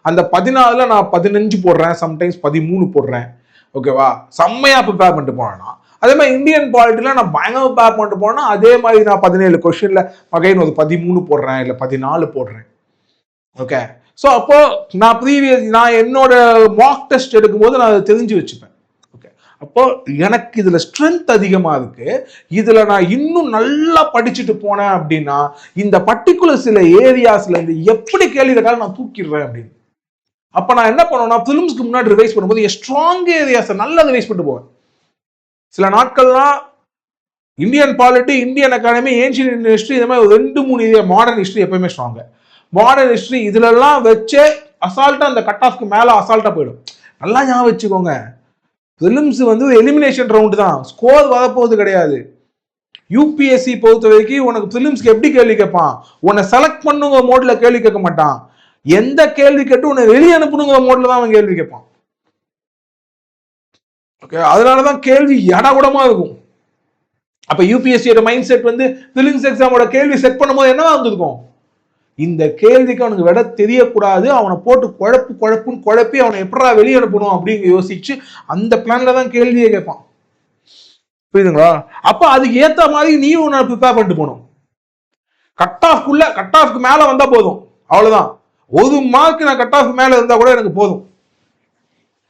அந்த 14ல நான் 15 போடுறேன், சம்டைம்ஸ் 13 போடுறேன். ஓகேவா? செம்மையா ப்ரிப்பேர் பண்ணிட்டு போனேன்னா, அதே மாதிரி இந்தியன் பாலிட்டில நான் பயங்கர ப்ரிப்பேர் பண்ணிட்டு போனா அதே மாதிரி நான் 17 கொஸ்டின்ல அகைன் ஒரு 13 போடுறேன், இல்ல 14 போடுறேன். ஓகே, ஸோ அப்போ நான் என்னோட மார்க் டெஸ்ட் எடுக்கும்போது நான் அதை தெரிஞ்சு வச்சுப்பேன். ஓகே, அப்போ எனக்கு இதுல ஸ்ட்ரென்த் அதிகமா இருக்கு, இதுல நான் இன்னும் நல்லா படிச்சுட்டு போனேன் அப்படின்னா இந்த பர்டிகுலர் சில ஏரியாஸ்ல இருந்து எப்படி கேள்வி கேட்டாலும் நான் தூக்கிடுறேன் அப்படின்னு. அப்ப நான் என்ன பண்ணுவேன்னா, பிலிம்ஸ்க்கு முன்னாடி ரிவைஸ் பண்ணும்போது என் ஸ்ட்ராங் ஏரியாஸை நல்லா ரிவைஸ் பண்ணிட்டு போவேன். சில நாட்கள்லாம் Indian polity, Indian economy, ancient history, இந்த மாதிரி 2-3 ஏரியா, மாடர்ன் ஹிஸ்ட்ரி எப்பயுமே ஸ்ட்ராங். மாடர்ன் ஹிஸ்ட்ரி இதுலலாம் வச்சு அசால்ட்டா அந்த கட் ஆஃப்க்கு மேல அசால்ட்டா போயிடும். நல்லா ஞாபகம் வச்சுக்கோங்க, பிலிம்ஸ் வந்து எலிமினேஷன் ரவுண்ட் தான், ஸ்கோர் வரப்போகுது கிடையாது. யூபிஎஸ்சி பொறுத்த வரைக்கும் உனக்கு பிலிம்ஸ்க்கு எப்படி கேள்வி கேட்பான், உன்னை செலக்ட் பண்ணுங்க மோட்ல கேள்வி கேட்க மாட்டான். எந்த கேள்வி கேட்டு உன்னை வெளியே அனுப்பணுங்கிற மோட்ல தான் அவன் கேள்வி கேட்பான். ஓகே, அதனாலதான் கேள்வி எடகுடமா இருக்கும். அப்ப யூபிஎஸ்சியோட மைண்ட் செட் வந்து பிலிம்ஸ் எக்ஸாமோட கேள்வி செட் பண்ணும்போது என்னவா இருந்திருக்கும், இந்த கேள்விக்கு அவனுக்கு விட தெரியக்கூடாது, அவனை போட்டு குழப்புன்னு குழப்பி அவனை எப்படா வெளியே அனுப்பணும் அப்படின்னு யோசிச்சு அந்த பிளான்ல தான் கேள்வியை கேட்பான். புரியுதுங்களா? அப்ப அதுக்கு ஏத்த மாதிரி நீ உன்னை ப்ரிப்பேர் பண்ணிட்டு போகணும். கட் ஆஃப்க்கு மேல வந்தா போதும், அவ்வளவுதான். 1 மார்க் நான் கட் ஆஃப் மேல இருந்தா கூட எனக்கு போதும்.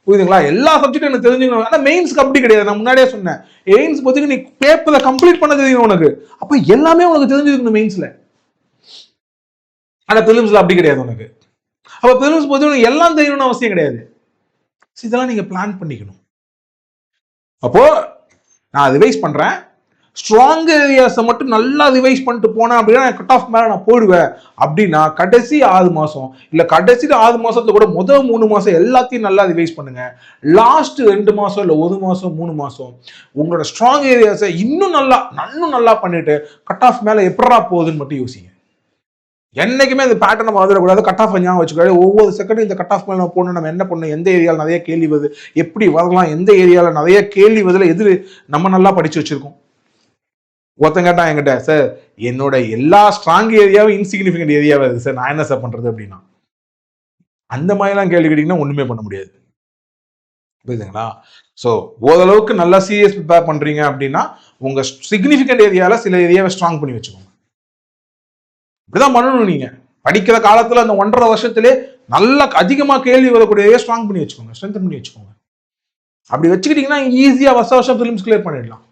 புரியுதுங்களா? எல்லா சப்ஜெக்டும் எனக்கு தெரிஞ்சுக்கணும். ஆனா மெயின்ஸ்க்கு அப்படி கிடையாது. நான் முன்னாடியே சொன்னேன், எய்ம்ஸ் பத்தி நீ பேப்பரை கம்ப்ளீட் பண்ண தெரியும் உனக்கு, அப்ப எல்லாமே உனக்கு தெரிஞ்சிருக்கணும் மெயின்ஸ்ல. ஆனா பிலிம்ஸ்ல அப்படி கிடையாது உனக்கு. அப்ப பிலிம்ஸ் பத்தி எல்லாம் தெரியணும்னு அவசியம் கிடையாது. இதெல்லாம் நீங்க பிளான் பண்ணிக்கணும். அப்போ நான் ரிவைஸ் பண்றேன், ஸ்ட்ராங் ஏரியாஸை மட்டும் நல்லா ரிவைஸ் பண்ணிட்டு போனேன் அப்படின்னா கட் ஆஃப் மேல நான் போயிடுவேன் அப்படின்னா கடைசி 6 மாசம் இல்ல கடைசி 6 மாசத்துல கூட முதல் 3 மாசம் எல்லாத்தையும் நல்லா ரிவைஸ் பண்ணுங்க. லாஸ்ட் 2 மாசம் இல்ல 1 மாசம் 3 மாசம் உங்களோட ஸ்ட்ராங் ஏரியாஸை இன்னும் நல்லா பண்ணிட்டு கட் ஆஃப் மேல எப்படா போகுதுன்னு மட்டும் யோசிங்க. என்னைக்குமே இந்த பேட்டர்னை வந்துடக்கூடாது. கட் ஆஃப் ஞாபகம் வச்சுக்கூடாது. ஒவ்வொரு செகண்டும் இந்த கட் ஆஃப் மேல நம்ம போகணும், நம்ம என்ன பண்ணணும், எந்த ஏரியாவில் நிறைய கேள்வி வருது, எப்படி வரலாம், எந்த ஏரியாவில் நிறைய கேள்வி வருதுல எது நம்ம நல்லா படிச்சு வச்சிருக்கோம். ஒருத்தன் கேட்டான் என்கிட்ட, சார் என்னோட எல்லா ஸ்ட்ராங் ஏரியாவும் இன்சிக்னிஃபிகண்ட் ஏரியாவா இருக்கு சார், நான் என்ன சார் பண்றது அப்படின்னா, அந்த மாதிரிலாம் கேள்வி கேட்டீங்கன்னா ஒண்ணுமே பண்ண முடியாது. புரியுதுங்களா? ஸோ ஓரளவுக்கு நல்லா சீரியஸ் ப்ரிப்பேர் பண்றீங்க அப்படின்னா உங்க சிக்னிஃபிகண்ட் ஏரியால சில ஏரியாவை ஸ்ட்ராங் பண்ணி வச்சுக்கோங்க. இப்படிதான் பண்ணணும். நீங்க படிக்கிற காலத்துல அந்த 1.5 வருஷத்திலே நல்லா அதிகமா கேள்வி வரக்கூடிய ஸ்ட்ராங் பண்ணி வச்சுக்கோங்க, ஸ்ட்ரென்த் பண்ணி வச்சுக்கோங்க. அப்படி வச்சுக்கிட்டீங்கன்னா ஈஸியா வருஷம் பிலிம்ஸ் கிளியர் பண்ணிடலாம்.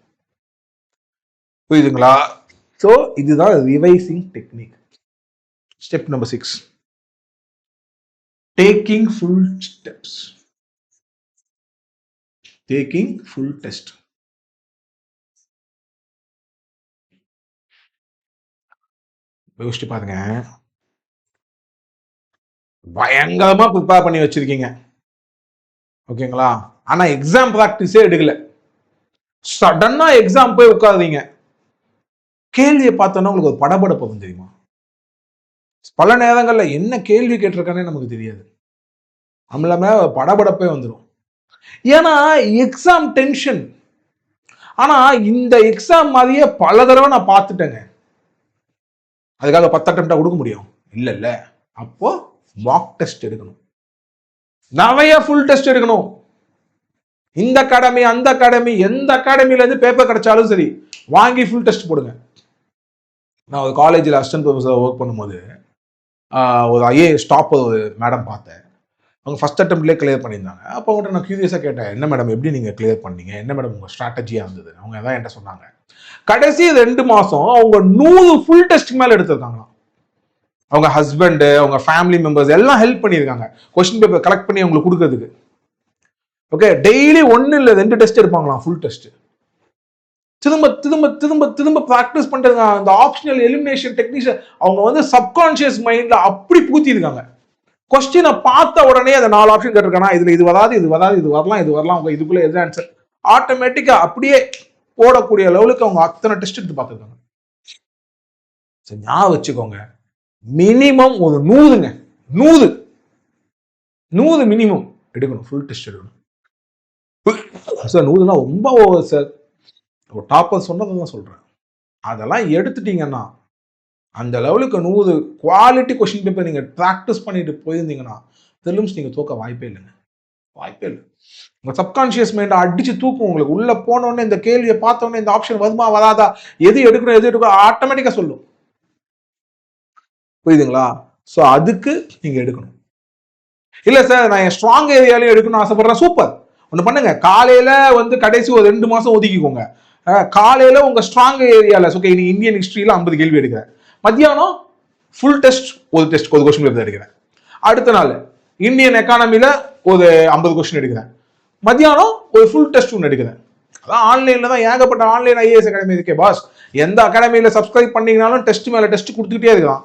புரியுதுங்களா? ஸோ இதுதான் revising technique. Step number 6, taking full steps. Taking full test. யோசிச்சு பாருங்க, பயங்கரமா ப்ரிப்பேர் பண்ணி வச்சிருக்கீங்க, ஓகேங்களா? ஆனா எக்ஸாம் பிராக்டிஸே எடுக்கல. சடனா எக்ஸாம் போய் உட்காருவீங்க, கேள்வியை பார்த்தோன்னா உங்களுக்கு ஒரு படபடப்பு வந்து தெரியுமா? பல நேரங்கள்ல என்ன கேள்வி கேட்டிருக்கானே நமக்கு தெரியாது, நம்மள படபடப்பே வந்துடும். ஏன்னா எக்ஸாம் டென்ஷன். ஆனா இந்த எக்ஸாம் மாதிரியே பல தடவை நான் பார்த்துட்டேங்க. அதுக்காக 10 அட்டெம்ப்டா கொடுக்க முடியும்? இல்ல. அப்போ மாக் டெஸ்ட் எடுக்கணும், நிறைய ஃபுல் டெஸ்ட் எடுக்கணும். இந்த அகாடமி அந்த அகாடமி எந்த அகாடமில இருந்து பேப்பர் கிடைச்சாலும் சரி வாங்கி ஃபுல் டெஸ்ட் போடுங்க. நான் ஒரு காலேஜில் அசிஸ்டன்ட் ப்ரொஃபஸர் ஒர்க் பண்ணும்போது ஒரு ஐஏஎஸ் டாப் ஒரு மேடம் பார்த்தேன். அவங்க ஃபர்ஸ்ட் அட்டெம்ப்ட்லேயே கிளியர் பண்ணியிருந்தாங்க. அப்போ அவங்கள்ட்ட நான் கியூரியஸாக கேட்டேன், என்ன மேடம் எப்படி நீங்கள் கிளியர் பண்ணீங்க, என்ன மேடம் உங்கள் ஸ்ட்ராட்டஜியாக இருந்தது? அவங்க எதாவது என்கிட்ட சொன்னாங்க. கடைசி 2 மாதம் அவங்க 100 ஃபுல் டெஸ்ட் மேலே எடுத்திருக்காங்களாம். அவங்க ஹஸ்பண்டு, அவங்க ஃபேமிலி மெம்பர்ஸ் எல்லாம் ஹெல்ப் பண்ணியிருக்காங்க கொஸ்டின் பேப்பர் கலெக்ட் பண்ணி அவங்களுக்கு கொடுக்கறதுக்கு. ஓகே, டெய்லி 1 இல்லை 2 டெஸ்ட் எடுப்பாங்களாம், ஃபுல் டெஸ்ட். திரும்ப திரும்ப திரும்ப திரும்ப ப்ராக்டிஸ் பண்றாங்க. அந்த ஆப்ஷனல் எலிமினேஷன் டெக்னிக்ஸ் அவங்க வந்து சப்கான்சியஸ் மைண்ட்ல அப்படி பூத்திருக்காங்க. கொஸ்டினை பார்த்த உடனே அந்த 4 ஆப்ஷன் கேட்டிருக்கானா, இதுல இது வராது, இது வராது, இது வரலாம், இது வரலாம், அவங்க இதுக்குள்ள எது ஆன்சர் ஆட்டோமேட்டிக்கா அப்படியே போடக்கூடிய லெவலுக்கு அவங்க அத்தனை டெஸ்ட் எடுத்து பார்த்துருக்காங்க. ஞாபகம் வச்சுக்கோங்க, மினிமம் ஒரு 100ங்க, 100 மினிமம் எடுக்கணும், ஃபுல் டெஸ்ட் எடுக்கணும். சார் 100னா ரொம்ப ஓவர் சார், டாப்பர் சொன்னதான் சொல்றேன். அதெல்லாம் எடுத்துட்டீங்கன்னா அந்த லெவலுக்கு 100 குவாலிட்டி கொஸ்டின் பேப்பர் நீங்க ப்ராக்டிஸ் பண்ணிட்டு போயிருந்தீங்கன்னா பிலிம்ஸ் நீங்க தோக்க வாய்ப்பே இல்லைங்க, வாய்ப்பே இல்லை. உங்க சப்கான்சியஸ் மைண்ட் அடிச்சு தூக்கும். உங்களுக்கு உள்ள போனோடனே இந்த கேள்வியை பார்த்தோன்னே இந்த ஆப்ஷன் வருமா வராதா, எது எடுக்கணும் எது எடுக்கணும் ஆட்டோமேட்டிக்கா சொல்லும். புரியுதுங்களா? ஸோ அதுக்கு நீங்க எடுக்கணும். இல்ல சார் நான் என் ஸ்ட்ராங் ஏரியாலையும் எடுக்கணும்னு ஆசைப்படுறேன், சூப்பர். ஒன்று பண்ணுங்க, காலையில வந்து கடைசி ஒரு 2 மாசம் ஒதுக்கிக்கோங்க. காலையில உங்க ஸ்ட்ராங் ஏரியால இந்தியன் ஹிஸ்டரியில 50 கேள்வி எடுக்கிறேன், மத்தியானம் ஃபுல் டெஸ்ட் ஒரு டெஸ்ட் ஒரு கொஸ்டின் பேப்பர் எடுக்கிறேன், அடுத்த நாள் இந்தியன் எக்கானமில ஒரு 50 கொஸ்டின் எடுக்கிறேன், மத்தியானம் ஒரு ஃபுல் டெஸ்ட் ஒன்று எடுக்கிறேன். அதான் ஆன்லைன்ல தான் ஏகப்பட்ட ஆன்லைன் ஐஏஎஸ் அகாடமி இருக்கே பாஸ். எந்த அகாடமியில சப்ஸ்கிரைப் பண்ணீங்கனாலும் டெஸ்ட் மேல டெஸ்ட் கொடுத்துக்கிட்டே இருக்கலாம்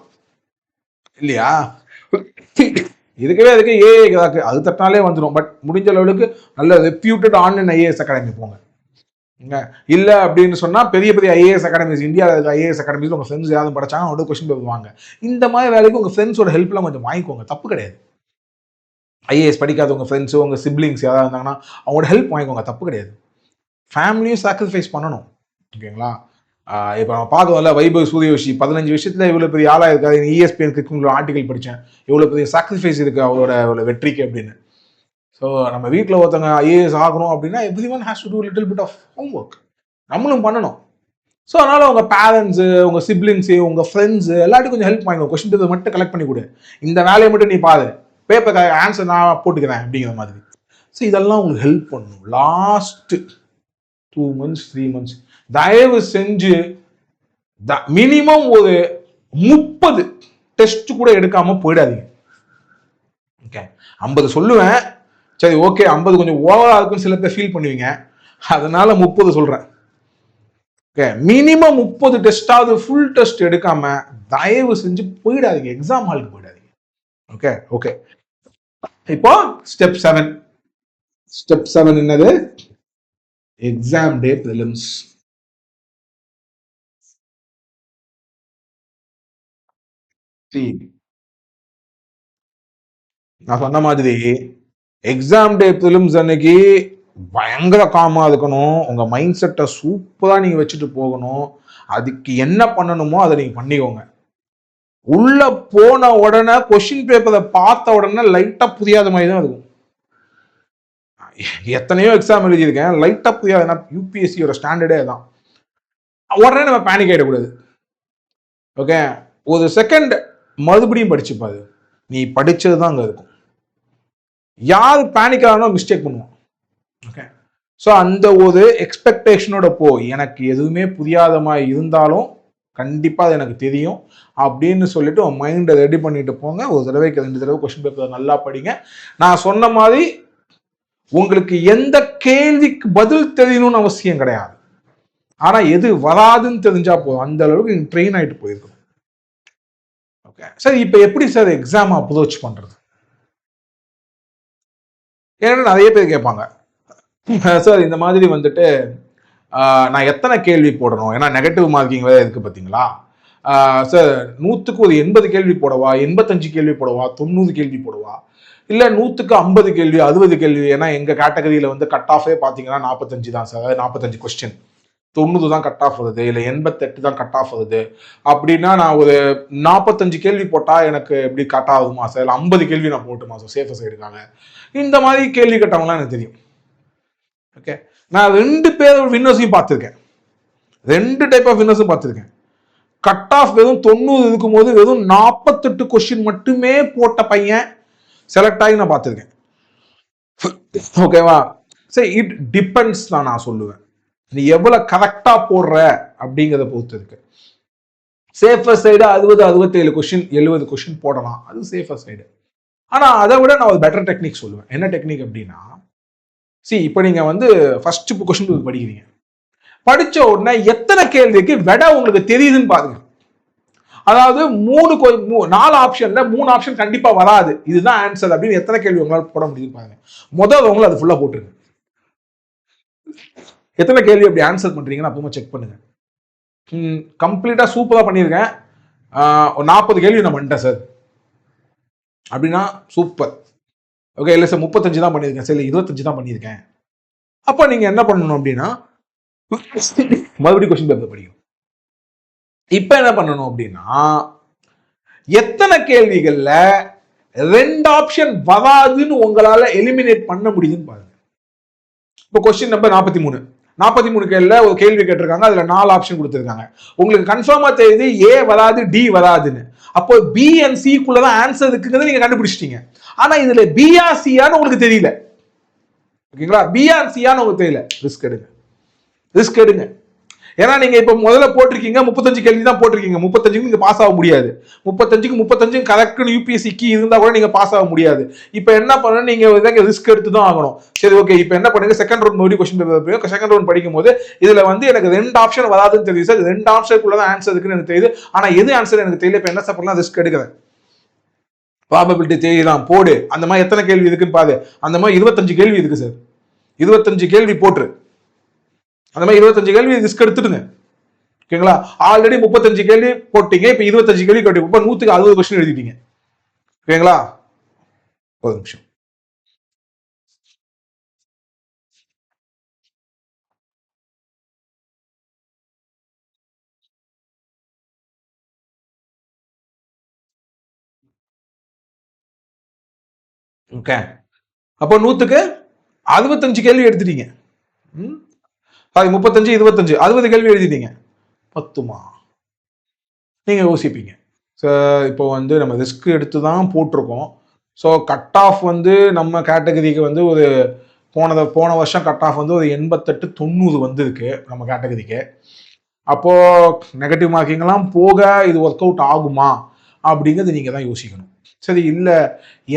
இல்லையா? இதுக்கவே அதுக்கு ஏஐ அது தட்டினாலே வந்துடும். பட் முடிஞ்ச லெவலுக்கு நல்ல ரெப்யூட்டட் ஆன்லைன் ஐஏஎஸ் அகாடமி போங்க. இல்ல அப்படின்னு சொன்னா பெரிய பெரிய ஐஏஎஸ் அகாடமிஸ், இந்தியாவில் இருக்க ஐஏஎஸ் அகாடமிஸ் உங்க ஃப்ரெண்ட்ஸ் யாரும் படிச்சாங்க அவங்களோட கொஸ்டின் பேப்பர் வாங்க. இந்த மாதிரி வேலைக்கு உங்க ஃப்ரெண்ட்ஸோட ஹெல்ப்லாம் கொஞ்சம் வாங்கிக்கோங்க, தப்பு கிடையாது. ஐஏஎஸ் படிக்காத உங்க ஃப்ரெண்ட்ஸோ உங்க சிப்ளிங்ஸ் யாராவது இருந்தாங்கன்னா அவங்களோட ஹெல்ப் வாங்கிக்கோங்க, தப்பு கிடையாது. ஃபேமிலியும் சாக்ரிஃபைஸ் பண்ணணும், ஓகேங்களா? இப்போ நம்ம பார்க்கல வைபவ் சூரியவன்ஷி 15 வருஷத்துல இவ்வளோ பெரிய ஆளாக இருக்காது. ESPN ஆர்டிகல் படித்தேன், இவ்வளோ பெரிய சாக்ரிஃபைஸ் இருக்கு அவரோட வெற்றிக்கு அப்படின்னு. ஸோ நம்ம வீட்டில் ஒருத்தவங்க ஐஏஎஸ் ஆகணும் அப்படின்னா every one has to do little bit of home work, நம்மளும் பண்ணணும். ஸோ அதனால உங்கள் பேரண்ட்ஸு, உங்கள் சிப்ளிங்ஸு, உங்கள் ஃப்ரெண்ட்ஸு எல்லாத்தையும் கொஞ்சம் ஹெல்ப் வாங்கிக்கோ. கொஸ்டின் பேப்பர் மட்டும் கலெக்ட் பண்ணி கொடு, இந்த வேலையை மட்டும் நீ பாரு, பேப்பர் ஆன்சர் நான் போட்டுக்கிறேன் அப்படிங்கிற மாதிரி. ஸோ இதெல்லாம் உங்களுக்கு ஹெல்ப் பண்ணணும். லாஸ்ட் 2 months 3 months தயவு செஞ்சு மினிமம் ஒரு 30 டெஸ்ட் கூட எடுக்காம போயிடாதீங்க. ஓகே, 50 சொல்லுவேன், சரி ஓகே 50 கொஞ்சம் ஓவரா இருக்குன்னு சில பேர் ஃபீல் பண்ணுவீங்க, அதனால 30 சொல்றேன். ஓகே, மினிமம் 30 டெஸ்டாவது ஃபுல் டெஸ்ட் எடுக்காம தயவு செஞ்சு போயிடாதீங்க, எக்ஸாம் ஹாலுக்கு போயிடாதீங்க. ஓகே ஓகே, இப்போ ஸ்டெப் 7. ஸ்டெப் 7 என்னது? எக்ஸாம் டே பிரிலிம்ஸ். நான் சொன்ன மாதிரி எக்ஸாம் டே பிலிம்ஸ் அன்னைக்கு பயங்கர காமா இருக்கணும், உங்க மைண்ட் செட்டை சூப்பரா நீங்க வச்சுட்டு போகணும். அதுக்கு என்ன பண்ணணுமோ அதை நீங்க பண்ணிக்கோங்க. உள்ள போன உடனே கொஸ்டின் பேப்பரை பார்த்த உடனே லைட்டா புரியாத மாதிரி தான் இருக்கும். எத்தனையோ எக்ஸாம் எழுதியிருக்கேன், லைட்டா புரியாது. ஏன்னா யூபிஎஸ்சியோட ஸ்டாண்டர்டே தான். உடனே நம்ம பேனிக் ஆகிடக்கூடாது. ஓகே, ஒரு செகண்ட் மறுபடியும் படிச்சுப்பாது, நீ படிச்சது தான் அங்கே இருக்கும். யார் பேனிக் ஆகணும் மிஸ்டேக் பண்ணுவோம். ஓகே, ஸோ அந்த ஒரு எக்ஸ்பெக்டேஷனோட போ, எனக்கு எதுவுமே புரியாத மாதிரி இருந்தாலும் கண்டிப்பாக அது எனக்கு தெரியும் அப்படின்னு சொல்லிட்டு உன் மைண்டை ரெடி பண்ணிட்டு போங்க. ஒரு தடவைக்கு 2 தடவை கொஸ்டின் பேப்பர் நல்லா படிங்க. நான் சொன்ன மாதிரி உங்களுக்கு எந்த கேள்விக்கு பதில் தெரியணும்னு அவசியம் கிடையாது. ஆனா எது வராதுன்னு தெரிஞ்சா போதும். அந்த அளவுக்கு நீங்க ட்ரெயின் ஆயிட்டு போயிருக்கணும். ஓகே சார், இப்போ எப்படி சார் எக்ஸாம் அப்ரோச் பண்றது? ஏன்னா நிறைய பேர் கேட்பாங்க, சார் இந்த மாதிரி வந்துட்டு நான் எத்தனை கேள்வி போடணும்? ஏன்னா நெகட்டிவ் மார்க்கிங் வேற இருக்கு பார்த்தீங்களா? சார் 100க்கு ஒரு 80 கேள்வி போடவா, 85 கேள்வி போடவா, 90 கேள்வி போடவா, இல்லை 100க்கு 50 கேள்வி, 60 கேள்வி? ஏன்னா எங்கள் கேட்டகரியில் வந்து கட் ஆஃபே பார்த்தீங்கன்னா 45 தான் சார். அதாவது 45 கொஸ்டின், 90 தான் கட் ஆஃப் வருது, இல்லை 88 தான் கட் ஆஃப் வருது. அப்படின்னா நான் ஒரு 45 கேள்வி போட்டால் எனக்கு எப்படி கட் ஆகுமா சார்? இல்லை 50 கேள்வி நான் போட்டுமா சார் சேஃபர் சைடுக்காக? இந்த மாதிரி கேள்வி கேட்டவங்களாம் எனக்கு தெரியும். ஓகே, நான் 2 பேர் வின்னர்ஸையும் பார்த்துருக்கேன். 2 டைப் ஆஃப் வின்னர்ஸும் பார்த்துருக்கேன். கட் ஆஃப் வெறும் 90 இருக்கும்போது வெறும் 48 கொஸ்டின் மட்டுமே போட்ட பையன் செலக்ட் ஆகி நான் பார்த்துருக்கேன். ஓகேவா? சரி, இட் டிபெண்ட்ஸ் தான் நான் சொல்லுவேன். நீ எவ்வளவு கரெக்டா போடுற அப்படிங்கிறத பொறுத்து இருக்கு. சேஃபர் சைடு 60, 67 கொஸ்டின், 70 கொஸ்டின் போடலாம், அது சேஃபர் சைடு. ஆனா அதை விட நான் ஒரு பெட்டர் டெக்னிக் சொல்லுவேன். என்ன டெக்னிக் அப்படின்னா, இப்போ நீங்க வந்து ஃபர்ஸ்ட் கொஸ்டின் பேப்பர் படிக்கிறீங்க. படிச்ச உடனே எத்தனை கேள்விக்கு விட உங்களுக்கு தெரியுதுன்னு பாருங்க. அதாவது 4 ஆப்ஷன்ல 3 ஆப்ஷன் கண்டிப்பா வராது, இதுதான் ஆன்சர் அப்படின்னு எத்தனை கேள்வி உங்களால் போட முடியும் பாருங்க. முதல் உங்களை அது ஃபுல்லா போட்டுருங்க. எத்தனை கேள்வி அப்படி ஆன்சர் பண்றீங்கன்னு அப்பவும் செக் பண்ணுங்க. கம்ப்ளீட்டா சூப்பரா பண்ணியிருக்கேன், 40 கேள்வி நான் பண்ணிட்டேன் சார் அப்படின்னா சூப்பர். ஓகே, இல்லை சார் 35 தான் பண்ணியிருக்கேன் சார், இல்லை 25 தான் பண்ணியிருக்கேன். அப்போ நீங்க என்ன பண்ணணும் அப்படின்னா மறுபடியும் கொஸ்டின் பேப்பர் படிக்கும். இப்ப என்ன பண்ணணும் அப்படின்னா, எத்தனை கேள்விகள்ல 2 ஆப்ஷன் வராதுன்னு உங்களால எலிமினேட் பண்ண முடியுதுன்னு பாருங்க. இப்போ கொஸ்டின் நம்பர் 43 கேள்வியில ஒரு கேள்வி கேட்டிருக்காங்க, அதுல 4 ஆப்ஷன் கொடுத்திருக்காங்க. உங்களுக்கு கன்ஃபார்மா தெரியுது ஏ வராது, டி வராதுன்னு. அப்போ பி அண்ட் சி குள்ளதான் ஆன்சர் இருக்குங்கிறத நீங்க கண்டுபிடிச்சிட்டீங்க. ஆனா இதுல பிஆ சியான்னு உங்களுக்கு தெரியல. ஓகேங்களா? பிஆ சியான்னு உங்களுக்கு தெரியல. ரிஸ்க் எடுங்க. ஏன்னா நீங்க இப்ப முதல்ல போட்டிருக்கீங்க 35 கேள்வி தான் போட்டிருக்கீங்க. 35க்கு நீங்க பாஸ் ஆக முடியாது. 35 கரெக்ட்னு யூபிஎஸ்சி கீ இருந்தா கூட நீங்க பாஸ் ஆக முடியாது. இப்ப என்ன பண்ணணும், நீங்க ரிஸ்க் எடுத்து தான் ஆகணும். சரி, ஓகே, இப்ப என்ன பண்ணுங்க, செகண்ட் ரவுண்ட் மறுபடியும் கொஸ்டின் பேப்பர் செகண்ட் ரவுண்ட் படிக்கும் போது இதுல வந்து எனக்கு 2 ஆப்ஷன் வராதுன்னு தெரியுது சார், 2 ஆப்ஷனுக்குள்ளதான் ஆன்சர் இருக்குன்னு எனக்கு தெரியுது. ஆனா எது ஆன்சர் எனக்கு தெரியல. இப்ப என்ன பண்ணலாம், ரிஸ்க் எடுக்கிறேன். ப்ராபபிலிட்டி தெரியலாம் போடு. அந்த மாதிரி எத்தனை கேள்வி இருக்குன்னு பாரு. அந்த மாதிரி 25 கேள்வி இருக்கு சார், 25 கேள்வி போட்டு அந்த மாதிரி 25 கேள்வி ரிஸ்க் எடுத்துடுங்க. ஓகேங்களா? ஆல்ரெடி 35 கேள்வி போட்டீங்க, இப்ப 25 கேள்வி கேட்டீங்க, இப்ப 100க்கு 60 கொஸ்டின் எழுதிட்டீங்க. ஓகேங்களா? ஒரு நிமிஷம். ஓகே, அப்போ 100க்கு 65 கேள்வி எடுத்துட்டீங்க. 35, 25, 60 கேள்வி எழுதிட்டீங்க. பத்துமா? நீங்க யோசிப்பீங்க, இப்போ வந்து நம்ம ரிஸ்க் எடுத்து தான் போட்டிருக்கோம். ஸோ கட் ஆஃப் வந்து நம்ம கேட்டகரிக்கு வந்து ஒரு போன வருஷம் கட் ஆஃப் வந்து ஒரு 88, 90 வந்திருக்கு நம்ம கேட்டகரிக்கு. அப்போ நெகட்டிவ் மார்க்கிங்லாம் போக இது ஒர்க் அவுட் ஆகுமா அப்படிங்கிறது நீங்க தான் யோசிக்கணும். சரி, இல்லை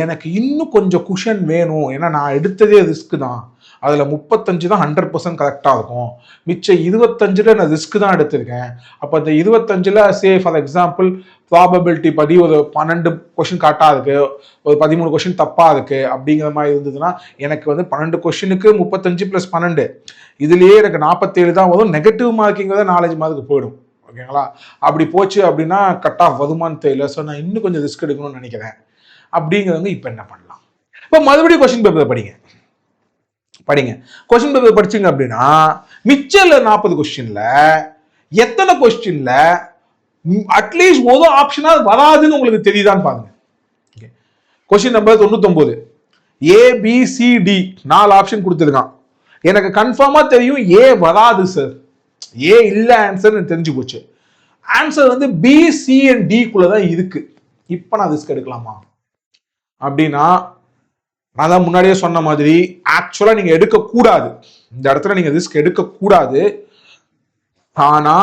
எனக்கு இன்னும் கொஞ்சம் குஷன் வேணும், ஏன்னா நான் எடுத்ததே ரிஸ்க் தான், அதில் 35 தான் 100% கரெக்டாக இருக்கும், மிச்சம் 25ல் நான் ரிஸ்க் தான் எடுத்திருக்கேன். அப்போ அந்த 25ல் சே ஃபார் எக்ஸாம்பிள் ப்ராபபிலிட்டி படி ஒரு 12 கொஸ்டின் கரெக்டாக இருக்கு, ஒரு 13 கொஸ்டின் தப்பாக இருக்கு அப்படிங்கிற மாதிரி இருந்ததுன்னா எனக்கு வந்து 12 கொஸ்டினுக்கு 35 + 12 இதுலேயே எனக்கு 47 தான் வரும். நெகட்டிவ் மார்க்கிங் வந்து 4-5 மார்க்கு போயிடும். ஓகேங்களா? அப்படி போச்சு அப்படின்னா கட் ஆஃப் வருமானு தெரியல. ஸோ நான் இன்னும் கொஞ்சம் ரிஸ்க் எடுக்கணும்னு நினைக்கிறேன் அப்படிங்கிறவங்க இப்போ என்ன பண்ணலாம், இப்போ மறுபடியும் கொஸ்டின் பேப்பர் படிங்க. கொஸ்டின் பேப்பர் படிச்சிங்க அப்படின்னா மிச்சம் 40 கொஸ்டின்ல எத்தனை கொஸ்டின்ல அட்லீஸ்ட் ஒரு ஆப்ஷனா வராதுன்னு உங்களுக்கு தெரியுதான்னு பாருங்க. கொஸ்டின் நம்பர் 99, ABCD 4 ஆப்ஷன் கொடுத்துருக்கான். எனக்கு கன்ஃபார்மா தெரியும் ஏ வராது சார், ஏ இல்ல ஆன்சர் தெரிஞ்சு போச்சு. ஆன்சர் வந்து B, C and D குள்ளதான் இருக்கு. இப்ப நான் ரிஸ்க் எடுக்கலாமா அப்படின்னா, நான் தான் முன்னாடியே சொன்ன மாதிரி ஆக்சுவலா நீங்க எடுக்க கூடாது. இந்த இடத்துல நீங்க ரிஸ்க் எடுக்க கூடாது. ஆனா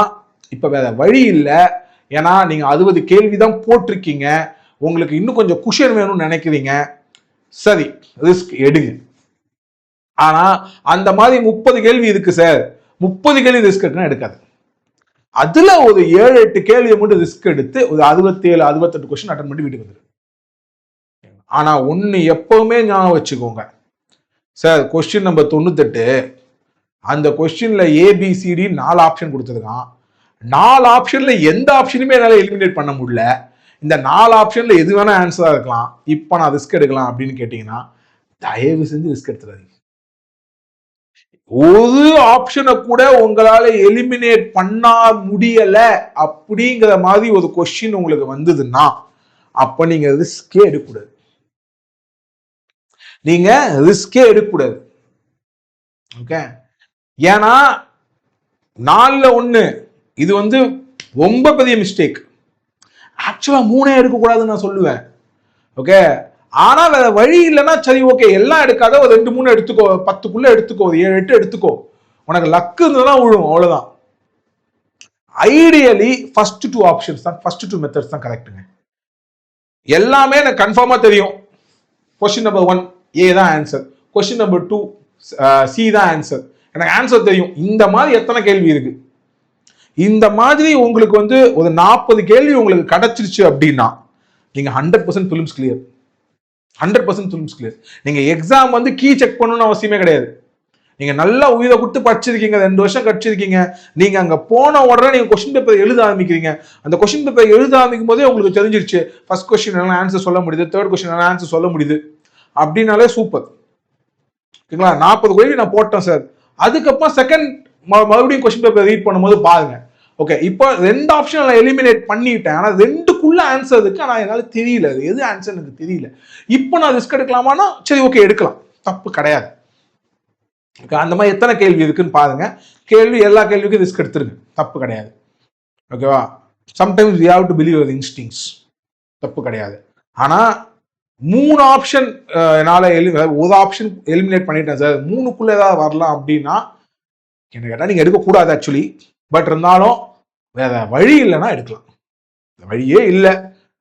இப்ப வேற வழி இல்லை. ஏன்னா நீங்க 60 கேள்விதான் போட்டிருக்கீங்க, உங்களுக்கு இன்னும் கொஞ்சம் குஷன் வேணும்னு நினைக்கிறீங்க. சரி, ரிஸ்க் எடுங்க. ஆனா அந்த மாதிரி 30 கேள்வி இருக்கு சார், 30 கேள்வி ரிஸ்க் எடுக்கணும் எடுக்காது. அதுல ஒரு 7-8 கேள்வியை மட்டும் ரிஸ்க் எடுத்து ஒரு 67-68 கொஸ்டின் அட்டன் பண்ணி வீட்டுக்கு வந்துரு. ஆனா ஒண்ணு எப்பவுமே ஞாபகம் வச்சுக்கோங்க சார், கொஸ்டின் நம்பர் 98 அந்த கொஸ்டின்ல ABCD 4 ஆப்ஷன் கொடுத்துருக்கான். 4 ஆப்ஷன்ல எந்த ஆப்ஷனுமே என்னால எலிமினேட் பண்ண முடியல. இந்த 4 ஆப்ஷன்ல எது வேணா ஆன்சரா இருக்கலாம். இப்ப நான் ரிஸ்க் எடுக்கலாம் அப்படின்னு கேட்டீங்கன்னா, தயவு செஞ்சு ரிஸ்க் எடுத்துறாதீங்க. ஒரு ஆப்ஷனை கூட உங்களால எலிமினேட் பண்ண முடியல அப்படிங்கிற மாதிரி ஒரு கொஸ்டின் உங்களுக்கு வந்ததுன்னா, அப்ப நீங்க ரிஸ்கே எடுக்கக்கூடாது. நீங்க ரிஸ்கே எடுக்கக்கூடாது. ஓகே, ஏன்னா 4ல 1 இது வந்து ரொம்ப பெரிய மிஸ்டேக். ஆக்சுவலா 3 எடுக்கக்கூடாதுன்னு நான் சொல்லுவேன். ஓகே, ஆனா வேற வழி இல்லைன்னா சரி ஓகே எல்லாம் எடுக்காத, ஒரு 2-3 எடுத்துக்கோ, 10க்குள்ள எடுத்துக்கோ, 7-8 எடுத்துக்கோ, உனக்கு லக்கு இருந்ததுன்னா விழும், அவ்வளவுதான். ஐடியலி ஃபர்ஸ்ட் 2 ஆப்ஷன்ஸ் தான், ஃபர்ஸ்ட் 2 மெத்தட்ஸ் தான் கரெக்ட்டுங்க. எல்லாமே எனக்கு கன்ஃபார்மா தெரியும். கொஸ்டின் நம்பர் 1 A தான் ஆன்சர், கொஸ்டின் நம்பர் 2 C தான் ஆன்சர், எனக்கு ஆன்சர் தெரியும். இந்த மாதிரி எத்தனை கேள்வி இருக்கு? இந்த மாதிரி உங்களுக்கு வந்து ஒரு 40 கேள்வி உங்களுக்கு கிடைச்சிருச்சு அப்படின்னா நீங்க 100% பிலிம்ஸ் கிளியர். 100% films clear. நீங்க எக்ஸாம் வந்து கீ செக் பண்ணணும்னு அவசியமே கிடையாது. நீங்க நல்லா உயிரை கொடுத்து படிச்சிருக்கீங்க, 2 வருஷம் கடிச்சிருக்கீங்க, நீங்க அங்க போன உடனே நீங்க கொஸ்டின் பேப்பர் எழுத ஆரம்பிக்கிறீங்க. அந்த கொஸ்டின் பேப்பர் எழுத ஆரம்பிக்கும் போதே உங்களுக்கு தெரிஞ்சிருச்சு ஃபர்ஸ்ட் கொஸ்டின் எல்லாம் ஆன்சர் சொல்ல முடியுது, தேர்ட் கொஸ்டின் எல்லாம் ஆன்சர் சொல்ல முடியுது அப்படின்னாலே சூப்பர். ஓகேங்களா, 40 கேள்வி நான் போட்டேன் சார். அதுக்கப்புறம் செகண்ட் மறுபடியும் கொஸ்டின் பேப்பர் ரீட் பண்ணும்போது பாருங்க, ஓகே இப்போ 2 ஆப்ஷன் நான் எலிமினேட் பண்ணிட்டேன், ஆனா 2க்குள்ள ஆன்சர் இருக்கு, ஆனா என்னால தெரியல எது ஆன்சர் எனக்கு தெரியல. இப்போ நான் ரிஸ்க் எடுக்கலாமான்னா சரி ஓகே எடுக்கலாம், தப்பு கிடையாது. அந்த மாதிரி எத்தனை கேள்வி இருக்குன்னு பாருங்க. கேள்வி எல்லா கேள்விக்கும் ரிஸ்க் எடுத்துருங்க, தப்பு கிடையாது. ஓகேவா, sometimes we have to believe your instincts, தப்பு கிடையாது. ஆனா 3 ஆப்ஷன் என்னால ஒரு ஆப்ஷன் எலிமினேட் பண்ணிட்டேன் சார், 3க்குள்ள ஏதாவது வரலாம் அப்படின்னா என்ன கேட்டா நீங்க எடுக்க கூடாது ஆக்சுவலி. பட் இருந்தாலும் வேற வழி இல்லைன்னா எடுக்கலாம். வழியே இல்லை,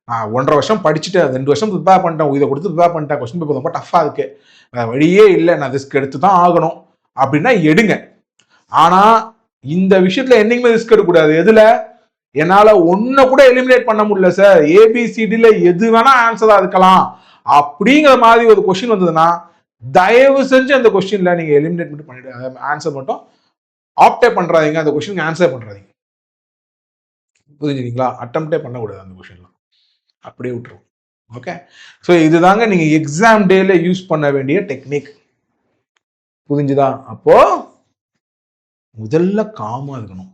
நான் 1.5 வருஷம் படிச்சுட்டேன், 2 வருஷம் ப்ரிப்பேர் பண்ணிட்டேன், இதை கொடுத்து ப்ரிப்பேர் பண்ணிட்டேன், கொஸ்டின் பேப்பர் ரொம்ப டஃபா இருக்கு, வேற வழியே இல்லை, நான் ரிஸ்க் எடுத்து தான் ஆகணும் அப்படின்னா எடுங்க. ஆனா இந்த விஷயத்துல என்னைக்குமே ரிஸ்க் எடுக்கக்கூடாது. எதுல என்னால ஒன்ன கூட எலிமினேட் பண்ண முடியல சார், ABCDல எது வேணா ஆன்சரா இருக்கலாம் அப்படிங்கிற மாதிரி ஒரு கொஸ்டின் வந்ததுன்னா தயவு செஞ்சு அந்த கொஸ்டின்ல நீங்க எலிமினேட் மட்டும் பண்ணிடுங்க, ஆன்சர் மட்டும் ஆப்டே பண்றாதீங்க, அந்த கொஸ்டினுக்கு ஆன்சர் பண்றாதீங்க. புரிஞ்சுங்களா, அட்டம்ப்டே பண்ணக்கூடாது அந்த கொஸ்டின்லாம், அப்படியே விட்டுரும். ஓகே, ஸோ இதுதாங்க நீங்க எக்ஸாம் டேல யூஸ் பண்ண வேண்டிய டெக்னிக். புரிஞ்சுதா? அப்போ முதல்ல காமா இருக்கணும்.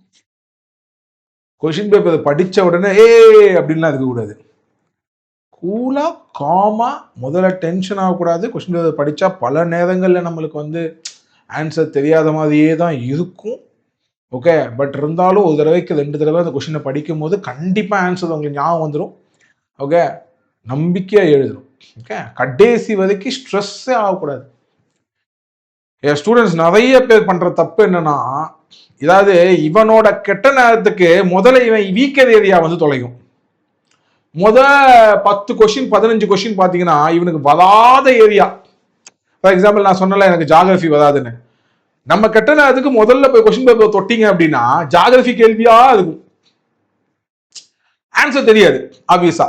கொஸ்டின் பேப்பர் படிச்ச உடனே அப்படின்லாம் இருக்கக்கூடாது. கூலா காமா, முதல்ல டென்ஷன் ஆகக்கூடாது. கொஸ்டின் பேப்பர் படிச்சா பல நேரங்கள்ல நம்மளுக்கு வந்து ஆன்சர் தெரியாத மாதிரியே தான் இருக்கும். ஓகே, பட் இருந்தாலும் ஒரு தடவைக்கு 2 தடவை அந்த கொஸ்டினை படிக்கும் போது கண்டிப்பா ஆன்சர் உங்களுக்கு ஞாபகம் வந்துடும். ஓகே, நம்பிக்கையா எழுதணும். ஓகே, கடைசி வரைக்கும் ஸ்ட்ரெஸ்ஸே ஆகக்கூடாது. என் ஸ்டூடெண்ட்ஸ் நிறைய பேர் பண்ற தப்பு என்னன்னா, இதாவது இவனோட கெட்ட நேரத்துக்கு முதல்ல இவன் வீக்கர் ஏரியா வந்து தொலைக்கும். 10 கொஸ்டின் 15 கொஸ்டின் பாத்தீங்கன்னா இவனுக்கு வராத ஏரியா. ஃபார் எக்ஸாம்பிள் நான் சொன்னல எனக்கு ஜியோகிராஃபி வராதுன்னு, நம்ம கெட்ட நேரத்துக்கு முதல்ல போய் கொஸ்டின் பேப்பர் தொட்டிங்க அப்படின்னா ஜியோகிராஃபி கேள்வியா இருக்கும், ஆன்சர் தெரியாது ஆப்வியஸா.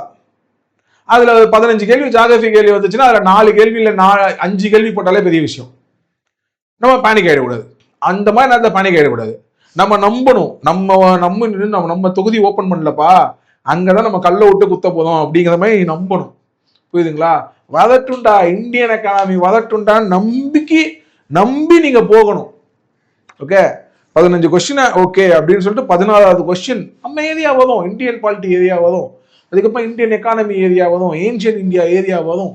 அதுல 15 கேள்வி ஜியோகிராஃபி கேள்வி வந்துச்சுன்னா அதுல 4 கேள்வி இல்ல 5 கேள்வி போட்டாலே பெரிய விஷயம். நம்ம பேனிக் ஆயிடக்கூடாது, அந்த மாதிரி நேரத்தில் பேனிக் ஆயிடக்கூடாது. நம்ம நம்பணும், நம்ம தொகுதி ஓப்பன் பண்ணலப்பா, அங்கதான் நம்ம கல்ல விட்டு குத்த போதும் அப்படிங்கிற மாதிரி நம்பணும். புரியுதுங்களா? வதட்டுண்டா இந்தியன் எக்கானமி வதட்டுண்டான்னு நம்பி நீங்க போகணும். ஓகே, 15 கொஸ்டின் ஓகே அப்படின்னு சொல்லிட்டு 14வது கொஸ்டின் நம்ம ஏரியா வரும், இந்தியன் பாலிட்டி ஏரியா வரும், அதுக்கப்புறம் இந்தியன் எக்கானமி ஏரியா வரும், ஏன்ஷியன் இந்தியா ஏரியா வரும்.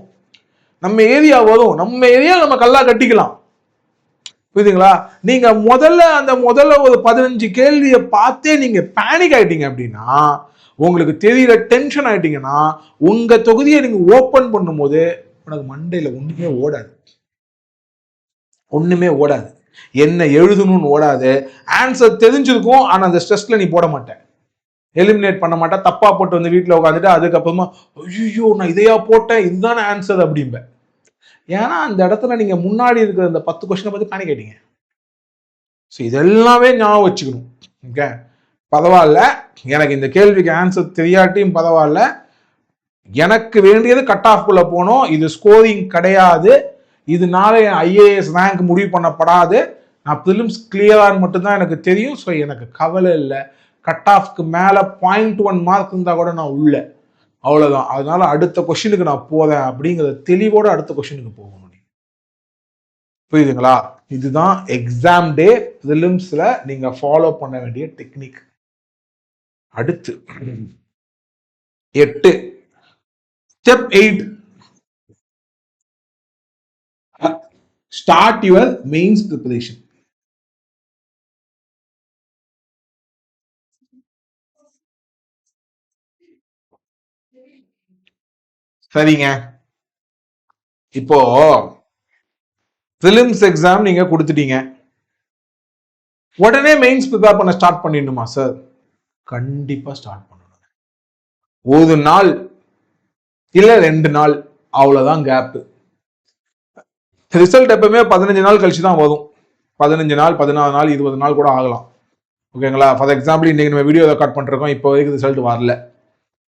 நம்ம ஏரியா வரும், நம்ம ஏரியா நம்ம கல்லா கட்டிக்கலாம். புரியுதுங்களா? நீங்க முதல்ல ஒரு 15 கேள்வியை பார்த்தே நீங்க பேனிக் ஆயிட்டீங்க அப்படின்னா, உங்களுக்கு தெரியல டென்ஷன் ஆயிட்டீங்கன்னா, உங்க தொகுதியை நீங்க ஓபன் பண்ணும்போது உனக்கு மண்டையில ஒண்ணுமே ஓடாது. என்ன எழுதணும்னு ஓடாது. ஆன்சர் தெரிஞ்சிருக்கும், ஆனா அந்த ஸ்ட்ரெஸ்ல நீ போட மாட்டேன், எலிமினேட் பண்ண மாட்டேன். தப்பா போட்டு வந்து வீட்டில் உட்காந்துட்டு அதுக்கப்புறமா ஐயோ நான் இதையா போட்டேன், இதுதானே ஆன்சர் அப்படிம்பேன். ஏன்னா அந்த இடத்துல நீங்க முன்னாடி இருக்கிற அந்த 10 கொஸ்டினை பத்தி பேனிக் ஆயிட்டீங்க. இதெல்லாமே ஞாபகம் வச்சுக்கணும். ஓகே, பரவாயில்ல, எனக்கு இந்த கேள்விக்கு ஆன்சர் தெரியாட்டியும் பரவாயில்ல, எனக்கு வேண்டியது கட் ஆஃப் குள்ள போனோம், இது ஸ்கோரிங் கிடையாது, இதனால ஐஏஎஸ் ரேங்க் முடிவு பண்ணப்படாது, நான் பிலிம்ஸ் கிளியரான்னு மட்டும்தான் எனக்கு தெரியும். ஸோ எனக்கு கவலை இல்லை, கட் ஆஃப்க்கு மேலே 0.1 மார்க் இருந்தால் கூட நான் உள்ள, அவ்வளோதான். அதனால அடுத்த கொஸ்டினுக்கு நான் போறேன் அப்படிங்கிற தெளிவோட அடுத்த கொஸ்டினுக்கு போகணும். புரியுதுங்களா? இதுதான் எக்ஸாம் டே பிலிம்ஸ்ல நீங்க ஃபாலோ பண்ண வேண்டிய டெக்னிக். அடுத்து 8 step 8, start your mains preparation. சரிங்க, இப்போ பிலிம்ஸ் எக்ஸாம் நீங்க கொடுத்துட்டீங்க, உடனே மெயின்ஸ் ப்ரிப்பேர் பண்ண ஸ்டார்ட் பண்ணிடணுமா சார்? கண்டிப்பா ஸ்டார்ட் பண்ணணும். ஒரு நாள் இல்ல 2 நாள் அவ்வளவுதான் கேப். ரிசல்ட் எப்பவுமே 15 நாள் கழிச்சு தான் வரும். 15 நாள், 14 நாள், 20 நாள் கூட ஆகலாம். ஓகேங்களா? ஃபார் எக்ஸாம்பிள் இன்னைக்கு நம்ம வீடியோ ரெக்கார்ட் பண்ணிருக்கோம், இப்போ வரைக்கும் ரிசல்ட் வரல.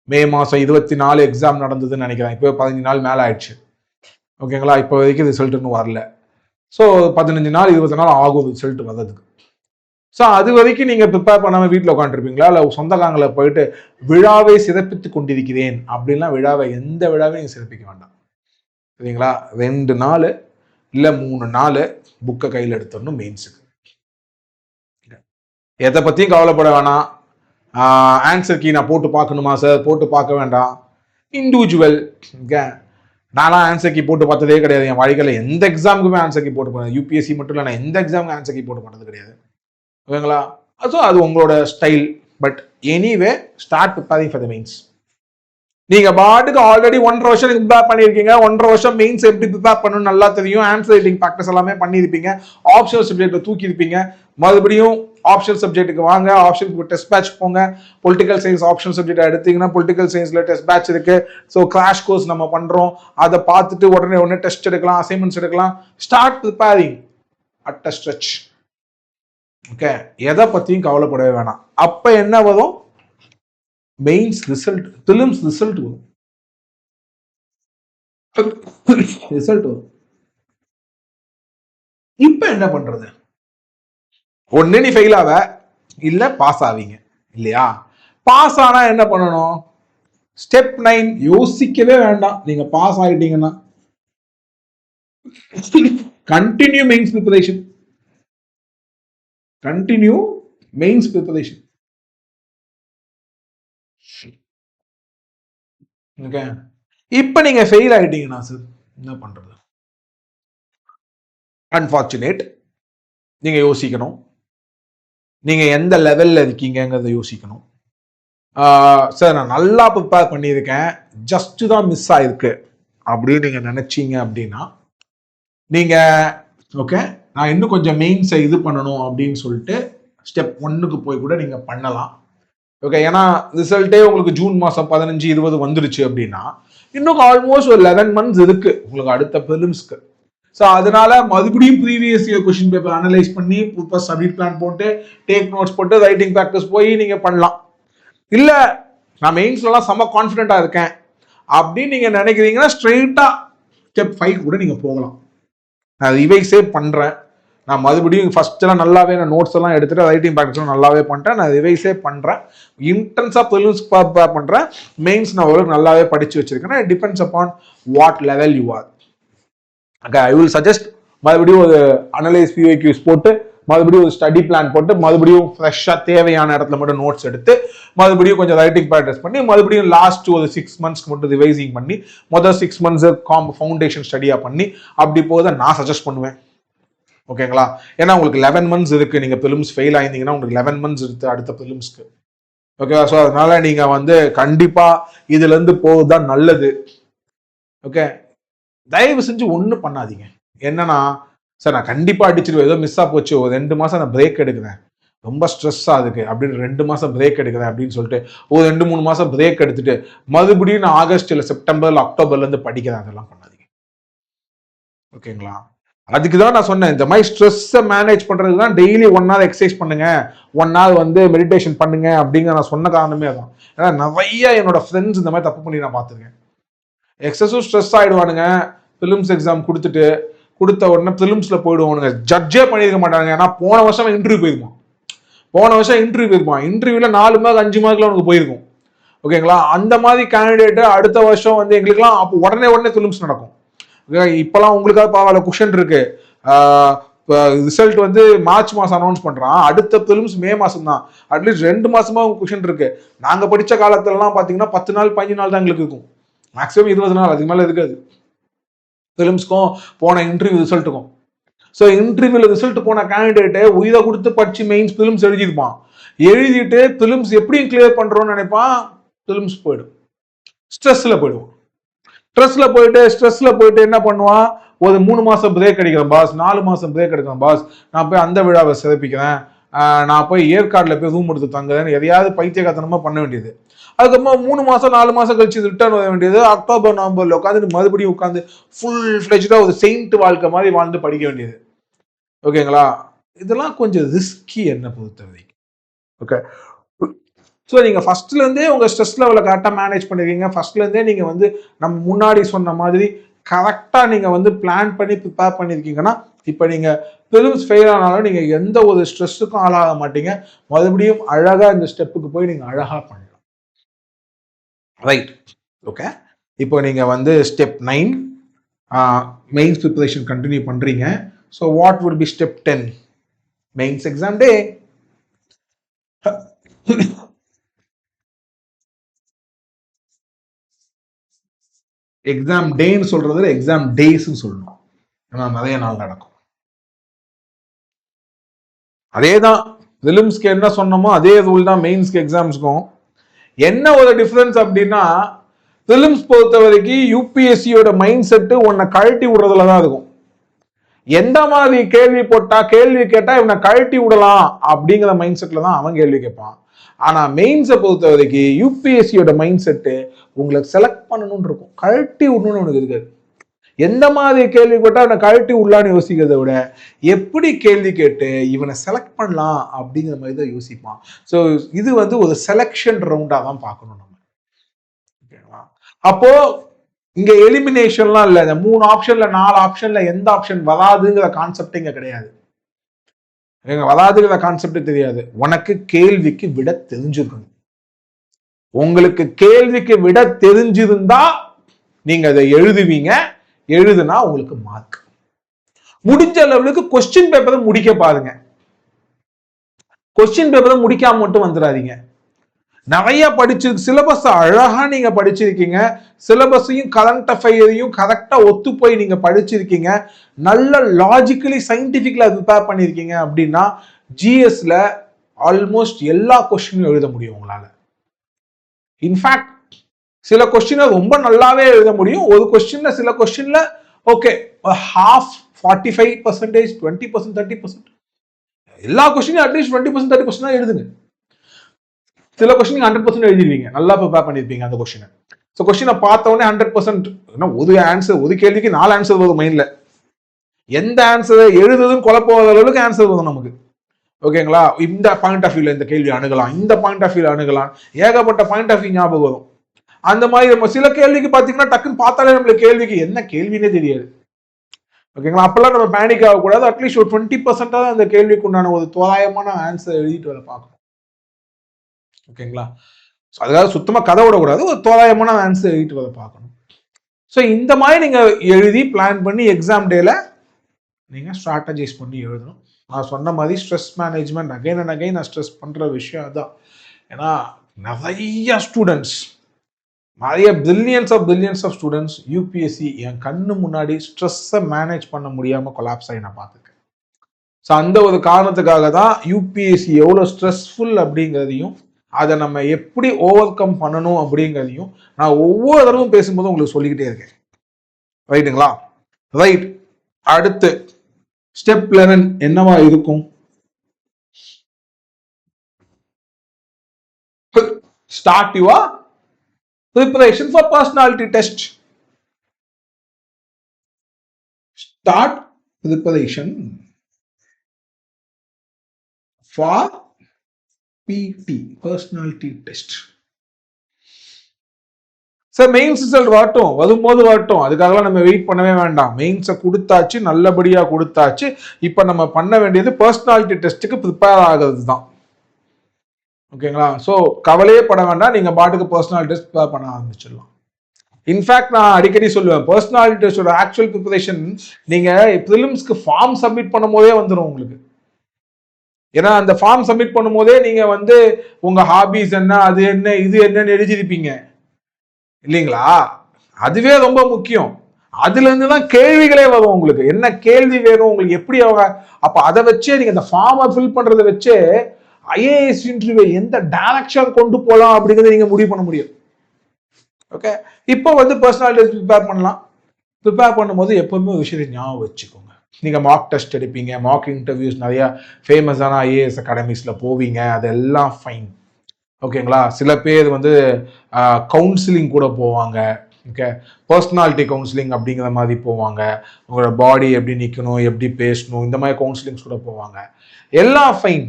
மே மாசம் 24 எக்ஸாம் நடந்ததுன்னு நினைக்கிறேன், இப்போ 15 நாள் மேல ஆயிடுச்சு. ஓகேங்களா? இப்போ வரைக்கும் ரிசல்ட் இன்னும் வரல. ஸோ 15 நாள் 20 நாள் ஆகும் ரிசல்ட் வர்றதுக்கு. ஸோ அது வரைக்கும் நீங்க ப்ரிப்பேர் பண்ணாம வீட்டில் உட்காந்துருப்பீங்களா? இல்லை சொந்தக்காரங்களை போயிட்டு விழாவை சிறப்பித்து கொண்டிருக்கிறேன் அப்படின்லாம் எந்த விழாவையும் நீங்க சிறப்பிக்க வேண்டாம். சரிங்களா? 2 நாள் இல்லை 3 நாள் புக்கை கையில் எடுத்துடணும் மெயின்ஸுக்கு. எதை பத்தியும் கவலைப்பட வேணாம். ஆன்சர் கீ நான் போட்டு பார்க்கணுமா சார்? போட்டு பார்க்க வேண்டாம். இண்டிவிஜுவல். நான்லாம் ஆன்சர் கீ போட்டு பார்த்ததே கிடையாது என் வாழ்க்கையில். எந்த எக்ஸாமுக்குமே ஆன்சர் கீ போட்டு போனேன், யூபிஎஸ்சி மட்டும் இல்லை, நான் எந்த எக்ஸாமுக்கு ஆன்சர் கீ போட்டு பண்ணது கிடையாது. ஓகேங்களா? ஸோ அது உங்களோட style. But anyway start preparing for the mains. நீங்க பாட்டுக்கு ஆல்ரெடி 1.5 வருஷம் ப்ரிப்பேர் பண்ணிருக்கீங்க. 1.5 வருஷம் மெயின்ஸ் எப்படி ப்ரிப்பேர் பண்ணணும் நல்லா தெரியும். ஆன்சர் ரைட்டிங் ப்ராக்டிஸ் எல்லாமே பண்ணியிருப்பீங்க. ஆப்ஷனல் சப்ஜெக்ட்டை தூக்கி இருப்பீங்க. மறுபடியும் ஆப்ஷனல் சப்ஜெக்ட்டுக்கு வாங்க, ஆப்ஷன் டெஸ்ட் பேட்ச் போங்க. பொலிட்டிக்கல் சயின்ஸ் ஆப்ஷனல் சப்ஜெக்ட் எடுத்தீங்கன்னா பொலிட்டிக்கல் சயின்ஸ்ல டெஸ்ட் பேட்ச் இருக்கு. ஸோ கிராஷ் கோர்ஸ் நம்ம பண்றோம். அதை பார்த்துட்டு உடனே டெஸ்ட் எடுக்கலாம், அசைன்மெண்ட்ஸ் எடுக்கலாம். Start preparing at a stretch. Okay, எதை பத்தியும் கவலைப்படவே வேணாம். அப்ப என்ன வரும்? மெயின்ஸ் ரிசல்ட், பிலிம்ஸ் ரிசல்ட் வரும். இப்ப என்ன பண்றது? ஒண்ணு நீ ஃபெயில் ஆவ, இல்ல பாஸ் ஆவீங்க இல்லையா? பாஸ் ஆனா என்ன பண்ணணும்? ஸ்டெப் 9 யோசிக்கவே வேண்டாம். நீங்க பாஸ் ஆயிட்டீங்கன்னா continue mains preparation. Continue mains preparation. Okay, இப்ப நீங்க ஃபெயில் ஆயிட்டீங்கன்னா சார் என்ன பண்றது? அன்பார்ச்சுனேட். நீங்க யோசிக்கணும், நீங்க எந்த லெவல்ல இருக்கீங்கிறத யோசிக்கணும். சார் நான் நல்லா ப்ரிப்பேர் பண்ணியிருக்கேன், ஜஸ்ட் தான் மிஸ் ஆயிருக்கு அப்படின்னு நீங்க நினைச்சீங்க அப்படின்னா, நீங்க ஓகே நான் இன்னும் கொஞ்சம் மெயின்ஸை இது பண்ணணும் அப்படின்னு சொல்லிட்டு ஸ்டெப் 1க்கு போய் கூட நீங்க பண்ணலாம். ஓகே, ஏன்னா ரிசல்ட்டே உங்களுக்கு ஜூன் மாசம் 15, 20 வந்துருச்சு அப்படின்னா இன்னும் ஆல்மோஸ்ட் ஒரு 11 மந்த்ஸ் இருக்கு உங்களுக்கு அடுத்த பிலிம்ஸ்க்கு. ஸோ அதனால மறுபடியும் previous year question paper analyse பண்ணி புதுசாக சப்மிட் பிளான் போட்டு டேக் நோட்ஸ் போட்டு ரைட்டிங் ப்ராக்டிஸ் போய் நீங்க பண்ணலாம். இல்ல நான் மெயின்ஸ்லாம் செம்ம கான்ஃபிடென்ட்டா இருக்கேன் அப்படின்னு நீங்க நினைக்கிறீங்கன்னா ஸ்ட்ரெயிட்டா ஸ்டெப் 5 கூட நீங்க போகலாம். நான் ரிவைஸே பண்றேன். நான் மறுபடியும் ஃபர்ஸ்ட் எல்லாம் நல்லாவே நான் நோட்ஸ் எல்லாம் எடுத்துட்டு ரைட்டிங் ப்ராக்டிஸ் நல்லாவே பண்ணிட்டேன். நான் ரிவைஸே பண்றேன், இன்டென்ஸா பிலிம்ஸ் ப்ரிப்பேர் பண்றேன். மெயின்ஸ் நான் ஓரளவுக்கு நல்லாவே படிச்சு வச்சிருக்கேன். It depends upon what level you are. Okay, I will suggest மறுபடியும் ஒரு அனலைஸ் பிஒக்யூஸ் போட்டு மறுபடியும் ஒரு ஸ்டடி பிளான் போட்டு மறுபடியும் ஃப்ரெஷ்ஷாக தேவையான இடத்துல மட்டும் நோட்ஸ் எடுத்து மறுபடியும் கொஞ்சம் ரைட்டிங் ப்ராக்டிஸ் பண்ணி மறுபடியும் லாஸ்ட் ஒரு 6 monthsக்கு மட்டும் ரிவைசிங் பண்ணி மொதல் 6 months ஃபவுண்டேஷன் ஸ்டடியாக பண்ணி அப்படி போதை நான் சஜஸ்ட் பண்ணுவேன். ஓகேங்களா? ஏன்னா உங்களுக்கு 11 months இருக்கு. நீங்க பிலிம்ஸ் ஃபெயில் ஆயிருந்தீங்கன்னா உங்களுக்கு 11 months இருக்கு அடுத்த பிலிம்ஸ்க்கு. ஓகேவா? ஸோ அதனால நீங்க வந்து கண்டிப்பா இதுல இருந்து போகுதுதான் நல்லது. ஓகே, தயவு செஞ்சு ஒன்றும் பண்ணாதீங்க. என்னன்னா, சார் நான் கண்டிப்பா அடிச்சிருவேன், ஏதோ மிஸ் போச்சு, ஒரு 2 மாசம் நான் பிரேக் எடுக்கிறேன், ரொம்ப ஸ்ட்ரெஸ்ஸா இருக்கு அப்படின்னு 2 மாசம் பிரேக் எடுக்கிறேன் அப்படின்னு சொல்லிட்டு ஒரு 2-3 மாசம் பிரேக் எடுத்துட்டு மறுபடியும் நான் ஆகஸ்ட் இல்லை செப்டம்பர் இல்லை அக்டோபர்ல இருந்து படிக்கிறேன். அதெல்லாம் பண்ணாதீங்க. ஓகேங்களா? அதுக்கு தான் நான் சொன்னேன், இந்த மாதிரி ஸ்ட்ரெஸ்ஸை மேனேஜ் பண்றதுக்கு தான் டெய்லி 1 hour எக்ஸசைஸ் பண்ணுங்க, 1 hour வந்து மெடிடேஷன் பண்ணுங்க அப்படிங்கிற நான் சொன்ன காரணமே அதான். ஏன்னா நிறைய என்னோட ஃப்ரெண்ட்ஸ் இந்த மாதிரி தப்பு பண்ணி நான் பார்த்துருக்கேன். எக்ஸஸும் ஸ்ட்ரெஸ் ஆயிடுவானுங்க, பிலிம்ஸ் எக்ஸாம் கொடுத்த உடனே பிலிம்ஸ்ல போயிடுவானுங்க, ஜட்ஜே பண்ணியிருக்க மாட்டாங்க. ஏன்னா போன வருஷம் இன்டர்வியூ போயிருப்பான், இன்டர்வியூல 4 மார்க் 5 மார்க்ல அவனுக்கு போயிருக்கும். ஓகேங்களா? அந்த மாதிரி கேண்டிடேட் அடுத்த வருஷம் வந்து எங்களுக்குலாம் அப்போ உடனே பிலிம்ஸ் நடக்கும். இப்பெல்லாம் உங்களுக்காக பரவாயில்ல, குஷன் இருக்கு. ரிசல்ட் வந்து மார்ச் மாசம் அனௌன்ஸ் பண்றான், அடுத்த பிலிம்ஸ் மே மாசம் தான். அட்லீஸ்ட் 2 மாசமா குஷன் இருக்கு. நாங்க படிச்ச காலத்துலலாம் பாத்தீங்கன்னா 10 நாள் 15 நாள் தான் எங்களுக்கு இருக்கும், மேக்ஸிமம் 20 நாள், அதுக்கு மேல இருக்காது பிலிம்ஸ்க்கும் போன இன்டர்வியூ ரிசல்ட்டுக்கும். ஸோ இன்டர்வியூல ரிசல்ட் போன கேண்டிடேட்டு உயிரை கொடுத்து படிச்சு மெயின்ஸ் பிலிம்ஸ் எழுதிருப்பான். எழுதிட்டு பிலிம்ஸ் எப்படியும் கிளியர் பண்றோம்னு நினைப்பான், பிலிம்ஸ் போயிடும், ஸ்ட்ரெஸ்ல போயிட்டு என்ன பண்ணுவான், ஒரு 3 மாசம் பிரேக் அடிக்கிறேன் பாஸ், 4 மாசம் பிரேக் எடுக்கிறேன் பாஸ், நான் போய் அந்த விழாவை சிறப்பிக்கிறேன், நான் போய் ஏற்காடுல போய் ரூம் எடுத்து தங்குறேன், எதையாவது பைத்தியகாத்தனமா பண்ண வேண்டியது. அதுக்கப்புறம் 3 மாசம் 4 மாசம் கழிச்சு ரிட்டர்ன் வர வேண்டியது. அக்டோபர் நவம்பர்ல உட்காந்து மறுபடியும் உட்காந்து ஃபுல் ஃபிளெஜ்டா ஒரு செயின்ட் வாழ்க்கை மாதிரி வாழ்ந்து படிக்க வேண்டியது. ஓகேங்களா? இதெல்லாம் கொஞ்சம் ரிஸ்கி என்ன பொறுத்தவரைக்கும். ஓகே, ஸோ நீங்கள் ஃபர்ஸ்ட்லேருந்தே உங்கள் ஸ்ட்ரெஸ் லெவலை கரெக்டாக மேனேஜ் பண்ணிருக்கீங்க, ஃபர்ஸ்ட்லேருந்தே நீங்கள் வந்து நம்ம முன்னாடி சொன்ன மாதிரி கரெக்டாக நீங்கள் வந்து பிளான் பண்ணி ப்ரிப்பேர் பண்ணியிருக்கீங்கன்னா இப்போ நீங்கள் பிலிம்ஸ் ஃபெயில் ஆனாலும் நீங்கள் எந்த ஒரு ஸ்ட்ரெஸ்ஸுக்கும் ஆளாக மாட்டீங்க, மறுபடியும் அழகாக இந்த ஸ்டெப்புக்கு போய் நீங்கள் அழகாக பண்ணலாம். Right, okay. இப்போ நீங்கள் வந்து ஸ்டெப் 9 மெயின்ஸ் ப்ரிப்பரேஷன் கண்டினியூ பண்ணுறீங்க. So what would be step 10? Mains exam day. Exam டேன்னு சொல்றது எக்ஸாம் டேஸ்ன்னு சொல்லணும், ஏன்னா நிறைய நாள் நடக்கும். அதே தான் பிலிம்ஸ்க்கு என்ன சொன்னோமோ அதே ரூல் தான் மெயின்ஸ்க்கு எக்ஸாம்ஸ்க்கும். என்ன ஒரு டிஃபரன்ஸ் அப்படின்னா, பிலிம்ஸ் பொறுத்த வரைக்கும் யூபிஎஸ்சியோட மைண்ட் செட்டு உன்னை கழட்டி விடுறதுல தான் இருக்கும். எந்த மாதிரி கேள்வி கேட்டா இவனை கழட்டி விடலாம் அப்படிங்கிற மைண்ட் செட்ல தான் அவன் கேள்வி கேட்பான். ஆனா மெயின்ஸை பொறுத்த வரைக்கும் யூபிஎஸ்சியோட மைண்ட் செட்டு உங்களுக்கு செலக்ட் பண்ணணும்னு இருக்கும், கழட்டி விடணும்னு உனக்கு இருக்காது. எந்த மாதிரி கேள்வி கேட்டா இவனை கழட்டி விடலான்னு யோசிக்கிறத விட எப்படி கேள்வி கேட்டு இவனை செலக்ட் பண்ணலாம் அப்படிங்கிற மாதிரி தான் யோசிப்பான். ஸோ இது வந்து ஒரு செலக்ஷன் ரவுண்டா தான் பார்க்கணும் நம்ம. ஓகேங்களா? அப்போ இங்க எலிமினேஷன்லாம் இல்லை, இந்த 3 ஆப்ஷன்ல 4 ஆப்ஷன்ல எந்த ஆப்ஷன் வராதுங்கிற கான்செப்ட் இங்க கிடையாது. வராதுங்கிற கான்செப்ட் தெரியாது. உனக்கு கேள்விக்கு விட தெரிஞ்சிருக்கணும். உங்களுக்கு கேள்விக்கு விட தெரிஞ்சிருந்தா நீங்க அதை எழுதுவீங்க, எழுதுனா உங்களுக்கு மார்க். முடிஞ்ச லெவலுக்கு கொஸ்டின் பேப்பரை முடிக்க பாருங்க, கொஸ்டின் பேப்பரை முடிக்காம மட்டும் வந்துடாதீங்க. நிறைய சிலபஸ் அழகா நீங்க படிச்சிருக்கீங்க, சிலபஸையும் கரண்ட் அஃபேரையும் கரெக்டா ஒத்து போய் நீங்க படிச்சிருக்கீங்க, நல்ல லாஜிக்கலி சயின்டிபிக்ல ப்ரிப்பேர் பண்ணிருக்கீங்க அப்படின்னா ஜிஎஸ்ல ஆல்மோஸ்ட் எல்லா கொஸ்டினும் எழுத முடியும் உங்களால. இன்ஃபேக்ட் சில கொஸ்டினை ரொம்ப நல்லாவே எழுத முடியும், ஒரு கொஸ்டின்ல சில கொஸ்டின்ல ஓகே ஹாஃப் 45%, 20%, 30%, எல்லா கொஸ்டினும் அட்லீஸ்ட் 20%, 30% எழுதுங்க. சில கொஸ்டின் 100% எழுதிடுவீங்க, நல்லா ப்ரிப்பேர் பண்ணிருப்பீங்க அந்த கொஸ்டினை. ஸோ கொஸ்டினை பார்த்த உடனே 100%, ஒரு ஆன்சர், ஒரு கேள்விக்கு 4 ஆன்சர் வரும் மைண்ட்ல. எந்த ஆன்சரை எழுதுதுன்னு குழப்பாத அளவுக்கு ஆன்சர் வரும் நமக்கு. ஓகேங்களா? இந்த பாயிண்ட் ஆஃப் வியூல இந்த கேள்வி அணுகலாம், இந்த பாயிண்ட் ஆஃப் வியூல அணுகலாம், ஏகப்பட்ட பாயிண்ட் ஆஃப் வியூ ஞாபகம் வரும். அந்த மாதிரி நம்ம சில கேள்விக்கு பாத்தீங்கன்னா டக்குன்னு பார்த்தாலே நம்மளுக்கு கேள்விக்கு என்ன கேள்வினே தெரியாது. ஓகேங்களா? அப்பெல்லாம் நம்ம பேனிக் ஆகக்கூடாது. அட்லீஸ்ட் ஒரு 20% தான் அந்த கேள்விக்கு உண்டான ஒரு தோராயமான ஆன்சர் எழுதிட்டு வர பார்க்கணும். ஓகேங்களா? அதுக்காக சுத்தமா கதை விடக்கூடாது, ஒரு தோராயமான ஆன்சர் எழுதிட்டு வர பார்க்கணும். ஸோ இந்த மாதிரி நீங்க எழுதி பிளான் பண்ணி எக்ஸாம் டேல நீங்கள் ஸ்ட்ராட்டஜைஸ் பண்ணி எழுதணும். நான் சொன்ன மாதிரி stress management again and again நான் ஸ்ட்ரெஸ் பண்ணுற விஷயம் அதுதான். ஏன்னா நிறைய ஸ்டூடெண்ட்ஸ், நிறைய பில்லியன்ஸ் ஆஃப் ஸ்டூடெண்ட்ஸ் யூபிஎஸ்சி என் கண்ணு முன்னாடி ஸ்ட்ரெஸ்ஸை மேனேஜ் பண்ண முடியாமல் கொலாப்ஸ் ஆகி நான் பார்த்துருக்கேன். ஸோ அந்த ஒரு காரணத்துக்காக தான் யூபிஎஸ்சி எவ்வளோ ஸ்ட்ரெஸ்ஃபுல் அப்படிங்கிறதையும் அதை நம்ம எப்படி ஓவர் கம் பண்ணணும் அப்படிங்கிறதையும் நான் ஒவ்வொரு தடவும் பேசும்போது உங்களுக்கு சொல்லிக்கிட்டே இருக்கேன். ரைட்டுங்களா? ரைட். அடுத்து ஸ்டெப் 11 என்னவா இருக்கும்? Start your preparation for personality test. Start preparation for PT, personality test. Sir mains result வரட்டும், வரும்போது வரட்டும், அதுக்காகலாம் நம்ம வெயிட் பண்ணவே வேண்டாம். மெயின்ஸை கொடுத்தாச்சு, நல்லபடியாக கொடுத்தாச்சு. இப்போ நம்ம பண்ண வேண்டியது பர்சனாலிட்டி டெஸ்ட்டுக்கு ப்ரிப்பேர் ஆகிறது தான். ஓகேங்களா? ஸோ கவலையே பட வேண்டாம், நீங்கள் பாட்டுக்கு பர்சனாலிட்டி டெஸ்ட் ப்ரிப்பேர் பண்ண ஆரம்பிச்சிடலாம். இன்ஃபேக்ட் நான் அடிக்கடி சொல்லுவேன், பர்சனாலிட்டி டெஸ்டோட ஆக்சுவல் ப்ரிப்பரேஷன் நீங்கள் ப்ரிலிம்ஸ்க்கு ஃபார்ம் சப்மிட் பண்ணும் போதே வந்துடும் உங்களுக்கு. ஏன்னா அந்த ஃபார்ம் சப்மிட் பண்ணும் போதே நீங்கள் வந்து உங்கள் ஹாபிஸ் என்ன, அது என்ன, இது என்னன்னு எழுதிருப்பீங்க இல்லைங்களா? அதுவே ரொம்ப முக்கியம். அதுல இருந்து தான் கேள்விகளே வரும். உங்களுக்கு என்ன கேள்வி வேணும், உங்களுக்கு எப்படி அவங்க, அப்ப அதை வச்சே நீங்க அந்த ஃபார்மை ஃபில் பண்றதை வச்சே ஐஏஎஸ் இன்டர்வியூ எந்த டைரக்ஷன் கொண்டு போகலாம் அப்படிங்கிறத நீங்க முடிவு பண்ண முடியும். ஓகே, இப்போ வந்து பர்சனாலிட்டி ப்ரிப்பேர் பண்ணலாம். ப்ரிப்பேர் பண்ணும்போது எப்பவுமே ஒரு விஷயத்தை ஞாபகம் வச்சுக்கோங்க. நீங்கள் மார்க் டெஸ்ட் எடுப்பீங்க, மார்க் இன்டர்வியூஸ் நிறையா ஃபேமஸான ஐஏஎஸ் அகாடமிஸில் போவீங்க, அதெல்லாம் ஃபைன். ஓகேங்களா? சில பேர் வந்து கவுன்சிலிங் கூட போவாங்க. ஓகே, பர்சனாலிட்டி கவுன்சிலிங் அப்படிங்கிற மாதிரி போவாங்க. உங்களோட பாடி எப்படி நிற்கணும், எப்படி பேசணும், இந்த மாதிரி கவுன்சிலிங்ஸ் கூட போவாங்க. எல்லாம் ஃபைன்.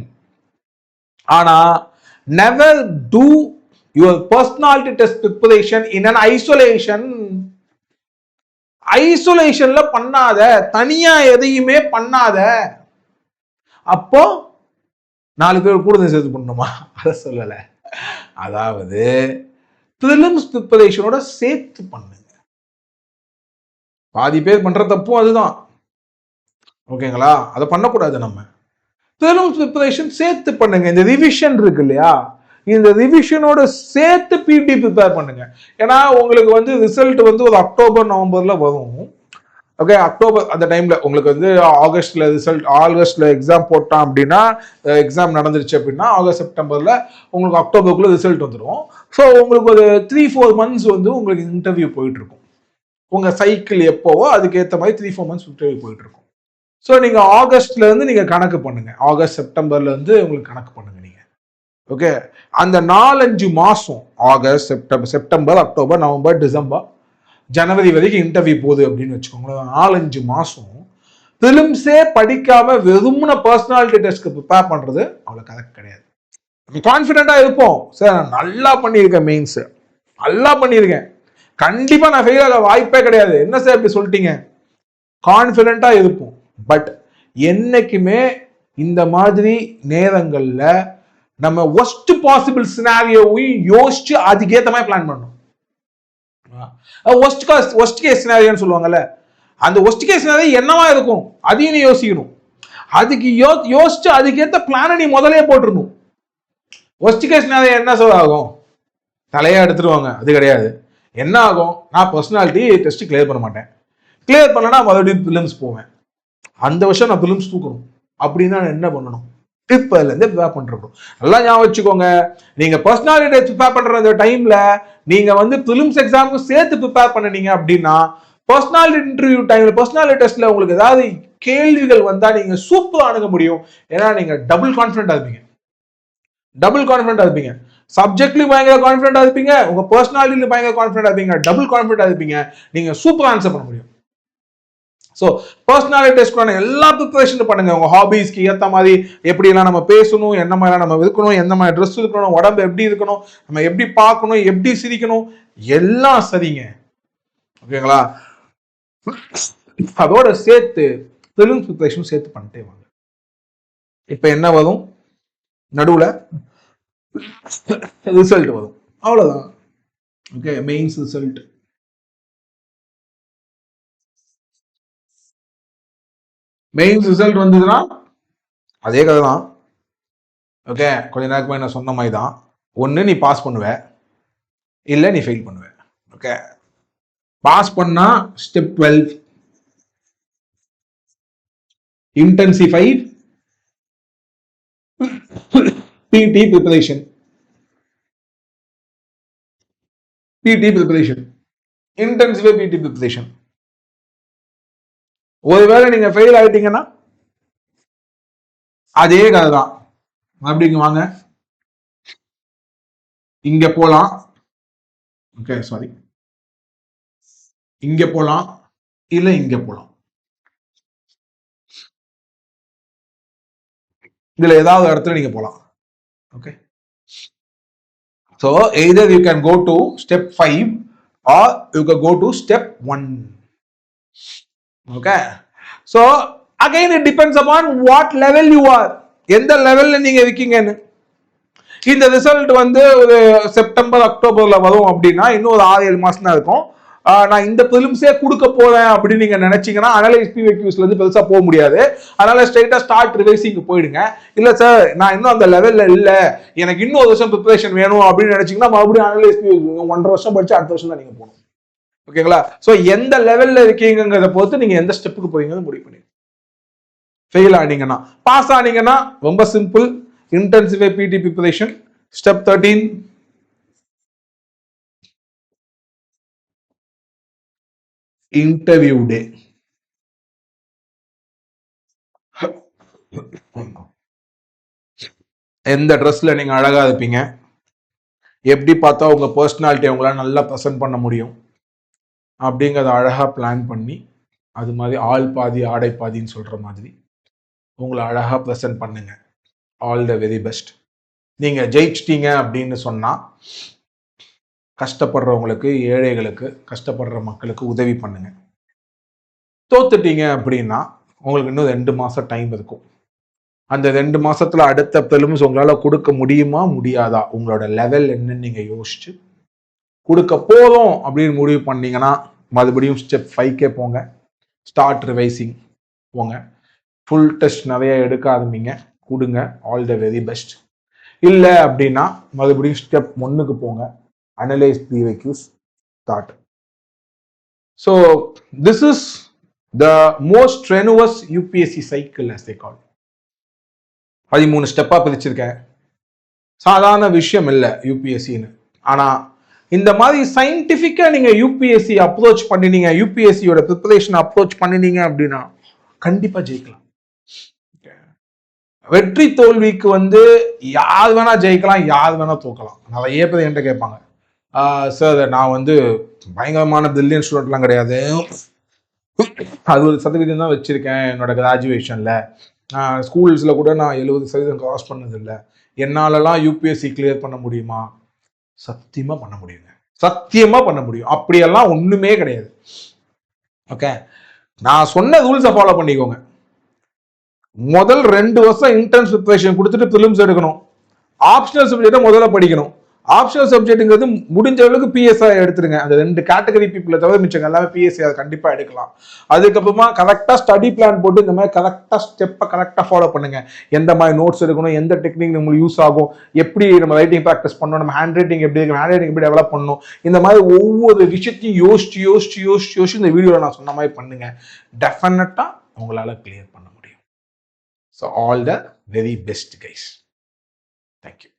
ஆனால் never do your personality test preparation in an isolation. ஐசோலேஷன்ல பண்ணாத, தனியா எதையுமே பண்ணாத. அப்போ 4 பேர் கூட சேர்த்து பண்ணணுமா? அதை சொல்லலை. அதாவது பிரிலிம்ஸ் ப்ரிப்பரேஷனோட சேர்த்து பண்ணுங்க. பாதி பேர் பண்ற தப்பும் அதுதான். ஓகேங்களா? அதை பண்ணக்கூடாது. நம்ம பிரிலிம்ஸ் ப்ரிப்பரேஷன் சேர்த்து பண்ணுங்க. இந்த ரிவிஷன் இருக்கு இல்லையா, இந்த ரிவிஷனோட சேர்த்து பிடி ப்ரிப்பேர் பண்ணுங்க. ஏன்னா உங்களுக்கு வந்து ரிசல்ட் வந்து ஒரு அக்டோபர் நவம்பர்ல வரும். ஓகே, அக்டோபர் அந்த டைம்ல உங்களுக்கு வந்து ஆகஸ்ட்ல ரிசல்ட், ஆகஸ்ட்ல எக்ஸாம் போட்டான் அப்படின்னா, எக்ஸாம் நடந்துருச்சு அப்படின்னா ஆகஸ்ட் செப்டம்பர்ல உங்களுக்கு அக்டோபருக்குள்ள ரிசல்ட் வந்துடும். ஸோ உங்களுக்கு ஒரு 3-4 மந்த்ஸ் வந்து உங்களுக்கு இன்டர்வியூ போயிட்டு இருக்கும். உங்க சைக்கிள் எப்போவோ அதுக்கேற்ற மாதிரி 3-4 மந்த்ஸ் இன்டர்வியூ போயிட்டு இருக்கும். ஸோ நீங்க ஆகஸ்ட்ல இருந்து நீங்க கணக்கு பண்ணுங்க, ஆகஸ்ட் செப்டம்பர்ல இருந்து உங்களுக்கு கணக்கு பண்ணுங்க நீங்க. ஓகே, அந்த 4-5 மாசம் August September October November December ஜனவரி வரைக்கும் இன்டர்வியூ போகுது அப்படின்னு வச்சுக்கோங்களேன். 4-5 மாசம் பிலிம்ஸே படிக்காம வெறும்ன பர்சனாலிட்டி டெஸ்ட்க்கு ப்ரிப்பேர் பண்றது அவ்வளவு கரெக்ட் கிடையாது. கான்ஃபிடென்ட்டா இருப்போம், சார் நான் நல்லா பண்ணியிருக்கேன், மெயின்ஸ் நல்லா பண்ணியிருக்கேன், கண்டிப்பா நான் ஃபெயில் ஆக வாய்ப்பே கிடையாது, என்ன சார் இப்படி சொல்லிட்டீங்க, கான்ஃபிடென்ட்டா இருப்போம். பட் என்னைக்குமே இந்த மாதிரி நேரங்கள்ல நம்ம ஒஸ்ட் பாசிபிள் சினாரியோவையும் யோசிச்சு அதுக்கேற்ற மாதிரி பிளான் பண்ணணும். ஒஸ்ட் கேஸ் சினாரியோன்னு சொல்லுவாங்கல்ல, அந்த ஒஸ்ட் கேஸ் சினாரியோ என்னவா இருக்கும் அதையும் நீ யோசிக்கணும். அதுக்கு யோசிச்சு அதுக்கேற்ற பிளானை நீ முதலே போட்டுருணும். ஒஸ்ட் கேஸ் சினாரியோ என்ன சொல்ல ஆகும், தலையா எடுத்துருவாங்க, அது கிடையாது. என்ன ஆகும், நான் பர்சனாலிட்டி டெஸ்ட் கிளியர் பண்ண மாட்டேன், கிளியர் பண்ணனா மறுபடியும் பிலிம்ஸ் போவேன், அந்த வருஷம் நான் பிலிம்ஸ் தூக்கணும் அப்படின்னா என்ன பண்ணணும், இப்பலேருந்து ப்ரிப்பேர் பண்றோம். நல்லா ஞாபகம் வச்சுக்கோங்க, நீங்க பர்சனாலிட்டி ப்ரிப்பேர் பண்ற அந்த டைம்ல நீங்க வந்து பிலிம்ஸ் எக்ஸாமுக்கு சேர்த்து ப்ரிப்பேர் பண்ணீங்க அப்படின்னா பர்சனாலிட்டி இன்டர்வியூ டைம்ல, பர்சனாலிட்டி டெஸ்ட்ல உங்களுக்கு ஏதாவது கேள்விகள் வந்தா நீங்க சூப்பரா அணுக முடியும். ஏன்னா நீங்க டபுள் கான்ஃபிடென்ட்டா இருப்பீங்க, டபுள் கான்ஃபிடென்ட்டா இருப்பீங்க. சப்ஜெக்ட்லயும் பயங்கர கான்ஃபிடென்ட்டா இருப்பீங்க, உங்க பர்சனாலிட்டியில பயங்கர கான்ஃபிடென்ட்டா இருப்பீங்க, டபுள் கான்ஃபிடென்ட்டா இருப்பீங்க, நீங்க சூப்பரா ஆன்சர் பண்ண முடியும். ஸோ பர்சனாலிட்டி டெஸ்ட்க்கான எல்லா ப்ரிப்பரேஷனும் பண்ணுங்க. உங்க ஹாபிஸ்க்கு ஏற்ற மாதிரி எப்படிலாம் நம்ம பேசணும், என்ன மாதிரிலாம் நம்ம இருக்கணும், எந்த மாதிரி ட்ரெஸ் இருக்கணும், உடம்பு எப்படி இருக்கணும், நம்ம எப்படி பார்க்கணும், எப்படி சிரிக்கணும், எல்லாம் சரிங்க. ஓகேங்களா? அதோட சேர்த்து பிலிம்ஸ் ப்ரிப்பரேஷன் சேர்த்து பண்ணிட்டே வாங்க. இப்போ என்ன வரும், நடுவில் ரிசல்ட் வரும், அவ்வளோதான். Okay, mains result mains result வந்ததுன்னா அதே கதை தான். ஓகே, கொஞ்ச நேரத்துக்கு நான் சொன்ன மாதிரி தான். ஒன்று நீ பாஸ் பண்ணுவ, இல்லை நீ ஃபெயில் பண்ணுவ. ஓகே, பாஸ் பண்ணா step 12 intensify PT preparation. PT preparation, intensify PT preparation. ஒருவேளை நீங்க ஃபெயில் ஆயிட்டீங்கன்னா அதே கதை தான். அப்படிங்க வாங்க, இங்க போலாம். ஓகே சாரி, இங்க போலாம் இல்ல இங்க போலாம். இதுல ஏதாவது இடத்துல நீங்க போலாம். Okay, so either you can go to step 5 or you can go to step 1. Okay, so again it depends upon what level you are. எந்த லெவல்ல நீங்க இருக்கீங்கன்னு. இந்த ரிசல்ட் வந்து ஒரு செப்டம்பர் அக்டோபர்ல வரும் அப்படின்னா இன்னும் ஒரு 6-7 மாசம் தான் இருக்கும். நான் இந்த பிலிம்ஸே கொடுக்க போறேன் அப்படின்னு நீங்க நினைச்சீங்கன்னா அனலைஸ் பிவிக்யூஸ்ல இருந்து பெருசா போக முடியாது. அதனால ஸ்ட்ரைட்டா ஸ்டார்ட் ரிவைசிங் போயிடுங்க. இல்ல சார் நான் இன்னும் அந்த லெவல்ல இல்ல, எனக்கு இன்னும் 1 வருஷம் ப்ரிப்பரேஷன் வேணும் அப்படின்னு நினைச்சீங்கன்னா மறுபடியும் அனலைஸ் 1.5 வருஷம் படிச்சு அடுத்த வருஷம் தான் நீங்க போகணும். ஓகேங்களா? ஸோ எந்த லெவல்ல இருக்கீங்கிறத பொறுத்து நீங்க எந்த ஸ்டெப்புக்கு போறீங்கன்னு முடிவு பண்ணி. ஃபெயில் ஆனீங்கன்னா, பாஸ் ஆனீங்கன்னா ரொம்ப சிம்பிள், இன்டென்சிஃபை பிடி ப்ரிப்பரேஷன். ஸ்டெப் 13 இன்டர்வியூ டே. எந்த ட்ரெஸ்ல நீங்க அழகா இருப்பீங்க, எப்படி பார்த்தா உங்க பர்சனாலிட்டி உங்களால நல்லா ப்ரெசென்ட் பண்ண முடியும் அப்படிங்கிறத அழகா பிளான் பண்ணி, அது மாதிரி ஆள் பாதி ஆடை பாதின்னு சொல்ற மாதிரி உங்களை அழகா ப்ரெசென்ட் பண்ணுங்க. All the very best. நீங்க ஜெயிச்சிட்டீங்க அப்படின்னு சொன்னா கஷ்டப்படுறவங்களுக்கு, ஏழைகளுக்கு, கஷ்டப்படுற மக்களுக்கு உதவி பண்ணுங்க. தோத்துட்டீங்க அப்படின்னா உங்களுக்கு இன்னும் 2 மாசம் டைம் இருக்கும். அந்த 2 மாசத்துல அடுத்த பிலிம்ஸ் உங்களால கொடுக்க முடியுமா முடியாதா, உங்களோட லெவல் என்னன்னு நீங்க யோசிச்சு கொடுக்க போதும் அப்படின்னு முடிவு பண்ணீங்கன்னா மறுபடியும் ஸ்டெப் 5 போங்க. ஸ்டார்ட் ரிவைசிங் போங்க. ஃபுல் டெஸ்ட் நிறைய எடுக்க ஆரம்பிங்க, கொடுங்க. All the very best. இல்லை அப்படின்னா மறுபடியும் ஸ்டெப் 1 போங்க. Analyse PYQs, start. So this is the most strenuous UPSC cycle as they call. 13 ஸ்டெப்பா பிரிச்சிருக்கேன். சாதாரண விஷயம் இல்லை யூபிஎஸ்சின்னு. ஆனா இந்த மாதிரி சயின்டிபிக்கா நீங்க யூபிஎஸ்சி அப்ரோச் பண்ணினீங்க, யூபிஎஸ்சியோட ப்ரிப்பரேஷன் அப்ரோச் பண்ணினீங்க அப்படின்னா கண்டிப்பா ஜெயிக்கலாம். வெற்றி தோல்விக்கு வந்து யார் வேணா ஜெயிக்கலாம், யார் வேணா தோக்கலாம். நிறைய பேர் என்கிட்ட கேட்பாங்க, சார் நான் வந்து பயங்கரமான பிரில்லியன்ட் ஸ்டூடெண்ட்லாம் கிடையாது, 60% தான் வச்சிருக்கேன் என்னோட கிராஜுவேஷன்ல, ஸ்கூல்ஸ்ல கூட நான் 70% கிராஸ் பண்ணதில்லை, என்னாலலாம் யூபிஎஸ்சி கிளியர் பண்ண முடியுமா? சத்தியமா பண்ண முடியுங்க, சத்தியமா பண்ண முடியும். அப்படியெல்லாம் ஒண்ணுமே கிடையாது. ஓகே, நான் சொன்ன ரூல்ஸை ஃபாலோ பண்ணிக்கோங்க. முதல் 2 வருஷம் இன்டென்ஸ் ப்ரிப்பரேஷன் கொடுத்துட்டு பிலிம்ஸ் எடுக்கணும். ஆப்ஷனல் சப்ஜெக்டை முதல்ல படிக்கணும். ஆப்ஷனல் சப்ஜெக்ட்ங்கிறது முடிஞ்ச அளவுக்கு பிஎஸ்ஐ எடுத்துருங்க. அந்த 2 கேட்டகரி பீப்புளை தவிர மிச்சம் எல்லாமே பிஎஸ்ஐ அதை கண்டிப்பா எடுக்கலாம். அதுக்கப்புறமா கரெக்டா ஸ்டடி பிளான் போட்டு இந்த மாதிரி கரெக்டா ஸ்டெப்பை கரெக்டா ஃபாலோ பண்ணுங்க. எந்த மாதிரி நோட்ஸ் எடுக்கணும், எந்த டெக்னிக் நம்மளுக்கு யூஸ் ஆகும், எப்படி நம்ம ரைட்டிங் ப்ராக்டிஸ் பண்ணணும், நம்ம ஹேண்ட் ரைட்டிங் எப்படி இருக்கு, ஹேண்ட் ரைட்டிங் எப்படி டெவலப் பண்ணணும், இந்த மாதிரி ஒவ்வொரு விஷயத்தையும் யோசிச்சு இந்த வீடியோவில் நான் சொன்ன மாதிரி பண்ணுங்க. டெஃபினட்டா உங்களால கிளியர் பண்ண முடியும். So all the very best guys. Thank you.